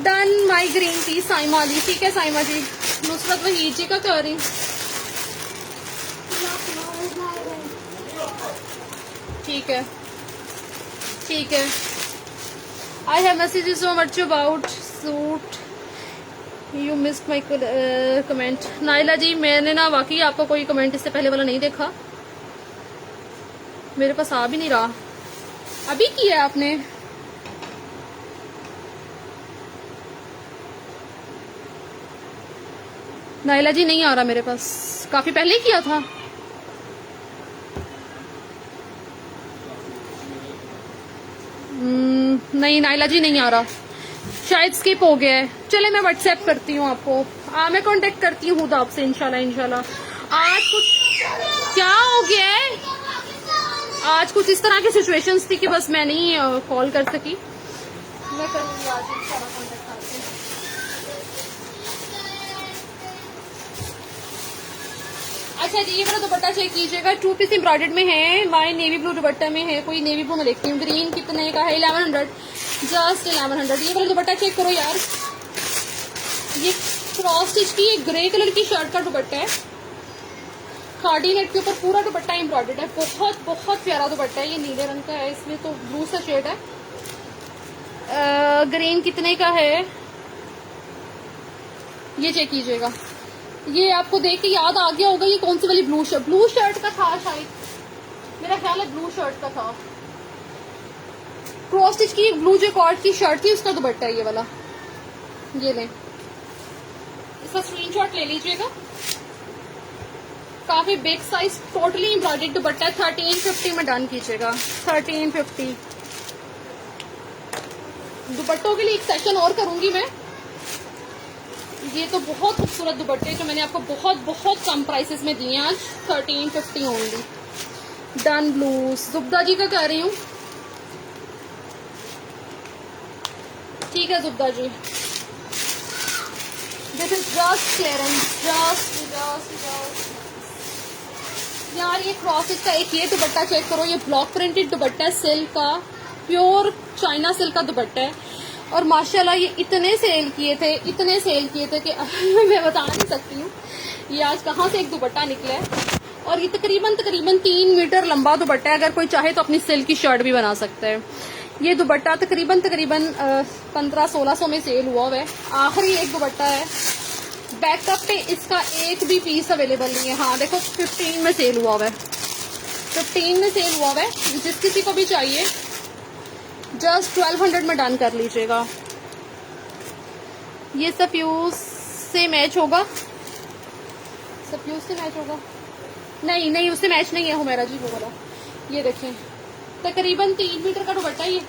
Done my green tea Saima ji. ठीक है साइमा जी। नुसरत वहीद जी का कर रही। ठीक है ठीक है। I have message so much about suit you missed my comment. Naila ji मैंने ना वाकई आपका कोई कमेंट इससे पहले वाला नहीं देखा, मेरे पास आ भी नहीं रहा। अभी किया है आपने? नाइला जी नहीं आ रहा मेरे पास, काफी पहले ही किया था। नहीं नाइला जी नहीं आ रहा, शायद स्किप हो गया है। चले मैं व्हाट्सएप करती हूँ आपको, मैं कांटेक्ट करती हूँ खुद आपसे इंशाल्लाह इंशाल्लाह। आज कुछ क्या हो गया है, आज कुछ इस तरह की सिचुएशंस थी कि बस मैं नहीं कॉल कर सकी। मैं करूँगी आज इंशाल्लाह कांटेक्ट आपसे। अच्छा जी ये वाला दुपट्टा चेक कीजिएगा, 2 पीस एम्ब्रॉयडर्ड में है, वाइन नेवी ब्लू दुपट्टा में है। कोई नेवी ब्लू में देखती हूँ। ग्रीन कितने का है? 1100, जस्ट 1100। ये वाला दुपट्टा चेक करो यार, ये क्रॉस स्टिच की ग्रे कलर की शर्ट का दुपट्टा है, खाड़ी नेट के ऊपर पूरा दुपट्टा एम्ब्रॉयडर्ड है। बहुत बहुत प्यारा दुपट्टा है। ये नीले रंग का है, इसमें तो ब्लू सा शेड है। ग्रीन कितने का है ये चेक कीजिएगा। ये आपको देख के याद आ गया होगा ये कौन सी वाली ब्लू शर्ट का था, शायद मेरा ख्याल है ब्लू शर्ट का था। क्रॉस स्टिच की ब्लू जैकॉर्ड की शर्ट थी, उसका दुपट्टा है ये वाला। ये लें, इसका स्क्रीनशॉट ले लीजिएगा। काफी बिग साइज टोटली एम्ब्रॉयडर्ड दुपट्टा है। 1350 में डन कीजिएगा। 1350 दुपट्टों के लिए एक सेशन और करूंगी मैं। ये तो बहुत खूबसूरत दुपट्टे जो मैंने आपको बहुत बहुत कम प्राइसेस में दिए आज। 1350 only. Done blues Zubda ji का कह रही हूँ। ठीक है Zubda ji, this is just clearance, just यार। ये क्रॉसेज का एक ये दुपट्टा चेक करो, ये ब्लॉक प्रिंटेड दुपट्टा है, सिल्क का, प्योर चाइना सिल्क का दुपट्टा है। और माशाल्लाह ये इतने सेल किए थे कि मैं बता नहीं सकती हूँ ये आज कहाँ से एक दुपट्टा निकला है। और ये तकरीबन 3 मीटर लंबा दुपट्टा है। अगर कोई चाहे तो अपनी सिल्क की शर्ट भी बना सकता है। ये दुपट्टा तकरीबन 1500-1600 में सेल हुआ है। आखिरी एक दुपट्टा है। बैकअप पे इसका एक भी पीस अवेलेबल नहीं है। हाँ देखो 15 में सेल हुआ है, 15 में सेल हुआ है। जिस किसी को भी चाहिए जस्ट 1200 में डन कर लीजिएगा। ये सफ्यूज से मैच होगा, सफ्यूज से मैच होगा नहीं उससे मैच नहीं है हुमैरा जी वो वाला। ये देखें तकरीबन 3 मीटर का दुपट्टा, ये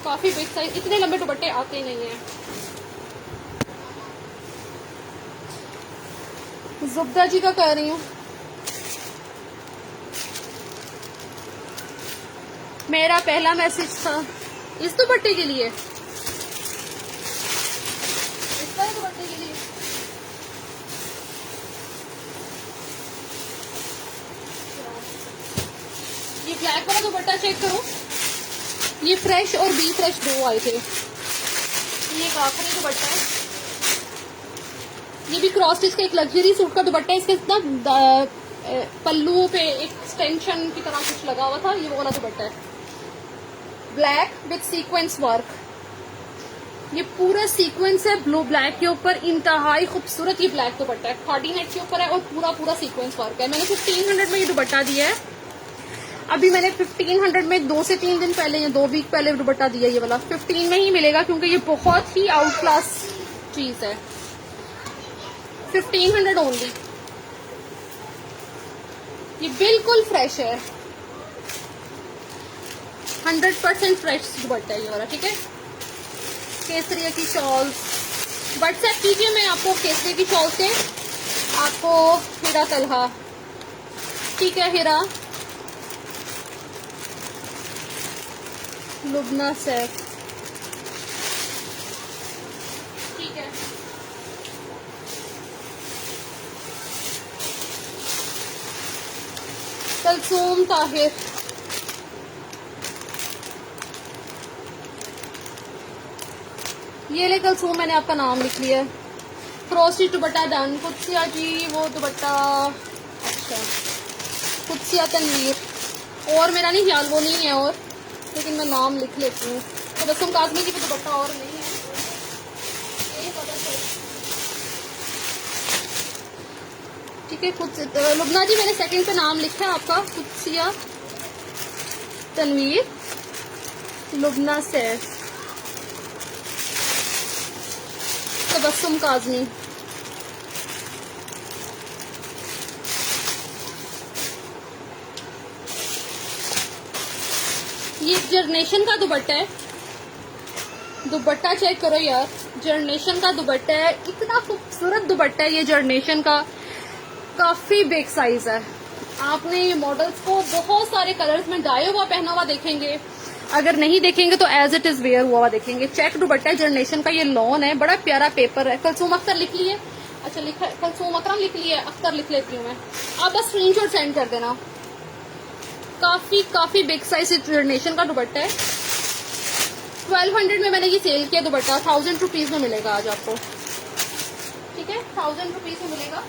काफी बिग साइज। इतने लंबे दुपट्टे आते नहीं है। जुब्दा जी का कह रही हूँ। मेरा पहला मैसेज था इस दुपट्टे के लिए, इस वाले दुपट्टे के लिए। ये ब्लैक वाला दुपट्टा चेक करो, ये फ्रेश और बी फ्रेश दो आए थे। ये एक आखिरी दुपट्टा है, ये भी क्रॉस स्टिच का एक लग्जरी सूट का दुपट्टा है। इसके ना पल्लू पे एक एक्सटेंशन की तरह कुछ लगा हुआ था, ये वो वाला दुपट्टा है। ब्लैक विथ सीक्वेंस वर्क, ये पूरा सीक्वेंस है ब्लू ब्लैक के ऊपर। इंतहाई खूबसूरत ये ब्लैक दुपट्टा है, खाड़ी नेट के ऊपर है और पूरा पूरा सीक्वेंस वर्क है। मैंने 1500 में ये दुपट्टा दिया है। अभी मैंने 1500 में 2 से 3 दिन पहले या 2 वीक पहले दुपट्टा दिया। ये वाला 15 में ही मिलेगा क्योंकि ये बहुत ही आउट क्लास चीज है। 1500 ओनली। ये बिल्कुल फ्रेश है, 100% फ्रेश दुपट्टा है ये वाला। ठीक है, केसरिया की शॉल व्हाट्सएप कीजिए, मैं आपको केसरिया की शॉल से आपको हीरा तलहा। ठीक है, हीरा लुबना सैफ। ठीक है, कलसूम ताहिर। ये ले कलसूम, मैंने आपका नाम लिख लिया। क्रोशी दुपट्टा डन। कुत्सिया जी वो दुपट्टा, अच्छा कुत्सिया तनवीर, और मेरा नहीं ख्याल वो नहीं है, और लेकिन मैं नाम लिख लेती हूँ। तो बस काजमी की दुपट्टा और नहीं है, यही पता चल। ठीक है, कुछ लुबना जी मैंने सेकंड पे नाम लिखा है आपका, कुत्सिया तनवीर लुबना सैफ तबस्सुम काजमी। ये जरनेशन का दुपट्टा है, दुपट्टा चेक करो यार, जरनेशन का दुपट्टा है, इतना खूबसूरत दुपट्टा है ये जरनेशन का, काफी बिग साइज है। आपने ये मॉडल्स को बहुत सारे कलर्स में डाया हुआ पहना हुआ देखेंगे, अगर नहीं देखेंगे तो एज इट इज वेयर हुआ हुआ देखेंगे। चेक दुपट्टा है जरनेशन का, ये लॉन है, बड़ा प्यारा पेपर है। कलसूम अख्तर लिख लिए, अच्छा लिखा है, कलसूम अकरम लिख लिए, अख्तर लिख लेती हूँ मैं, आप बस स्क्रीनशॉट सेंड कर देना। काफी बिग साइज जरनेशन का दुपट्टा है। 1200 में मैंने ये सेल किया दुपट्टा, 1000 रुपीज में मिलेगा आज आपको। ठीक है, 1000 रुपीज में मिलेगा।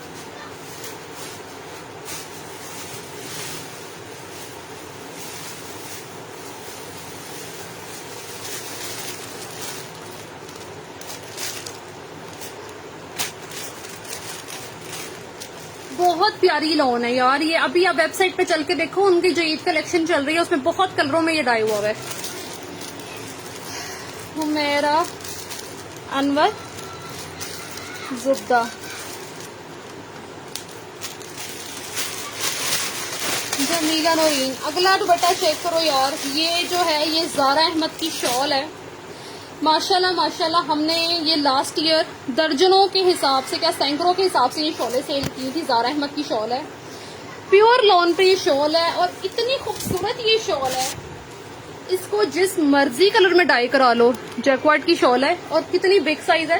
बहुत प्यारी लॉन है यार ये, अभी आप वेबसाइट पे चल के देखो, उनकी जो ईद कलेक्शन चल रही है उसमें बहुत कलरों में ये डाई हुआ है। हुमैरा अनवर जुब्दा, जमीला नौरीन। अगला दुपट्टा चेक करो यार, ये जो है ये ज़ारा अहमद की शॉल है, माशाल्लाह माशाल्लाह। हमने ये लास्ट ईयर दर्जनों के हिसाब से, क्या सैकड़ों के हिसाब से ये शॉलें सेल की थी। ज़ारा अहमद की शॉल है, प्योर लॉन पे ये शॉल है, और इतनी खूबसूरत ये शॉल है, इसको जिस मर्जी कलर में डाई करा लो। जैकवार्ड की शॉल है और कितनी बिग साइज है।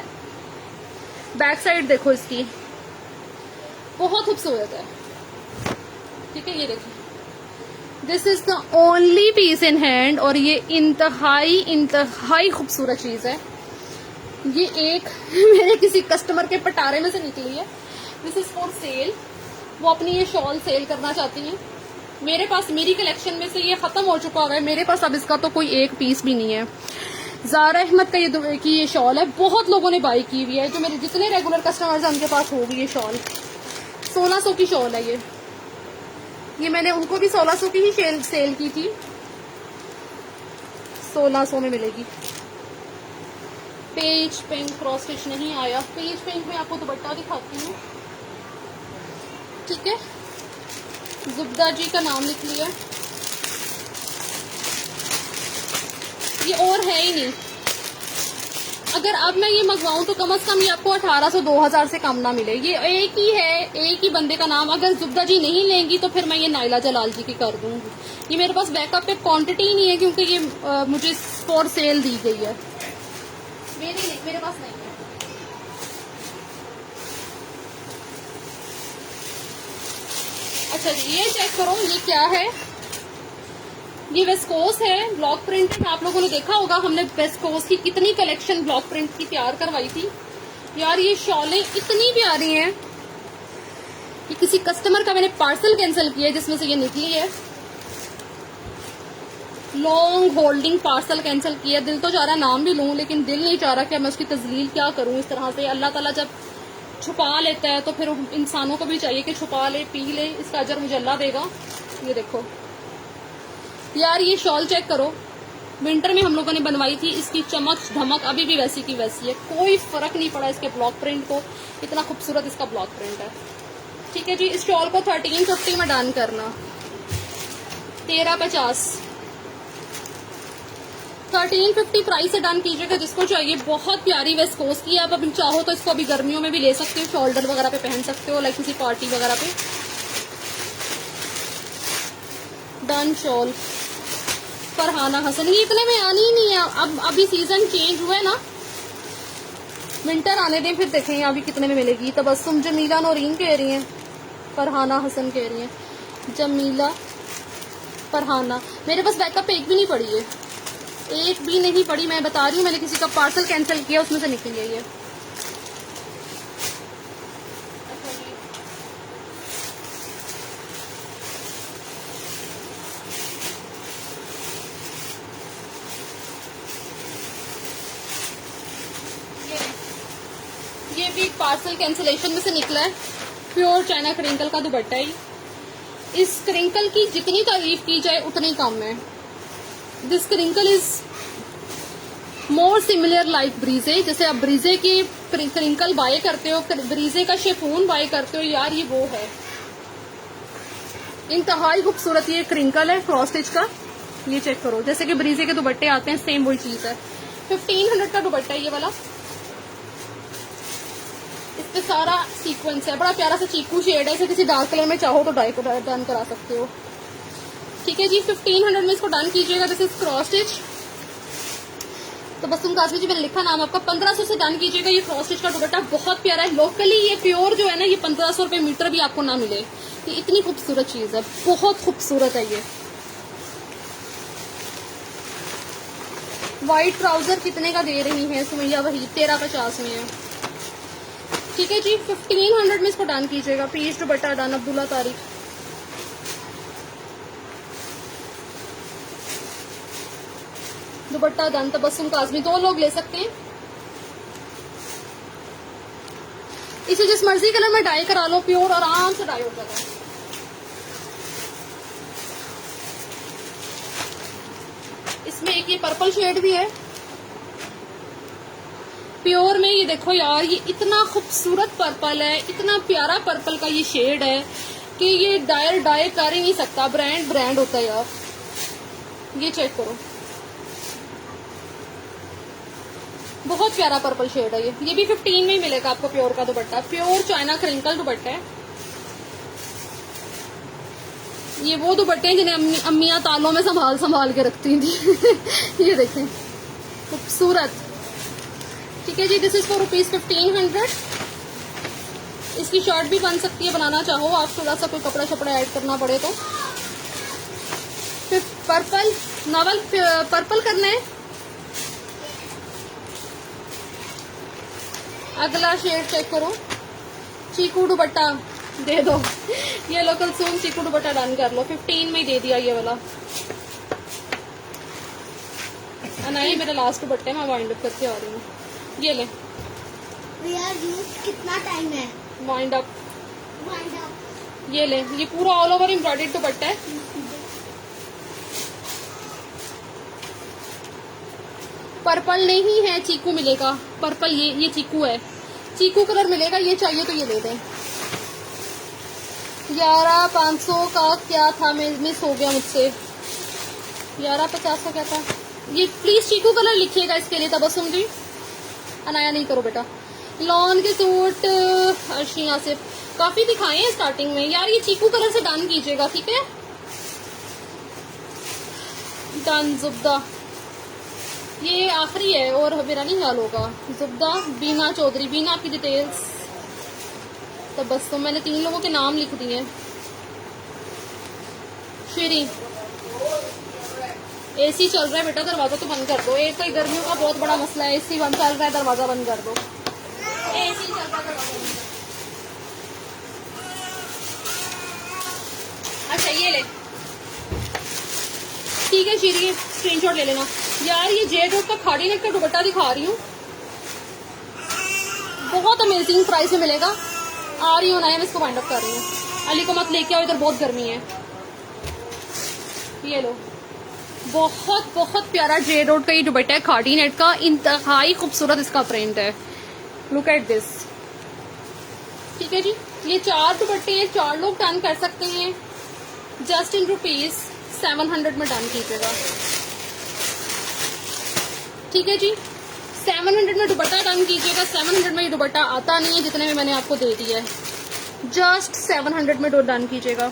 बैक साइड देखो इसकी, बहुत खूबसूरत है। ठीक है, ये देखो, this is the only piece in hand, और ये इंतहाई खूबसूरत चीज है। ये एक मेरे किसी कस्टमर के पटारे में से निकली है। दिस इज फॉर सेल, वो अपनी ये शॉल सेल करना चाहती हैं। मेरे पास, मेरी कलेक्शन में से ये खत्म हो चुका है, मेरे पास अब इसका तो कोई एक पीस भी नहीं है। ज़ारा अहमद का ये शॉल है, बहुत लोगों ने बाई की हुई है, जो मेरे जितने रेगुलर कस्टमर्स हैं उनके पास होगी ये शॉल। 1600 की शॉल है ये मैंने उनको भी 1600 की ही सेल की थी, 1600 में मिलेगी। पेज पिंक क्रॉस स्टिच नहीं आया, पेज पिंक में आपको दुपट्टा दिखाती हूँ। ठीक है, जुब्दा जी का नाम लिख लिया, ये और है ही नहीं। अगर अब मैं ये मंगवाऊं तो कम से कम ये आपको 1800-2000 से कम ना मिले। ये एक ही है, एक ही बंदे का नाम। अगर जुब्दा जी नहीं लेंगी तो फिर मैं ये नाइला जलाल जी की कर दूंगी। ये मेरे पास बैकअप पे क्वांटिटी ही नहीं है, क्योंकि ये मुझे फॉर सेल दी गई है, मेरे पास नहीं है। अच्छा जी, ये चेक करो, ये क्या है, ये वेस्कोस है, ब्लॉक प्रिंट है। आप लोगों ने देखा होगा, हमने वेस्कोस की कितनी कलेक्शन ब्लॉक प्रिंट की तैयार करवाई थी यार। ये शॉलें इतनी प्यारी हैं, ये किसी कस्टमर का मैंने पार्सल कैंसिल किया है जिसमें से ये निकली है। लॉन्ग होल्डिंग पार्सल कैंसिल किया। दिल तो चाह रहा नाम भी लूं, लेकिन दिल नहीं चाह रहा कि मैं उसकी तजलील क्या करूं इस तरह से। अल्लाह ताला जब छुपा लेता है तो फिर इंसानों को भी चाहिए कि छुपा ले, पी ले, इसका अजर मुझे अल्लाह देगा। ये देखो यार, ये शॉल चेक करो, विंटर में हम लोगों ने बनवाई थी, इसकी चमक धमक अभी भी वैसी की वैसी है, कोई फर्क नहीं पड़ा इसके ब्लॉक प्रिंट को। इतना खूबसूरत इसका ब्लॉक प्रिंट है। ठीक है जी, इस शॉल को 1350 में डन करना, 1350 1350 प्राइस से डन कीजिएगा जिसको चाहिए। बहुत प्यारी वेस्कोस की है। आप अभी चाहो तो इसको अभी गर्मियों में भी ले सकते हो, शोल्डर वगैरह पे पहन सकते हो, लाइक किसी पार्टी वगैरह पे। डन शॉल फरहाना हसन, ये इतने में आनी ही नहीं है। अब अभी सीजन चेंज हुआ है ना, विंटर आने दें फिर देखें अभी कितने में मिलेगी। तबस्सुम जमीला नौरीन कह रही हैं, फरहाना हसन कह रही हैं, जमीला फरहाना। मेरे पास बैकअप एक भी नहीं पड़ी है, एक भी नहीं पड़ी, मैं बता रही हूँ, मैंने किसी का पार्सल कैंसिल किया, उसमें से निकली है ये। ये भी पार्सल कैंसिलेशन में से निकला है। प्योर चाइना क्रिंकल का दुपट्टा है। इस क्रिंकल की जितनी तारीफ की जाए उतनी कम है। This crinkle is more similar like breeze. जैसे आप ब्रीजे की क्रिंकल बाय करते हो, ब्रीजे का शिफॉन बाय करते हो, यार ये वो है। इंतहाई खूबसूरत ये क्रिंकल है क्रॉस स्टिच का। ये चेक करो, जैसे कि ब्रीजे के दुपट्टे आते हैं, सेम वही चीज है। 1500 का दुपट्टा है ये वाला। इस पे सारा सीक्वेंस है, बड़ा प्यारा सा चीकू शेड है। इसे किसी डार्क कलर में चाहो तो डाई को डन करा सकते हो। ठीक है जी, 1500 में इसको डन कीजिएगा। This is cross stitch. तो बस तुम कासमी जी, मैंने लिखा नाम आपका। 1500 से डन कीजिएगा। ये क्रॉस स्टिच का दुपट्टा बहुत प्यारा है। लोकली ये प्योर जो है ना, ये 1500 रुपए मीटर भी आपको ना मिले। ये इतनी खूबसूरत चीज है, बहुत खूबसूरत है ये। व्हाइट ट्राउजर कितने का दे रही है सुमैया? वही 1350 में है। ठीक है जी, 1500 में इसको डन कीजिएगा। Peach dupatta done. Abdullah Tariq, dupatta done. Tabassum Kazmi, 2 लोग ले सकते हैं। इसे जिस मर्जी कलर में डाई करा लो, प्योर आराम से डाई हो जाता है। इसमें एक ये पर्पल शेड भी है प्योर में। ये देखो यार, ये इतना खूबसूरत पर्पल है, इतना प्यारा पर्पल का ये शेड है कि ये डाई कर ही नहीं सकता। ब्रांड होता है यार। ये चेक करो, बहुत प्यारा पर्पल शेड है ये भी 15 में ही मिलेगा आपको। प्योर का दुपट्टा, प्योर चाइना क्रिंकल दुपट्टा है। ये वो दुपट्टे हैं जिन्हें अम्मियां तालों में संभाल के रखती थी। ये देखें, खूबसूरत। ठीक है जी, दिस इज फॉर ₹1500। इसकी शर्ट भी बन सकती है, बनाना चाहो आप, थोड़ा सा कोई कपड़ा शपड़ा ऐड करना पड़े तो। फिर पर्पल नॉवल पर्पल करना है। अगला शेड चेक करो, चीकू दुपट्टा दे दो। ये लोकल सूम चीकू दुपट्टा डन कर लो। 15 में ही दे दिया ये वाला। नहीं, मेरा लास्ट दुपट्टे मैं वाइंड अप करके आ रही हूँ। ये ले यार, कितना टाइम है? Wind up. ये ले, ये पूरा ऑल ओवर एम्ब्रॉयडर्ड दुपट्टा है। पर्पल नहीं है, चीकू मिलेगा। पर्पल ये चीकू है, चीकू कलर मिलेगा। ये चाहिए तो ये ले दें। 11,500 का क्या था, मिस हो गया मुझसे। 11,50 का क्या था? ये प्लीज चीकू कलर लिखिएगा इसके लिए। तबस्सुम जी, अनाया नहीं करो बेटा। लॉन के सूट अर्शिया से काफी दिखाए हैं स्टार्टिंग में यार। ये चीकू कलर से डन कीजिएगा, ठीक है? डन। जुब्दा, ये आखिरी है और मेरा नहीं हाल होगा। जुब्दा, बीना चौधरी। बीना, आपकी डिटेल्स। तो बस, तो मैंने 3 लोगों के नाम लिख दिए। श्री, एसी चल रहा है बेटा, दरवाजा तो बंद कर दो। एक तो गर्मियों का बहुत बड़ा मसला है, एसी बंद चल रहा है, दरवाजा बंद कर दो। एसी चल रहा है, दरवाजा बंद कर दो। अच्छा, ये ले, ठीक है श्री, स्क्रीनशॉट ले लेना। यार, ये जेड रोड का खाड़ी नेट का दुपट्टा दिखा रही हूँ, बहुत अमेजिंग प्राइस में मिलेगा। आ रही हूँ ना, मैं इसको वाइंड अप कर रही हूँ। अली को मत लेके आओ, इधर बहुत गर्मी है। ये लो, बहुत बहुत प्यारा जेड रोड का ये दुपट्टा है खाड़ी नेट का। इंतहाई खूबसूरत इसका प्रिंट है। Look at this. ठीक है जी, ये 4 दुपट्टे हैं, 4 लोग डन कर सकते हैं। जस्ट इन ₹700 में डन कीजिएगा। ठीक है जी, 700 में दुपट्टा डन कीजिएगा। 700 में ये दुपट्टा आता नहीं है, जितने में मैंने आपको दे दिया है। जस्ट 700 में डन कीजिएगा।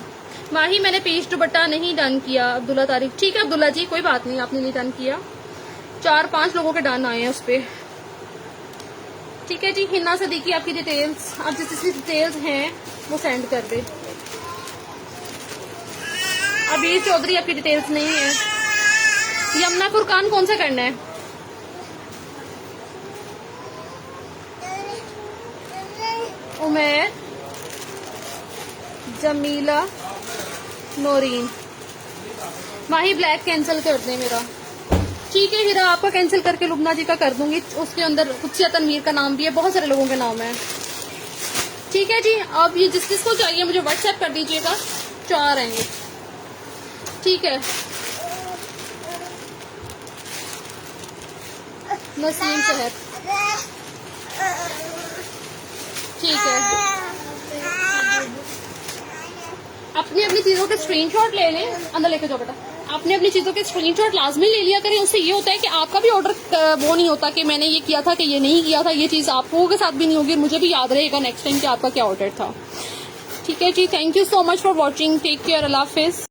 माही, मैंने पीच दुपट्टा नहीं डन किया। अब्दुल्ला तारिक, ठीक है अब्दुल्ला जी, कोई बात नहीं, आपने नहीं डन किया। 4-5 लोगों के डन आए हैं उस पर। ठीक है जी, हिना सदीकी, आपकी डिटेल्स, आप जिसकी डिटेल्स हैं वो सेंड कर दे। अबीर चौधरी, आपकी डिटेल्स नहीं है। यमुना फुरकान कौन सा करना है? उमेर, जमीला, नौरीन। माही ब्लैक कैंसिल कर दें मेरा। ठीक है हीरा, आपका कैंसिल करके लुबना जी का कर दूंगी। उसके अंदर कुछ तनवीर का नाम भी है, बहुत सारे लोगों के नाम है। ठीक है जी, अब ये जिस जिसको चाहिए मुझे व्हाट्सएप कर दीजिएगा, 4 आएंगे। ठीक है, नसीम शहर। ठीक है, अपनी अपनी चीजों के स्क्रीनशॉट ले लें। अंदर लेके जाओ बेटा। आपने अपनी चीजों के स्क्रीनशॉट लाजमी ले लिया करें। उससे ये होता है कि आपका भी ऑर्डर वो नहीं होता कि मैंने ये किया था कि ये नहीं किया था। ये चीज आप लोगों के साथ भी नहीं होगी, मुझे भी याद रहेगा नेक्स्ट टाइम कि आपका क्या ऑर्डर था। ठीक है जी, thank you so much for watching. Take care, Allah Hafiz.